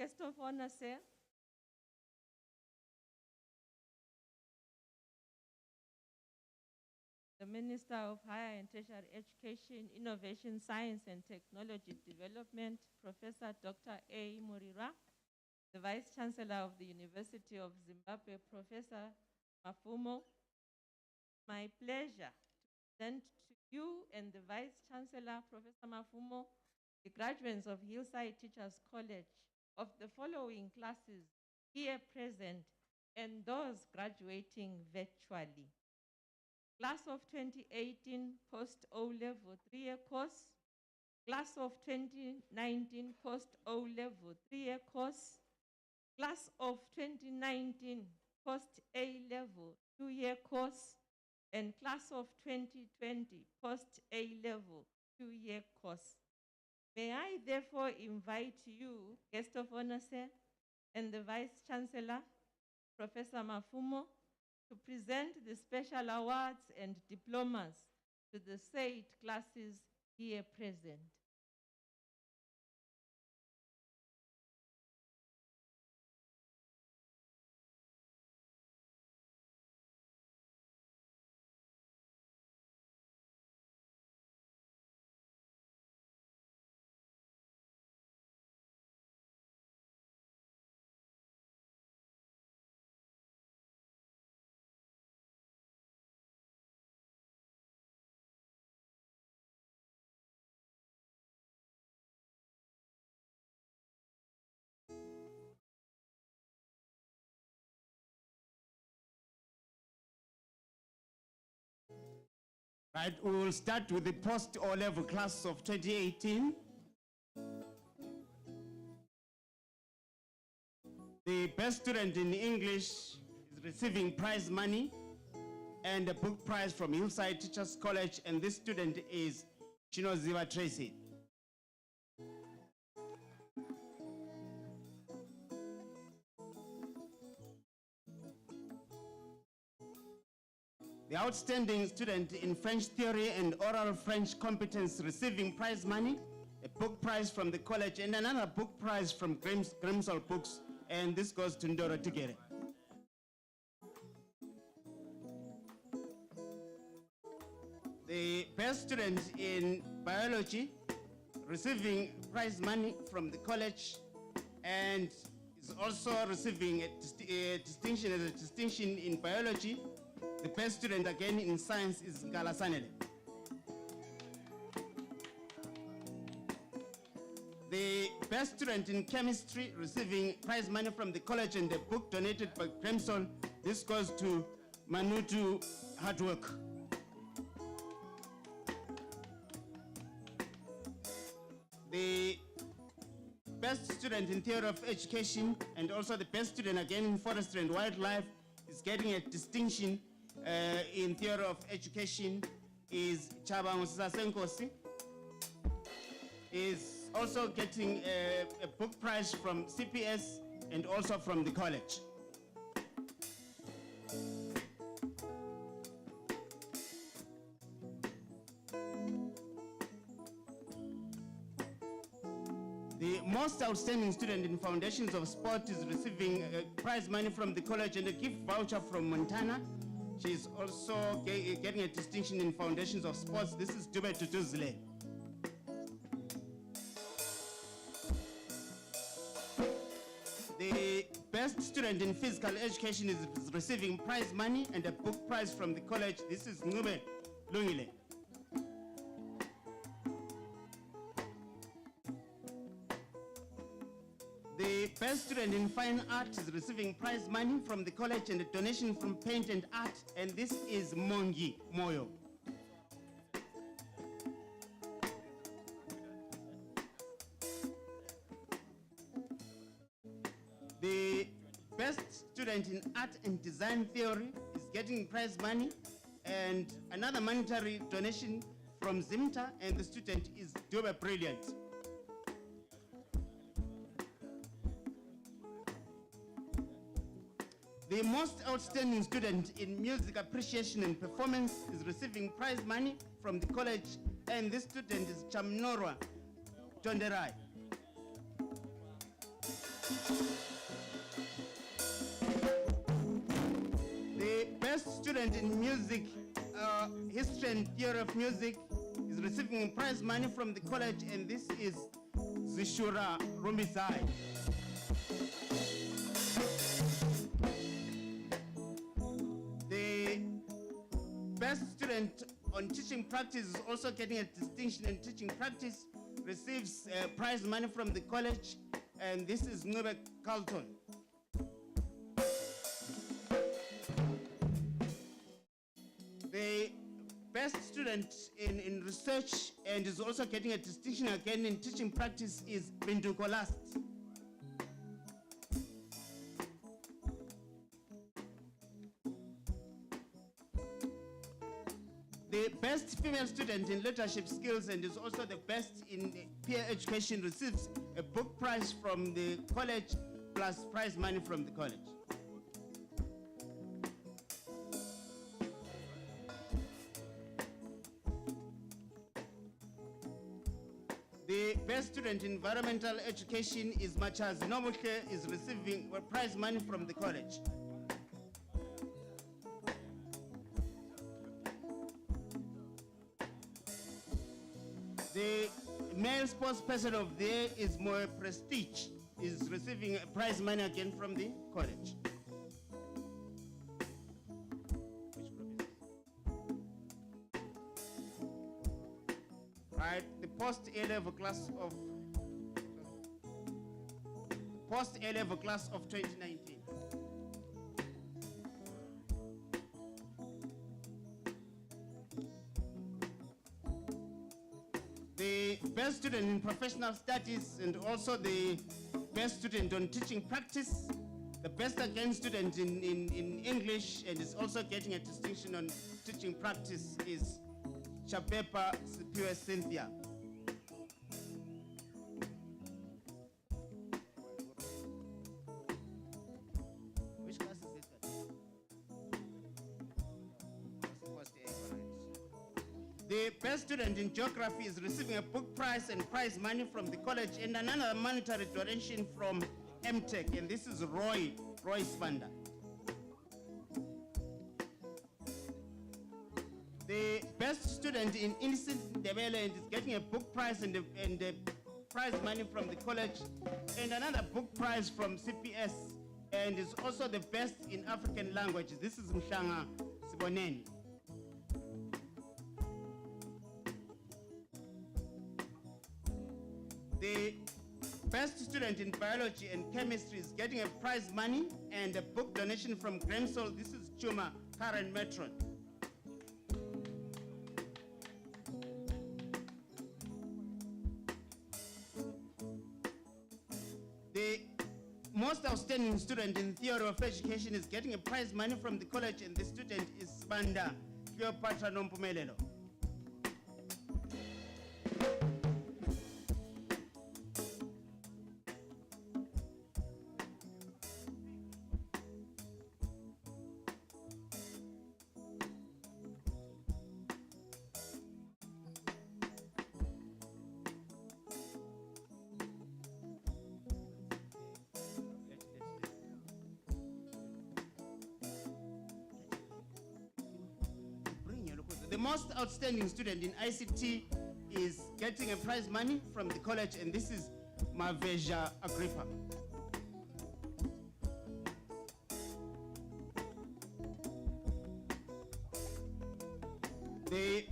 Guest of honor, sir. The Minister of Higher and Tertiary Education, Innovation, Science and Technology Development, Professor Dr. A. Murira, the Vice Chancellor of the University of Zimbabwe, Professor Mafumo. My pleasure to present to you and the Vice Chancellor, Professor Mafumo, the graduates of Hillside Teachers College of the following classes here present and those graduating virtually. Class of 2018 post-O-level 3-year course, class of 2019 post-O-level 3-year course, class of 2019 post-A-level 2-year course, and class of 2020 post-A-level 2-year course. May I therefore invite you, guest of honor, sir, and the Vice Chancellor, Professor Mafumo, to present the special awards and diplomas to the said classes here present. Right, we will start with the post-O-level class of 2018. The best student in English is receiving prize money and a book prize from Hillside Teachers College, and this student is Chinoziva Tracy. The outstanding student in French theory and oral French competence receiving prize money, a book prize from the college, and another book prize from Grimsall Books, and this goes to Ndoro Tigere. The best student in biology receiving prize money from the college and is also receiving a distinction in biology. The best student again in science is Ngala Sanele. The best student in chemistry receiving prize money from the college and a book donated by Grimsall. This goes to Manutu Hardwork. The best student in theory of education and also the best student again in forestry and wildlife is getting a distinction in theory of education is Chabang Sasenkosi. Is also getting a book prize from CPS and also from the college. The most outstanding student in Foundations of Sport is receiving prize money from the college and a gift voucher from Montana. She's also getting a distinction in Foundations of Sports. This is Dube Tutuzile. The best student in physical education is receiving prize money and a book prize from the college. This is Ngube Lungile. The best student in fine art is receiving prize money from the college and a donation from Paint and Art, and this is Mongi Moyo. The best student in art and design theory is getting prize money and another monetary donation from Zimta, and the student is Dube Brilliant. The most outstanding student in music appreciation and performance is receiving prize money from the college, and this student is Chamnorwa Tonderai. The best student in music, history and theory of music, is receiving prize money from the college, and this is Zishura Rumisai. The best student on teaching practice is also getting a distinction in teaching practice, receives prize money from the college, and this is Nube Carlton. The best student in research and is also getting a distinction again in teaching practice is Binduko Last. The best female student in leadership skills and is also the best in peer education receives a book prize from the college plus prize money from the college. The best student in environmental education is Machaz Nomuke, is receiving prize money from the college. The male sports person of the year is Moe Prestige, is receiving prize money again from the college. Right, the post A-level class of 2019. The best student in professional studies and also the best student on teaching practice, the best again student in English and is also getting a distinction on teaching practice is Chapepa Sipiwe Cynthia. Which class is this one? First A, correct. The best student in geography is receiving a book prize and prize money from the college and another monetary donation from MTech, and this is Roy Spanda. The best student in Innocent Ndebele is getting a book prize and a prize money from the college and another book prize from CPS, and is also the best in African languages. This is Mhlanga Siboneni. The best student in biology and chemistry is getting a prize money and a book donation from Gramsol. This is Chuma Karen Metron. The most outstanding student in theory of education is getting a prize money from the college, and the student is Banda Cleopatra Nompumelelo. The most outstanding student in ICT is getting a prize money from the college, and this is Maveja Agrippa. The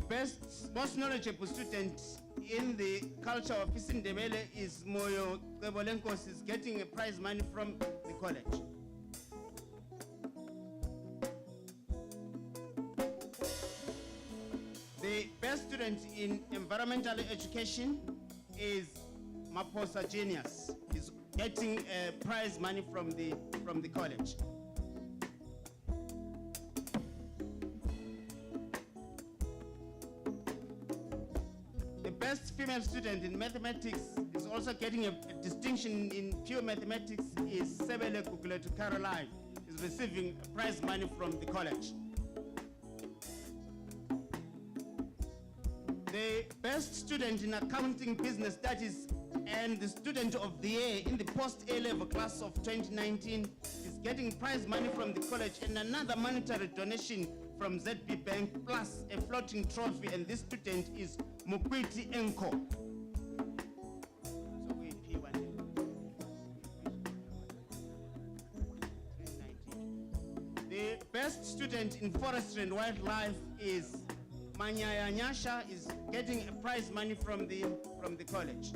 most knowledgeable student in the culture of Isindebele is Moyo Kebolenkos, is getting a prize money from the college. The best student in environmental education is Maposa Genius, is getting a prize money from the college. The best female student in mathematics is also getting a distinction in pure mathematics is Sebele Kukuletu Caroline, is receiving prize money from the college. The best student in accounting business studies And the student of the year in the post-A-level class of 2019 is getting prize money from the college and another monetary donation from ZB Bank plus a floating trophy, and this student is Mukwiti Enko. So we P1. The best student in forestry and wildlife is Manyaya Nyasha, is getting a prize money from the college.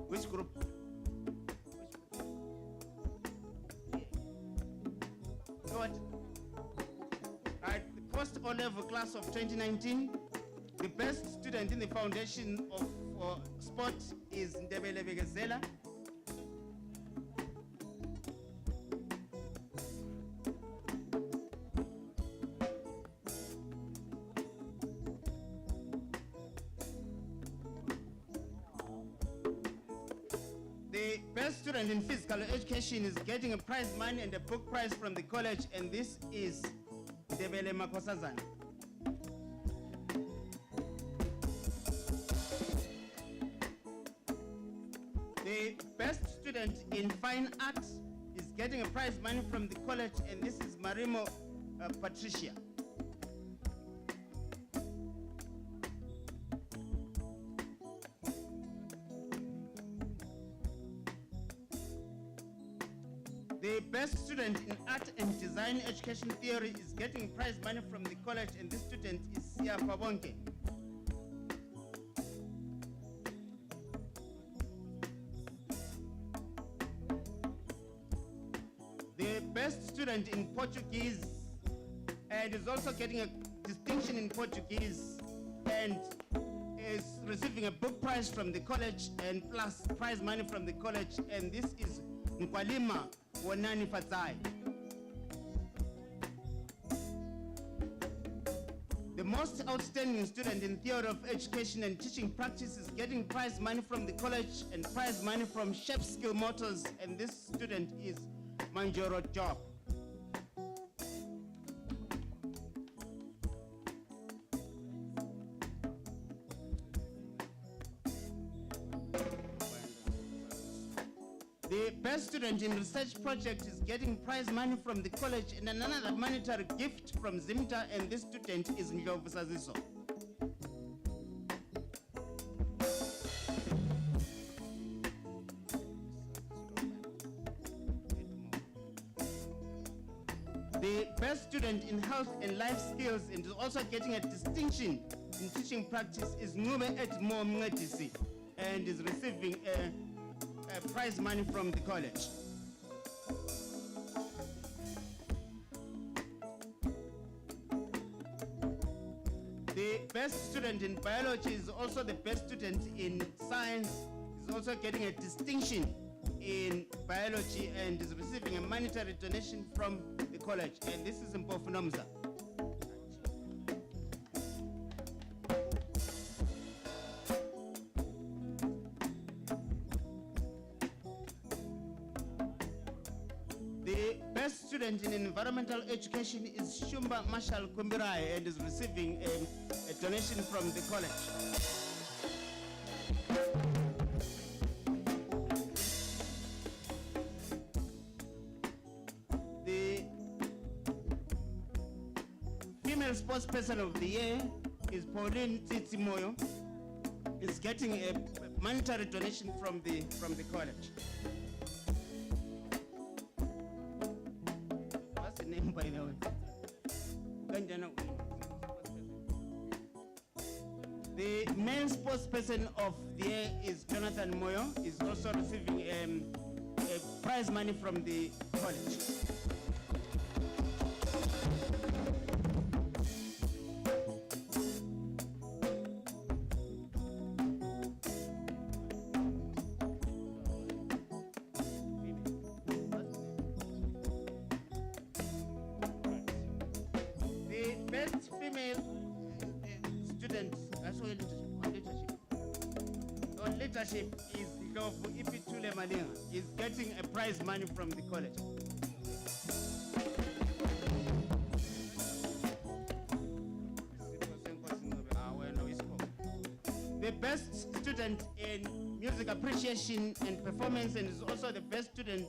Which group? What? Right, the post-O-level class of 2019, the best student in the foundation of sport is Ndebele Begezela. The best student in physical education is getting a prize money and a book prize from the college, and this is Ndebele Makosazana. The best student in fine arts is getting a prize money from the college, and this is Marimo Patricia. The best student in art and design education theory is getting prize money from the college, and this student is Sia Pabonke. The best student in Portuguese and is also getting a distinction in Portuguese and is receiving a book prize from the college and plus prize money from the college, and this is Nkwalima Wanani Fatai. The most outstanding student in theory of education and teaching practice is getting prize money from the college and prize money from Chef Skill Motors, and this student is Manjoro Job. The best student in research project is getting prize money from the college and another monetary gift from Zimta, and this student is Ndlovu Saziso. The best student in health and life skills and is also getting a distinction in teaching practice is Ngube Edmo Mngedisi, and is receiving a prize money from the college. The best student in biology is also the best student in science, is also getting a distinction in biology and is receiving a monetary donation from the college, and this is Mpofu Nomza. The best student in environmental education is Shumba Marshall Kumbirai and is receiving a donation from the college. The female sports person of the year is Pauline Titsimoyo, is getting a monetary donation from the college. What's the name, by the way? The male sports person of the year is Jonathan Moyo, is also receiving a prize money from the college. The best female student on leadership is Ndlovu Ipitule Malinga, is getting a prize money from the college. the best student in music appreciation and performance, and is also the best student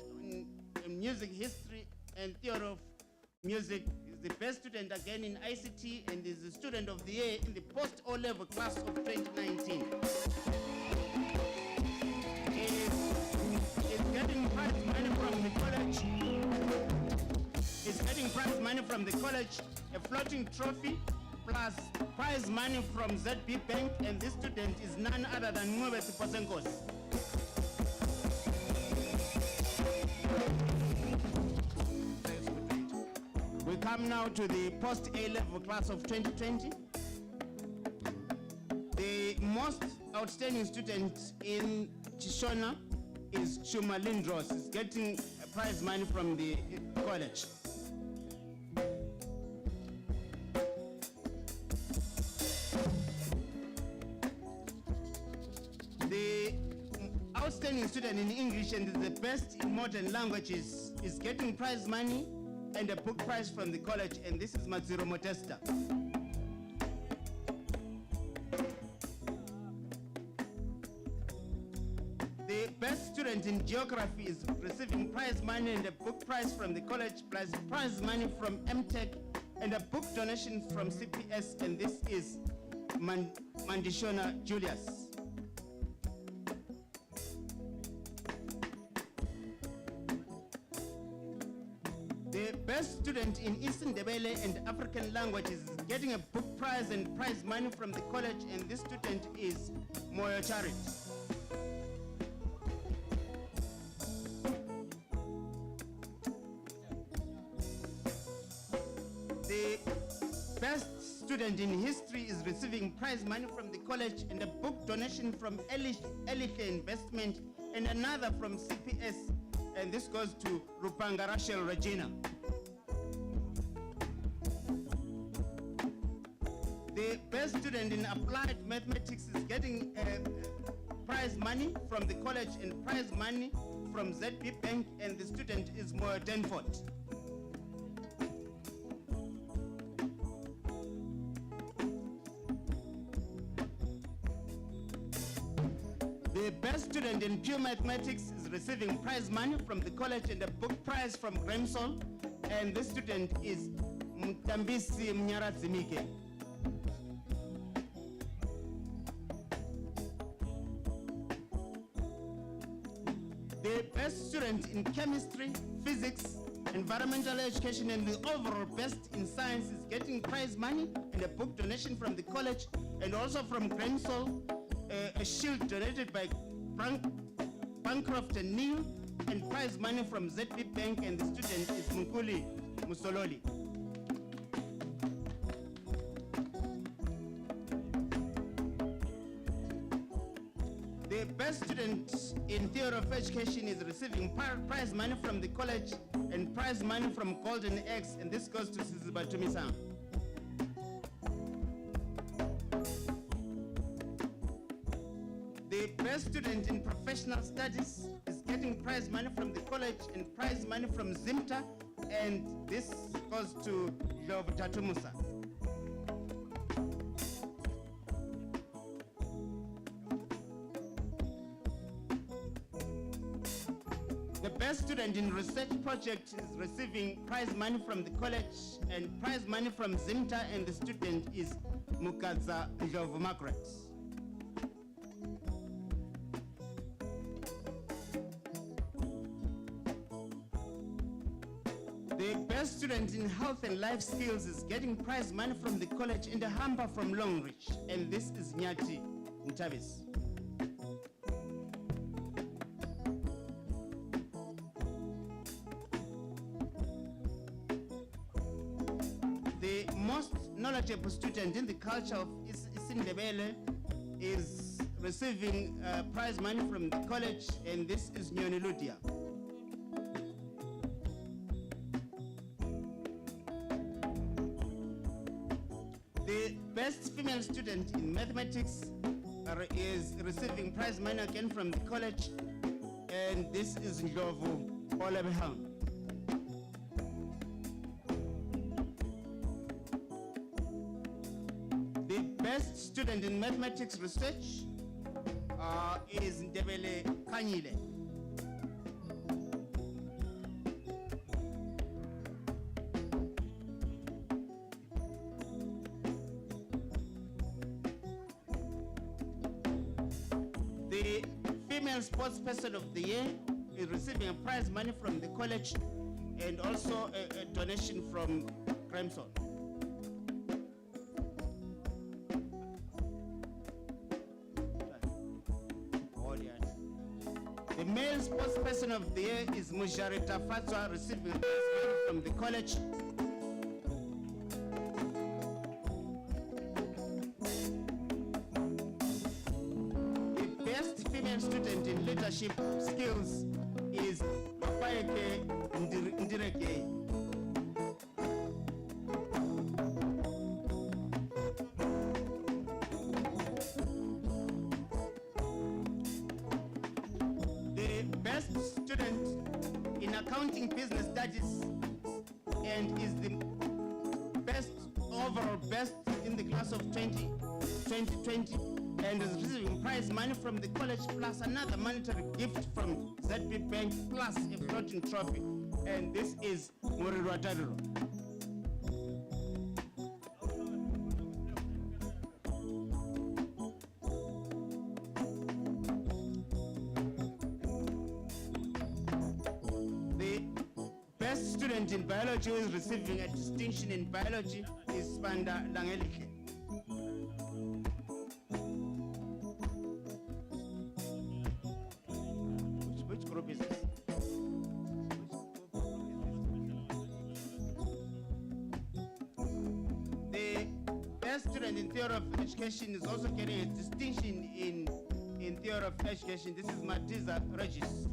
in music history and theory of music. Is the best student again in ICT, and is the student of the year in the post-O level class of 2019. Is getting prize money from the college. Is getting prize money from the college, a floating trophy, plus prize money from ZB Bank, and this student is none other than Mwebesi Posenkos. We come now to the post-A level class of 2020. The most outstanding student in Chishona is Chuma Lindros. Is getting a prize money from the college. The outstanding student in English and is the best in modern languages is getting prize money and a book prize from the college, and this is Matsuro Modesta. The best student in geography is receiving prize money and a book prize from the college, plus prize money from MTech and a book donation from CPS, and this is Mandishona Julius. The best student in Eastern Ndebele and African languages is getting a book prize and prize money from the college, and this student is Moyo Charit. The best student in history is receiving prize money from the college and a book donation from Elite Investment and another from CPS, and this goes to Rupanga Rachel Regina. The best student in applied mathematics is getting prize money from the college and prize money from ZB Bank, and the student is Moyo Denford. The best student in pure mathematics is receiving prize money from the college and a book prize from Grimsol, and this student is Mtambisi Mnyarazimike. The best student in chemistry, physics, environmental education, and the overall best in science is getting prize money and a book donation from the college, and also from Grimsol, a shield donated by Bancroft and Neil, and prize money from ZB Bank, and the student is Mukuli Musololi. The best student in theory of education is receiving prize money from the college and prize money from Golden X, and this goes to Sizibatumi-san. The best student in professional studies is getting prize money from the college and prize money from Zimta, and this goes to Job Tatumusa. The best student in research project is receiving prize money from the college and prize money from Zimta, and the student is Mukadza Job Margaret. The best student in health and life skills is getting prize money from the college and a hamper from Longreach, and this is Nyati Ntavis. The most knowledgeable student in the culture of Isindebele is receiving prize money from the college, and this is Nyoni Ludia. The best female student in mathematics is receiving prize money again from the college, and this is Ndlovu Olebehang. The best student in mathematics research is Ndebele Kanyile. The female sports person of the year is receiving a prize money from the college and also a donation from Crimson. The male sports person of the year is Mujarita Fatwa, receiving a prize money from the college. The best female student in leadership skills is Mapayeke Ndireke. The best student in accounting business studies and is the best overall best in the class of 2020 and is receiving prize money from the college plus another monetary gift from ZB Bank plus a floating trophy. And this is Murirwa Taduro. The best student in biology who is receiving a distinction in biology is Spanda Langelike. Which group is this? The best student in theory of education is also getting a distinction in theory of education. This is Matiza Regis.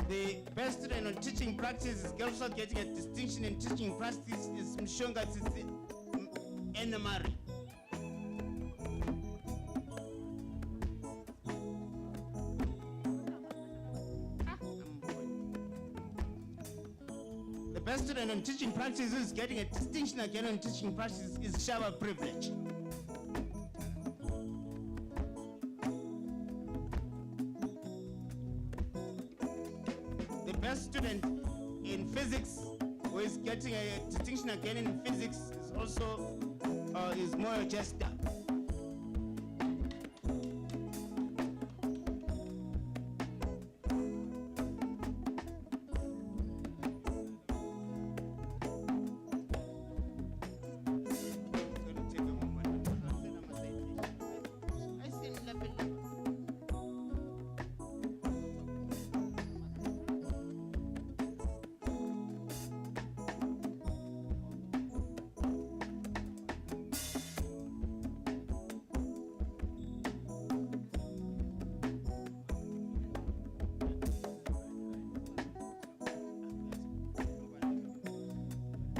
The best student on teaching practice is also getting a distinction in teaching practice is Mshonga Tsitsi Enamari. The best student on teaching practice who is getting a distinction again on teaching practice is Shaba Privilege. The best student in physics who is getting a distinction again in physics is also is Moyo Jester.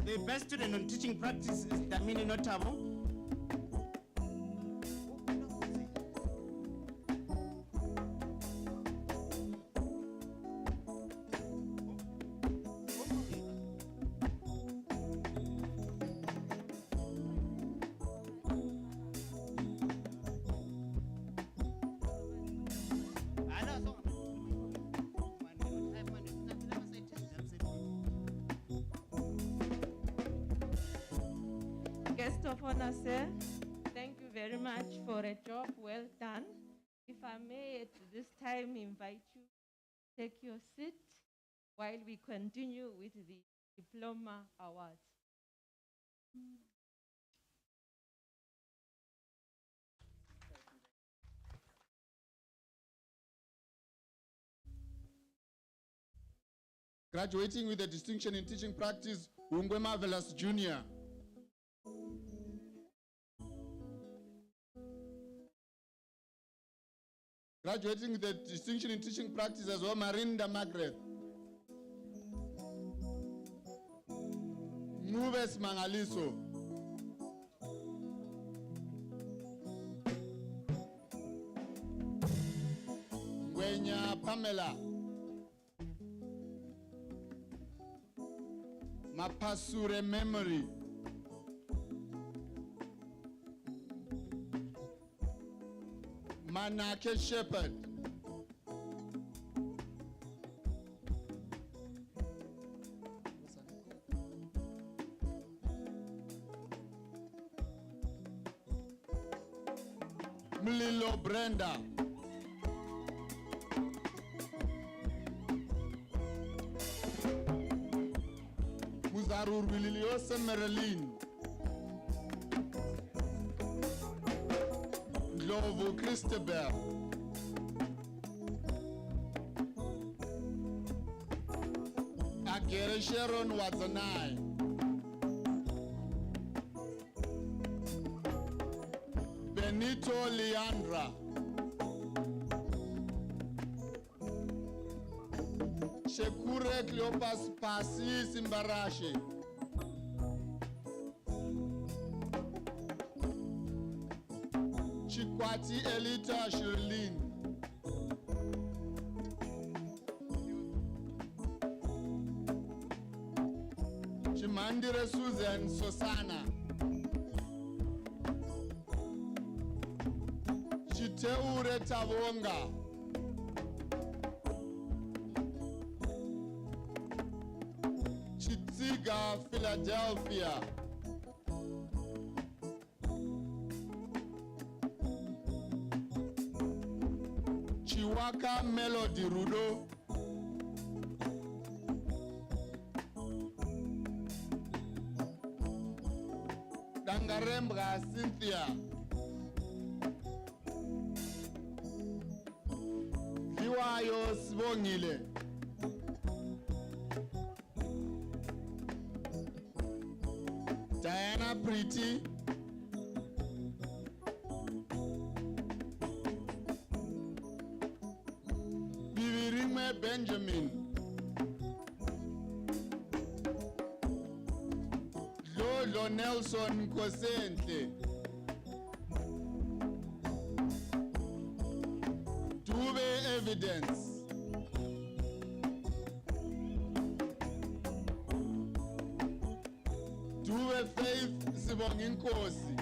The best student on teaching practice is Damini Notabo. Guest of honor, sir, thank you very much for a job well done. If I may at this time invite you to take your seat while we continue with the diploma awards. Graduating with a distinction in teaching practice, Ungwe Marvelous Jr. Graduating with a distinction in teaching practice as well, Marinda Margaret. Nubes Mangaliso. Pamela. Mapasure Memory. Manake Shepherd. Mlilo Brenda. Muzarur Wililiose Marilyn. Glovo Christabel. Agere Sharon Wazanai. Benito Leandra. Shekure Cleopas Pasi Simbarashi. Chikwati Elita Shirlin. Chimandire Susan Sosana. Chiteure Tavonga. Chitsiga Philadelphia. Chiwaka Melody Rudo. Dangarembra Cynthia. Liwayo Sibongile. Diana Pretty. Bivirime Benjamin. Lolo Nelson Kosentle. Dube Evidence. Dube Faith Sibonginkosi.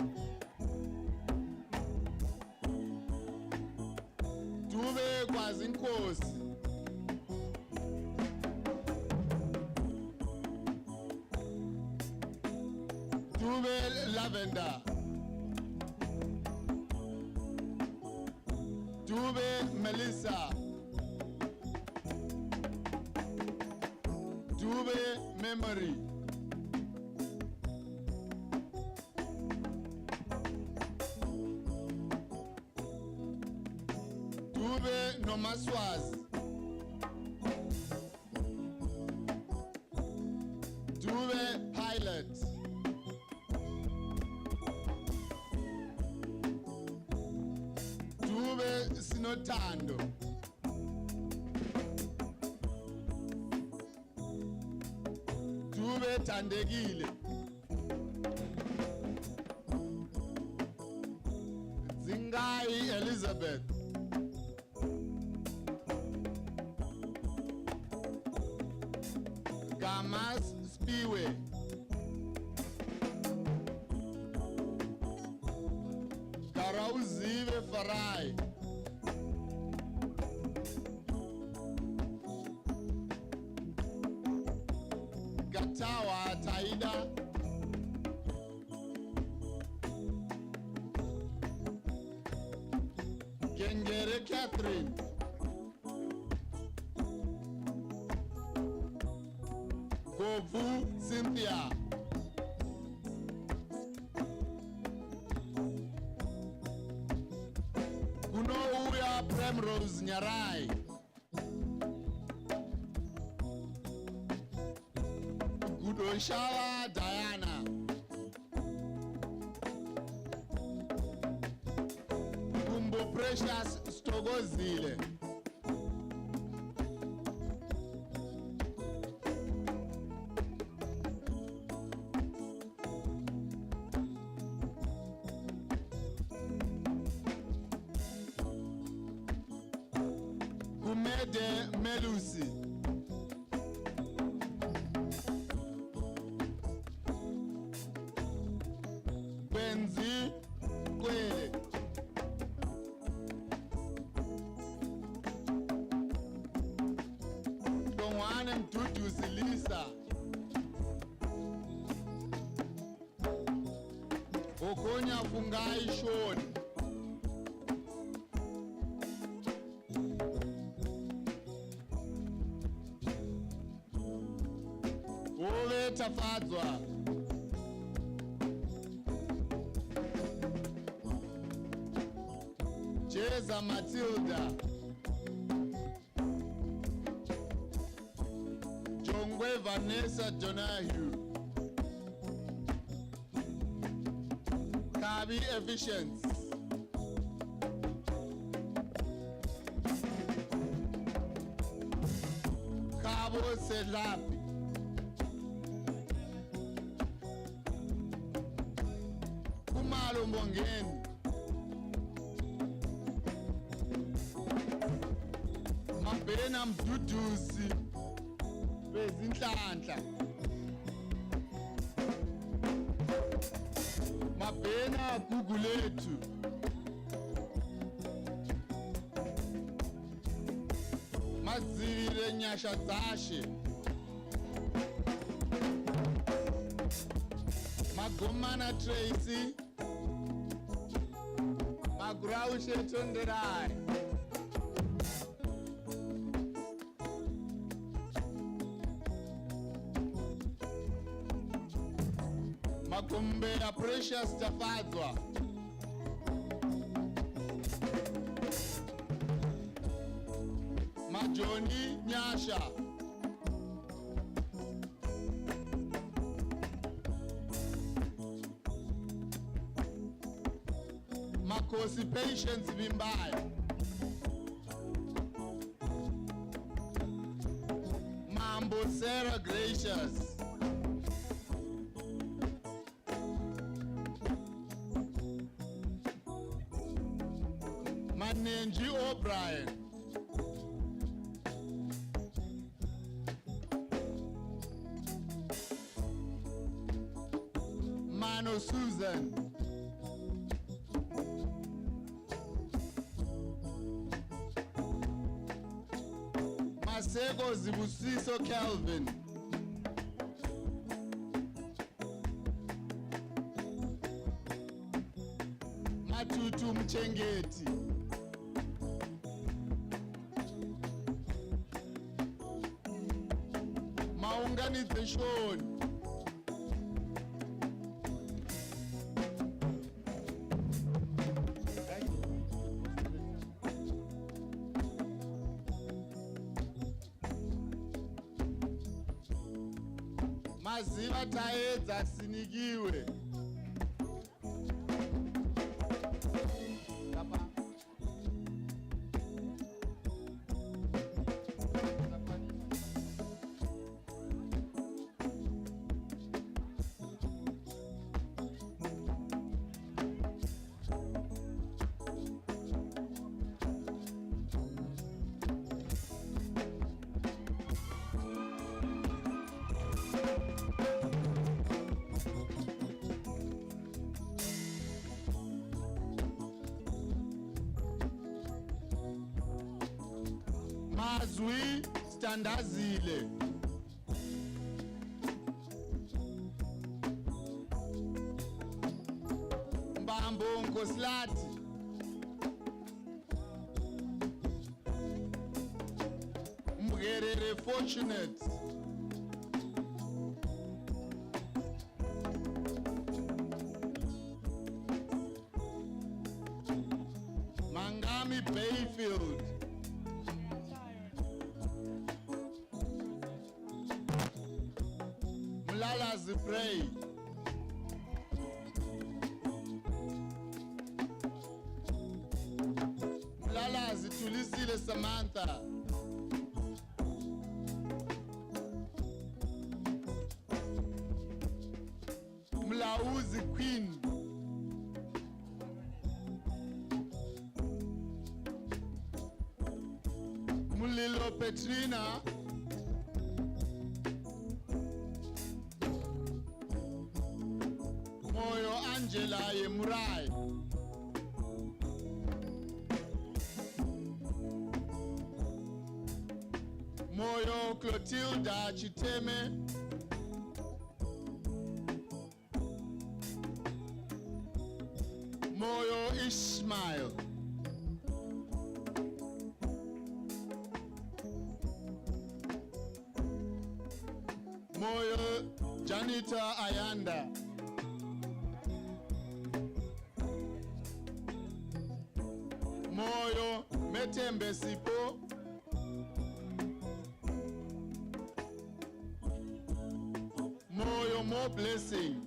Dube Kwazinkosi. Dube Lavender. Dube Melissa. Dube Memory. Dube Nomaswaz. Dube Pilot. Dube Sinotando. Dube Tandegile. Zingai Elizabeth. Gamas Spiwe. Karauzive Farai. Gatawa Taida. Gengere Catherine. Govu Cynthia. Kunouya Primrose Nyarai. Gudoshawa Diana. Kumbo Precious Stogozile. Mede Melusi. Benzi Kwele. Dongwane Mdudu Silisa. Okonya Fungai Shoni. Ove Tafadzwa. Jeza Matilda. Jongwe Vanessa Donahue. Kabi Efficiency. Kabo Selapi. Kumalo Mbongeni. Mabena Mduduzi. Bezinhlanhla. Mabena Gugulethu. Mazivile Nyasha Zashe. Magomana Tracy. Magraushe Tonderai. Makumbe ya Precious Tafadzwa. Majoni Nyasha. Makosi Patience Bimbayo. Mambo Sarah Gracious. Manenji O'Brien. Mano Susan. Masego Zibusiso Calvin. Matutu Mchengeti. Maunganise Shoni. Maziva taedza sinikiwe. Mazwi Standazile. Mbambo Nkoslati. Mgerere Fortunate. Mangami Bayfield. Mulalazi Pray. Mulalazi Tulisile Samantha. Mulauzi Queen. Mulilo Petrina. Moyo Angela Yemurai. Moyo Clotilda Chiteme. Moyo Ishmael. Moyo Janita Ayanda. Moyo Metembe Sipo. Moyo More Blessing.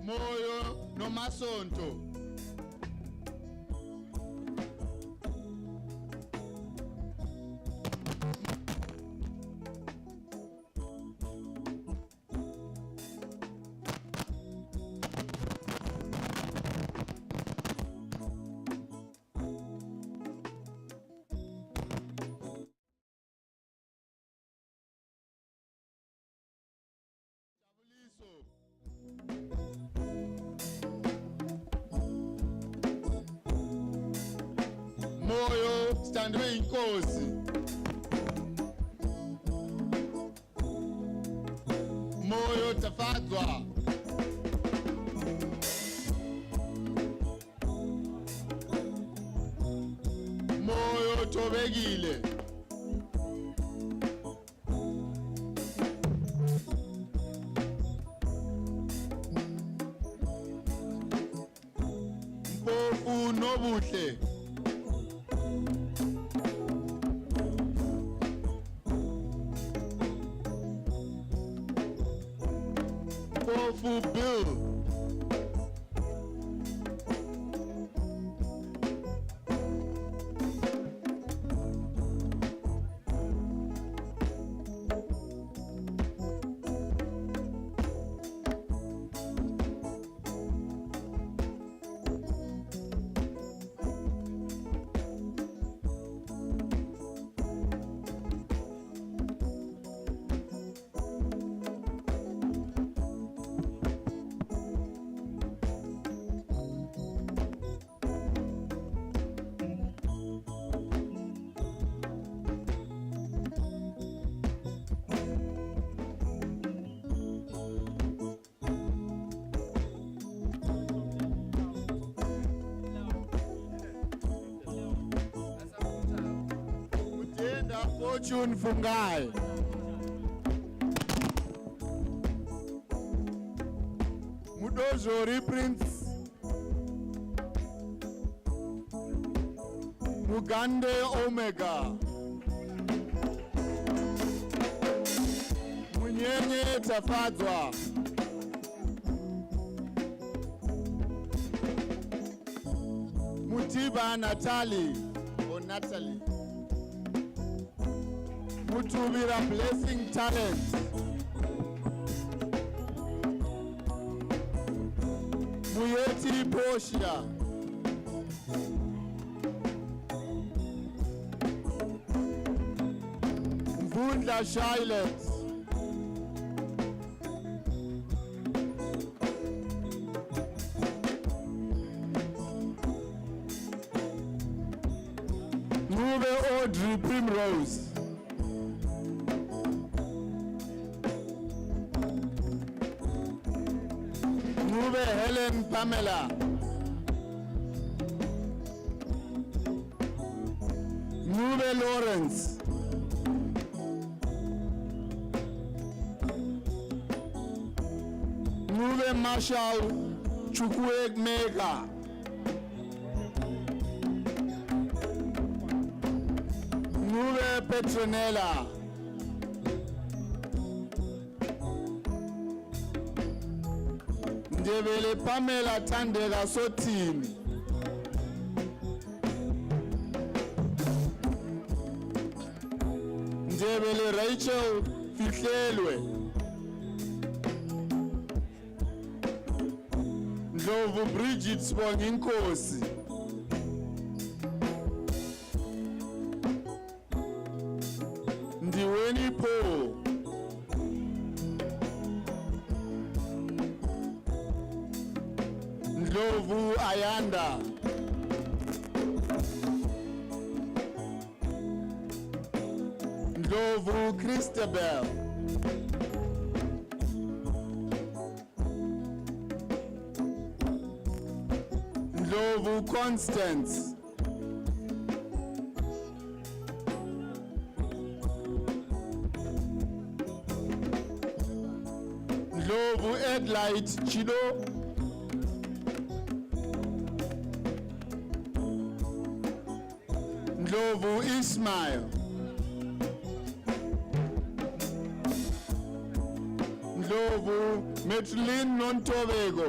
Moyo Nomasonto. Moyo Standwe Inkosi. Moyo Tafadzwa. Moyo Tobegile. Mpofu Nobuhle. Mpofu Bill. Fortune Fungai. Mudozo reprints. Mugande Omega. Munyenye Tafadzwa. Mutiba Natalie or Natalie. Mutubira Blessing Talent. Muyeti Portia. Mvundla Charlotte. Move Audrey Primrose. Helen Pamela. Nube Lawrence. Nube Marshall Chukwuek Mega. Nube Petronella. Ndebele Pamela Tandega Sotini. Ndebele Rachel Fihlelwe. Ndlovu Bridget Sibonga Inkosi. Ndiweni Paul. Ndlovu Ayanda. Ndlovu Christabel. Ndlovu Constance. Ndlovu Edlight Chido. Ndlovu Ismail. Ndlovu Metulin Nontobego.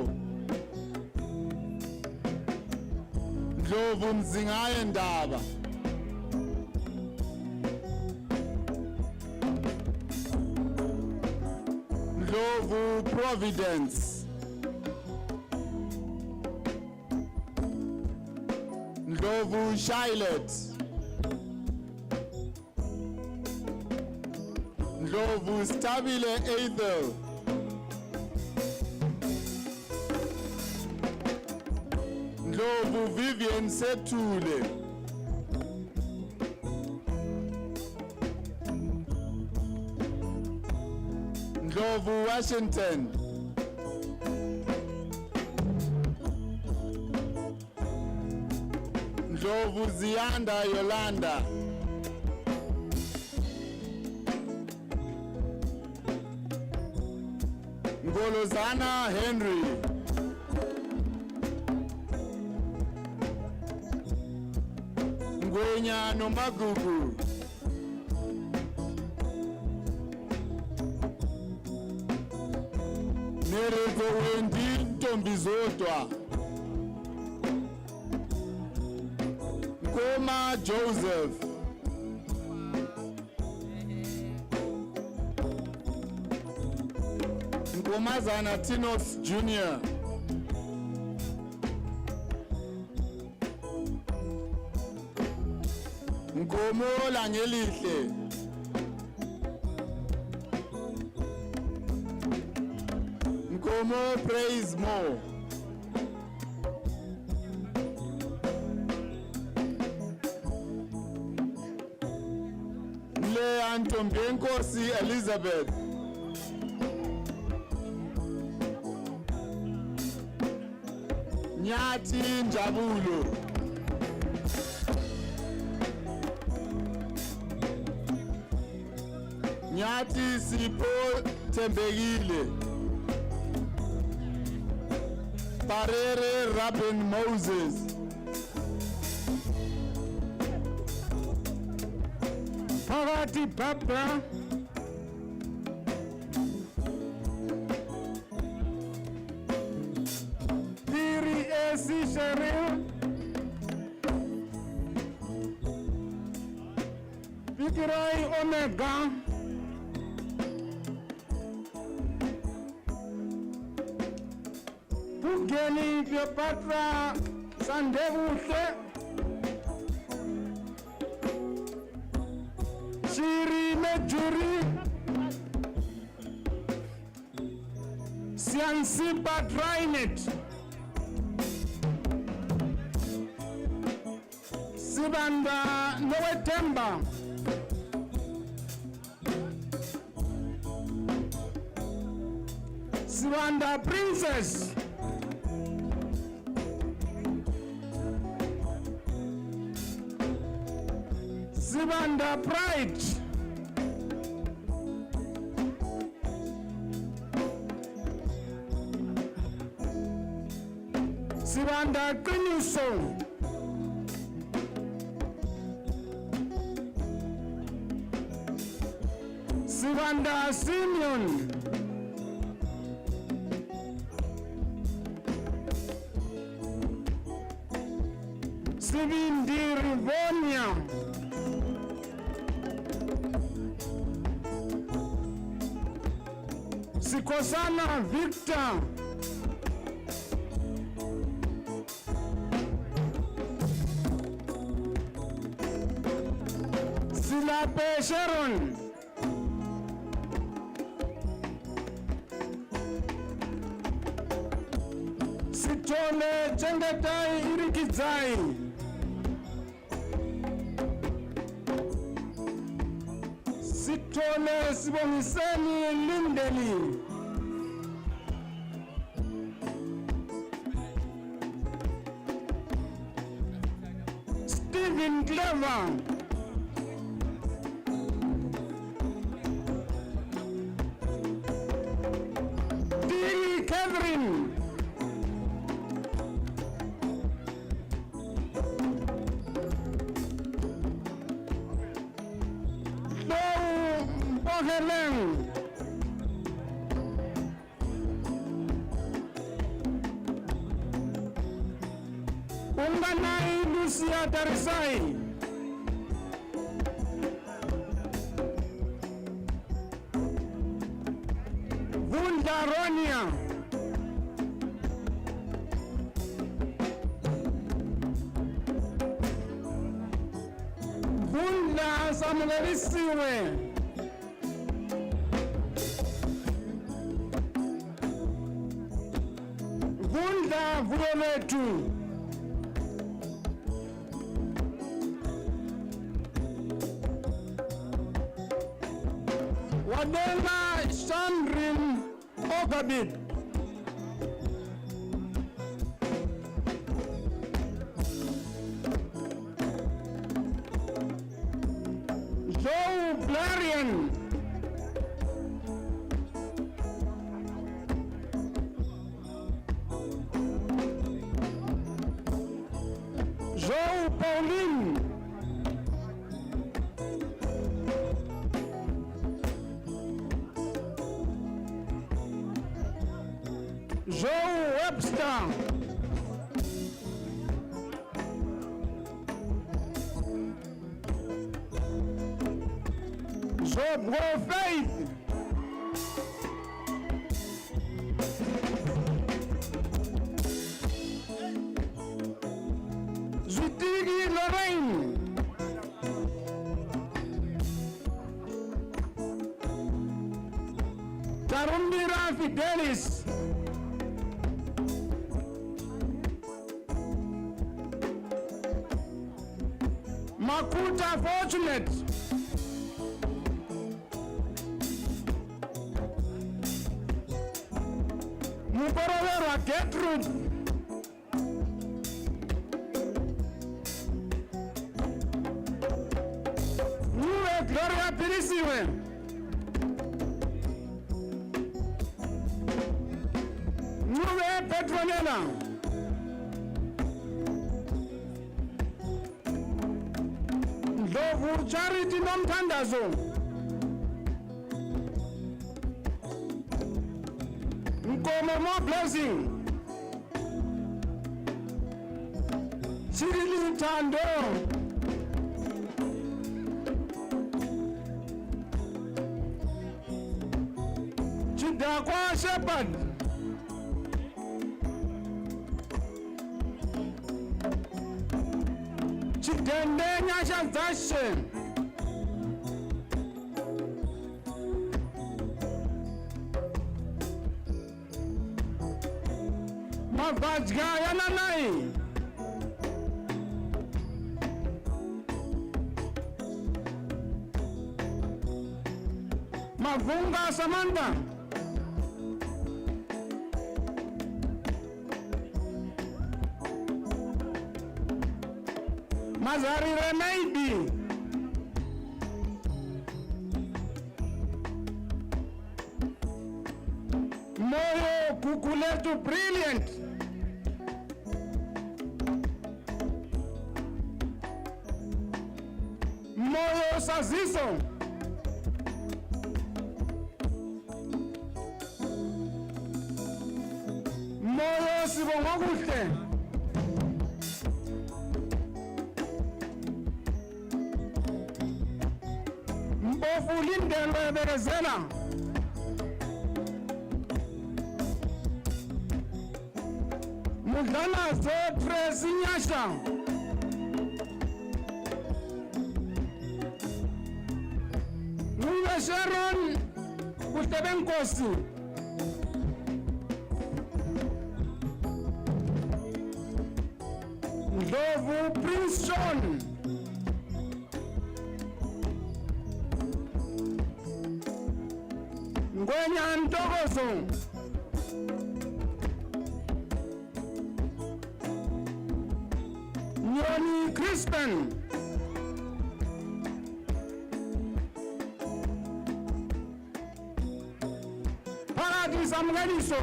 Ndlovu Mzingaye Ndaba. Ndlovu Providence. Ndlovu Charlotte. Ndlovu Stabile Ethel. Ndlovu Vivian Setule. Ndlovu Washington. Ndlovu Ziyanda Yolanda. Ngolozana Henry. Ngwenya Nomagugu. Nerezo Wendi Ntombizodwa. Nkoma Joseph. Nkomazana Tinos Jr. Nkomola Ngelihle. Nkomo Praise More. Mlea Ntombenkosi Elizabeth. Nyati Njabulo. Nyati Sipho Tembegile. Parere Rabin Moses. Phakathi Barbara. Piri Esi Cheryl. Pikirai Omega. Pugeni Cleopatra Sandevuhle. Shiri Mejuri. Siansiba Drainet. Sibanda Nowetemba. Sibanda Princess. Sibanda Pride. Sibanda Qiniso. Sibanda Simeon. Sibindi Rivonia. Sikosana Victor. Silape Sharon. Sitole Chengetai Irikizai. Sitole Sibongiseni Lindeli. Stephen Clever. Dee Catherine. Helen. Unganai Lucia Tarisai. Vunda Ronia. Vunda Samuelisiwe. Vunda Vuoletu. Wadela Sandrin Ogabit. Joe Blarian. Joe Pauline. Joe Webster. Joe Faith. Zutigi Lorraine. Tarumbira Fidelis. Makuta Fortunate. Mukorowera Gertrude. Nuwe Gloria Pirisiwe. Nuwe Petronella. Ndlovu Charity Nomthandazo. Nkomo More Blessing. Chirili Tando. Chidakwa Shepherd. Chidende Nyasha Zashe. Mavajga Yananai. Mavunga Samantha. Mazari Remeidi. Moyo Kukuletu Brilliant. Moyo Saziso. Moyo Sibongokuhle. Mbofu Lindelwe Berezela. Mudlana Zotre Sinyasha. Sharon Kutebenkosi. Ndlovu Prince John. Ngwenya Ntokozo. Nyoni Crispin. Paradis Amganiso.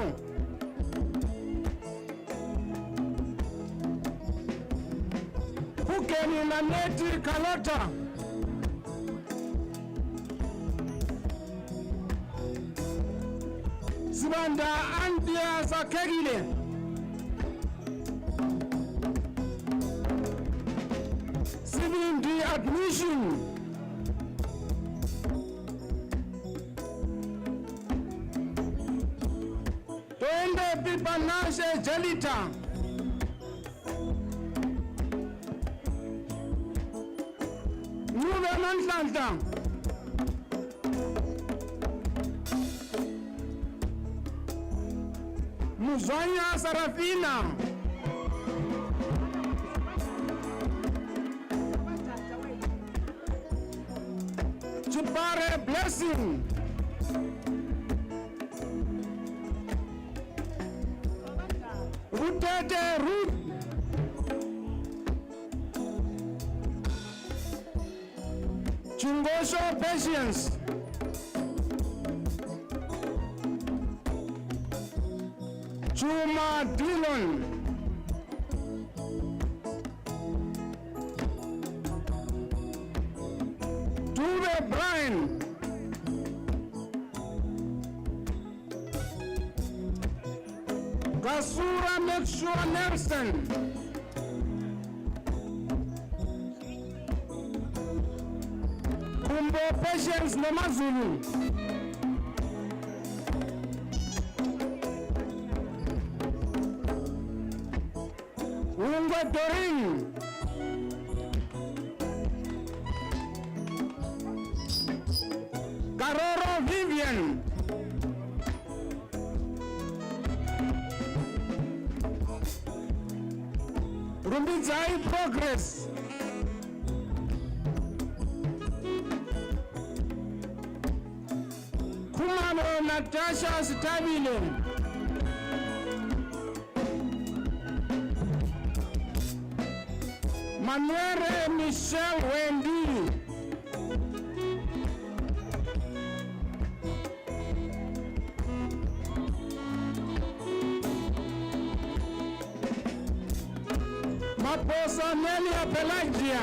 Kukeni na Neti Kalota. Sibanda Antia Zakegile. Sibindi admission. Twende Pipanashe Jelita. Nyube Mantlanta. Muzanya Sarafina. Chipare Blessing. Rutete Ruth. Chungosho Patience. Chuma Dillon. Tuve Brian. Kasura Mexua Nelson. Kumbo Patience Nemazulu. Ungwe Doring. Karoro Vivian. Rumbizai Progress. Kumano Natasha Stabile. Manuere Michelle Wendy. Maposa Nelia Pelagia.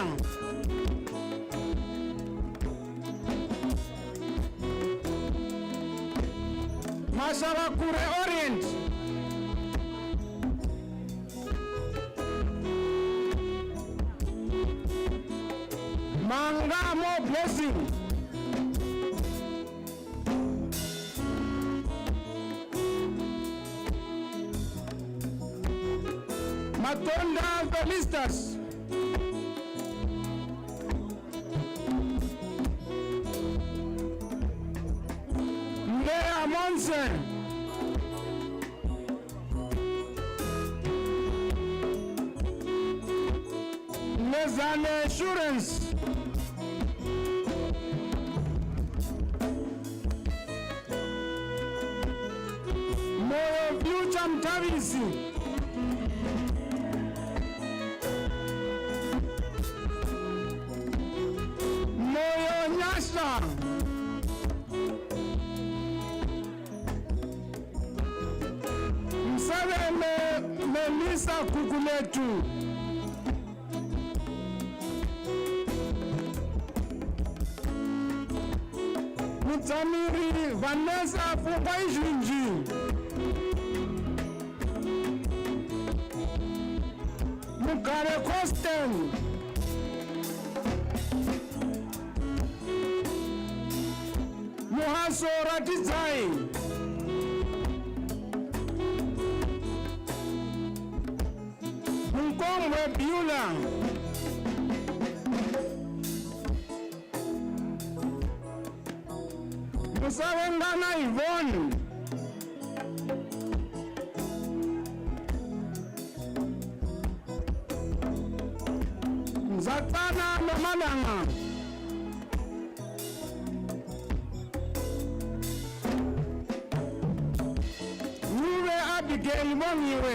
Masharakure Orient. Mangamo Blessing. Matonda Felistas. Ndea Monsen. Nezane Assurance. Moyo Future Mtavisi. Moyo Nyasha. Msave Melissa Kukuletu. Mutsamiri Vanessa Fukaijinji. Mukare Kosten. Muhaso Ratizai. Mkomwe Biula. Musawengana Yvonne. Nzatana Nomalanga. Nyube Abigail Monyiwe.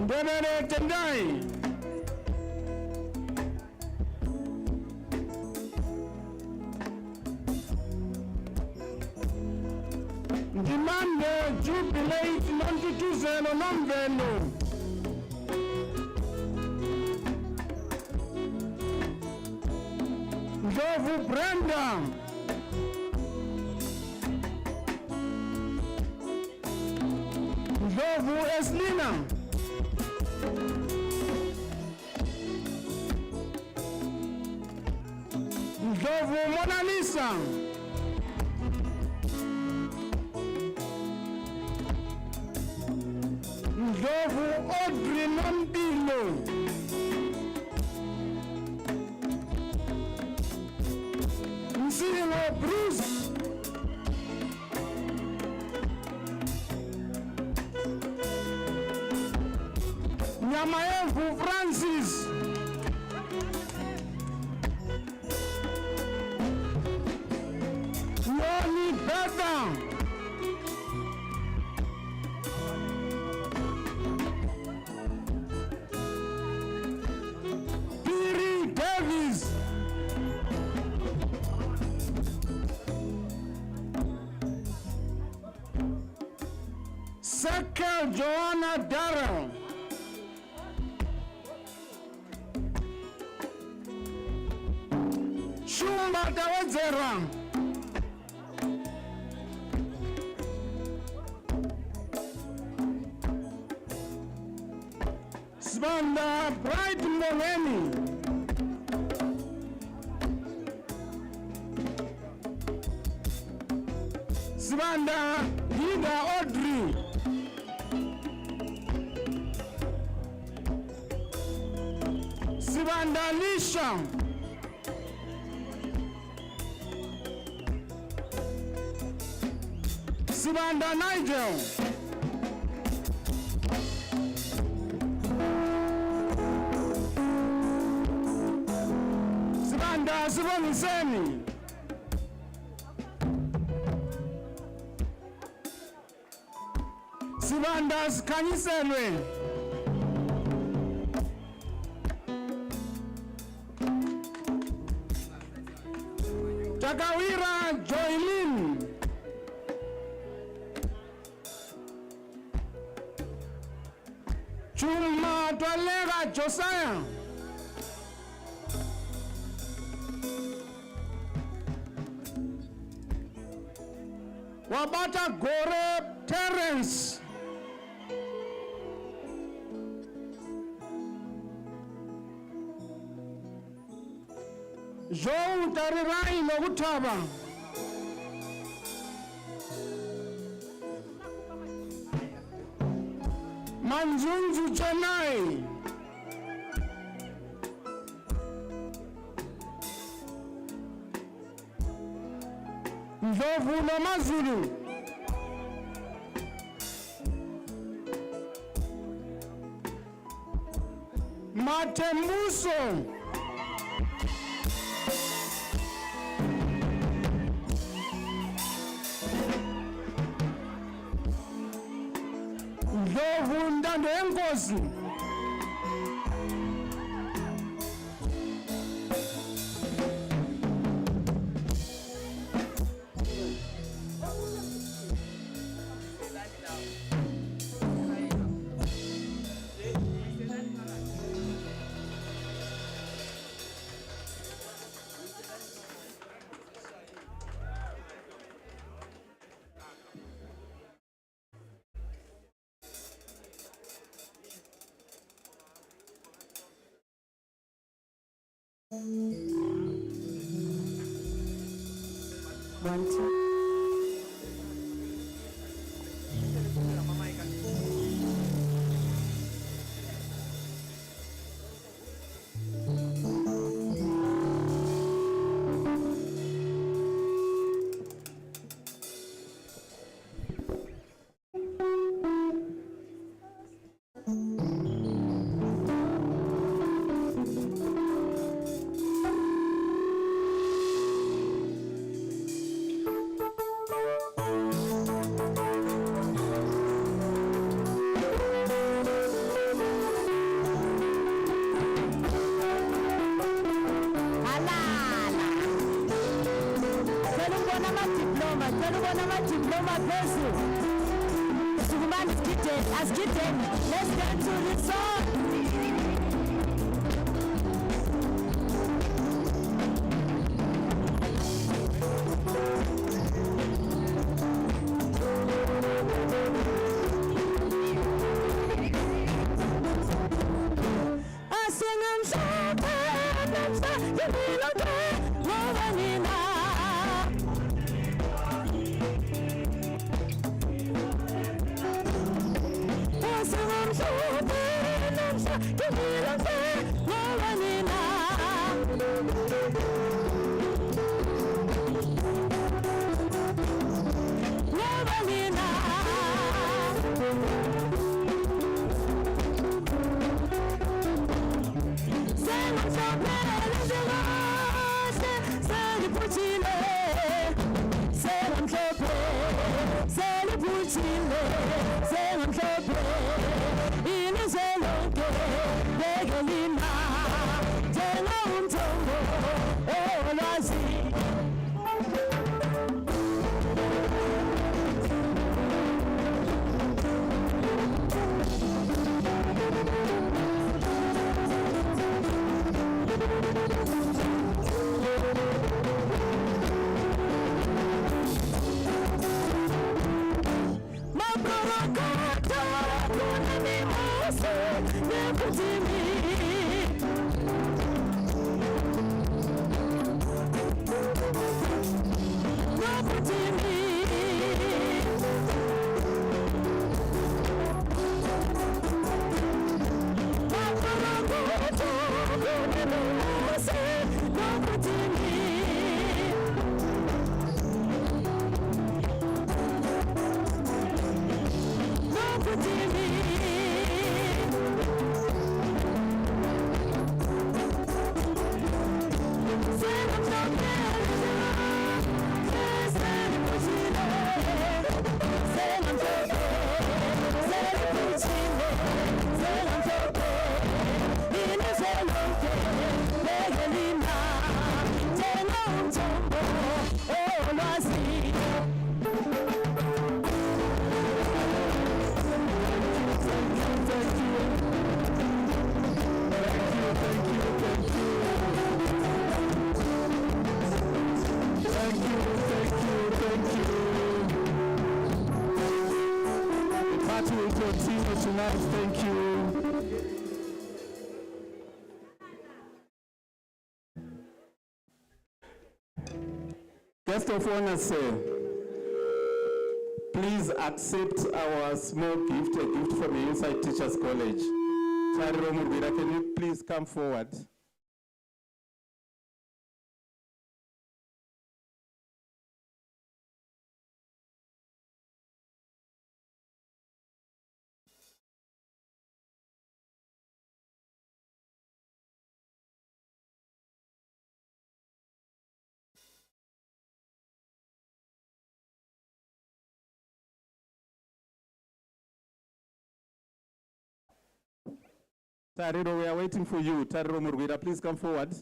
Ndebere Tendai. Ndimande Jubilate Nontutuzelo Nomvelo. Ndlovu Brenda. Ndlovu Eslina. Ndlovu Mona Lisa. Ndlovu Audrey Nompilo. Msingo Bruce. Nyamaevu Francis. Yoni Beda. Piri Davis. Saka Joanna Darrell. Shumba Tawedzera. Sibanda Bright Mongeni. Sibanda Hida Audrey. Sibanda Lisha. Sibanda Nigel. Sibanda Siboniseni. Sibanda Sikanyiselwe. Takawira Joylin. Chuma Twalega Josiah. Wabata Gore Terence. Joe Tarirai Nogutaba. Manzunzu Chennai. Ndlovu Namazulu. Matembuso. Ndlovu Ndando Enkosi. One, two. khona amadiploma phezulu. Sukumani asigideni. Let's dance to this song. Thank you. Guest of honor, sir, please accept our small gift, a gift from the Hillside Teachers College. Chariro Murvira, can you please come forward? Tariro, we are waiting for you. Tariro Murvira, please come forward.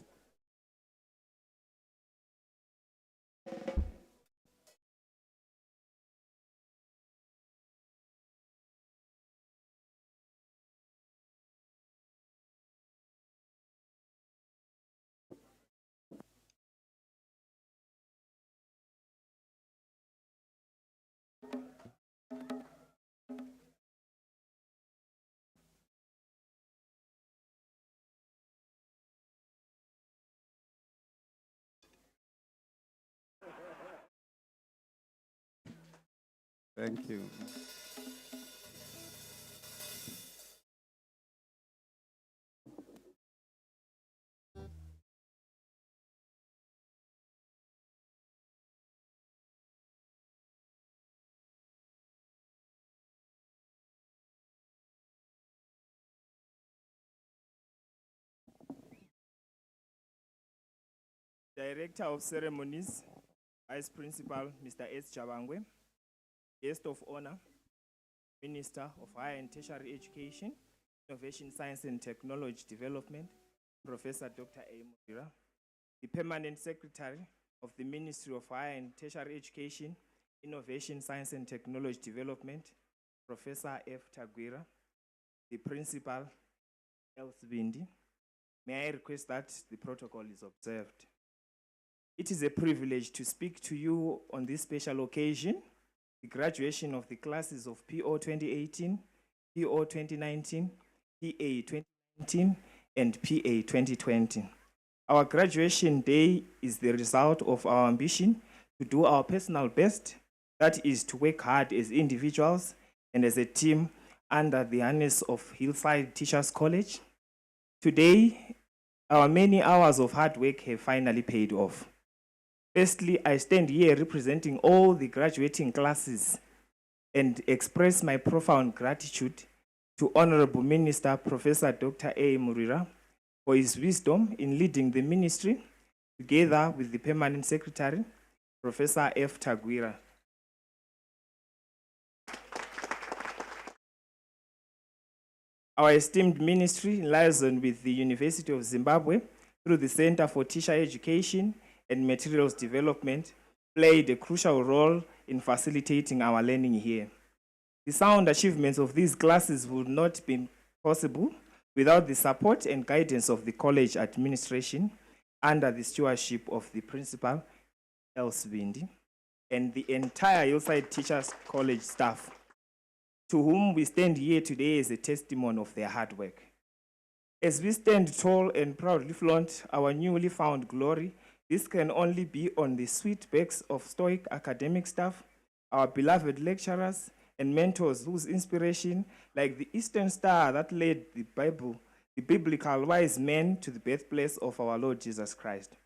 Thank you. Director of Ceremonies, Vice Principal, Mr. S. Chabangwe, Guest of Honor, Minister of Higher and Tertiary Education, Innovation, Science and Technology Development, Professor Dr. A. Murvira, the Permanent Secretary of the Ministry of Higher and Tertiary Education, Innovation, Science and Technology Development, Professor F. Tagwira, the Principal, Else Bindi. May I request that the protocol is observed? It is a privilege to speak to you on this special occasion, the graduation of the classes of PO 2018, PO 2019, PA 2019, and PA 2020. Our graduation day is the result of our ambition to do our personal best, that is to work hard as individuals and as a team under the harness of Hillside Teachers College. Today, our many hours of hard work have finally paid off. Firstly, I stand here representing all the graduating classes and express my profound gratitude to Honorable Minister Professor Dr. A. Murira for his wisdom in leading the ministry, together with the Permanent Secretary, Professor F. Tagwira. Our esteemed ministry, in liaison with the University of Zimbabwe, through the Center for Teacher Education and Materials Development, played a crucial role in facilitating our learning here. The sound achievements of these classes would not be possible without the support and guidance of the college administration under the stewardship of the principal, Else Bindi, and the entire Hillside Teachers College staff, to whom we stand here today as a testimony of their hard work. As we stand tall and proudly flaunt our newly found glory, this can only be on the sweet backs of stoic academic staff, our beloved lecturers and mentors whose inspiration, like the Eastern Star that led the biblical wise men to the birthplace of our Lord Jesus Christ.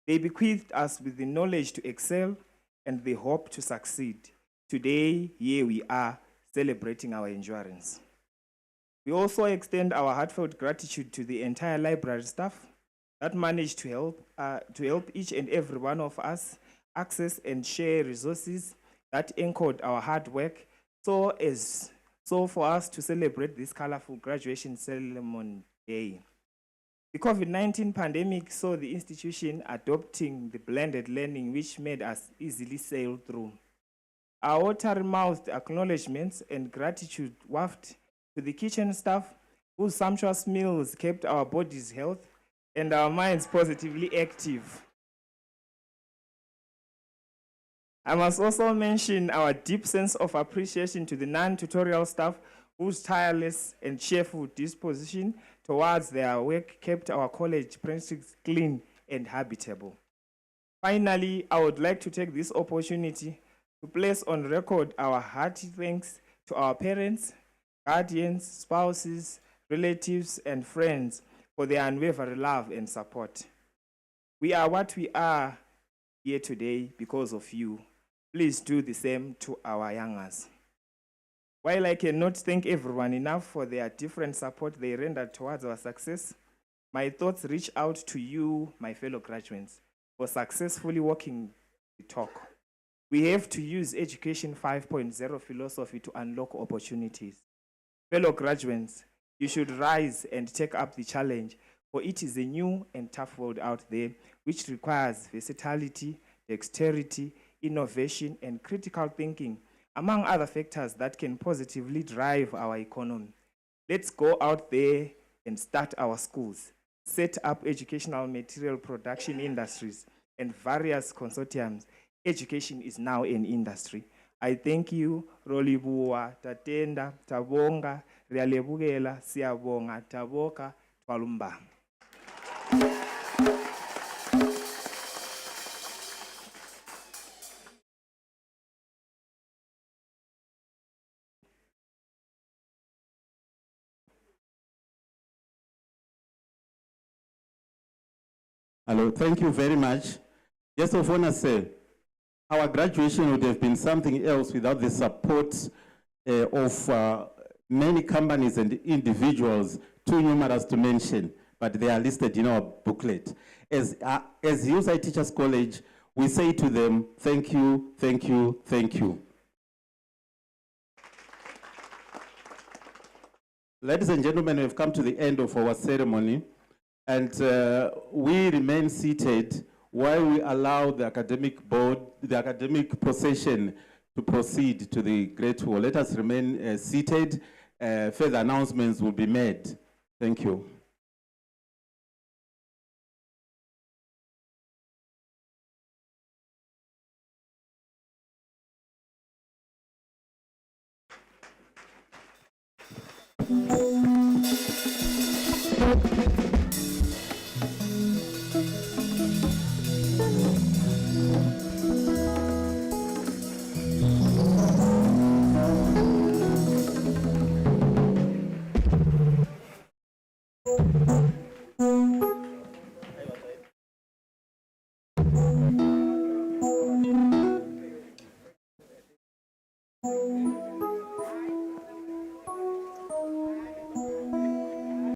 They bequeathed us with the knowledge to excel and the hope to succeed. Today, here we are, celebrating our endurance. We also extend our heartfelt gratitude to the entire library staff that managed to help each and every one of us access and share resources that anchored our hard work so for us to celebrate this colorful graduation ceremony day. The COVID-19 pandemic saw the institution adopting the blended learning, which made us easily sail through. Our watery-mouthed acknowledgements and gratitude waft to the kitchen staff whose sumptuous meals kept our bodies healthy and our minds positively active. I must also mention our deep sense of appreciation to the non-tutorial staff whose tireless and cheerful disposition towards their work kept our college premises clean and habitable. Finally, I would like to take this opportunity to place on record our hearty thanks to our parents, guardians, spouses, relatives, and friends for their unwavering love and support. We are what we are here today because of you. Please do the same to our youngers. While I cannot thank everyone enough for their different support they rendered towards our success, my thoughts reach out to you, my fellow graduates, for successfully walking the talk. We have to use Education 5.0 philosophy to unlock opportunities. Fellow graduates, you should rise and take up the challenge, for it is a new and tough world out there which requires versatility, dexterity, innovation, and critical thinking, among other factors that can positively drive our economy. Let's go out there and start our schools, set up educational material production industries, and various consortiums. Education is now an industry. I thank you, Rolibua, Tatenda, Tabonga, Rialebugela, Siabonga, Taboka, Twalumba. Hello, thank you very much. Yes, of honor, sir. Our graduation would have been something else without the support of many companies and individuals, too numerous to mention, but they are listed in our booklet. As Hillside Teachers College, we say to them, thank you, thank you, thank you. Ladies and gentlemen, we've come to the end of our ceremony, and we remain seated while we allow the academic board, the academic procession to proceed to the Great Hall. Let us remain seated. Further announcements will be made. Thank you. Thank you.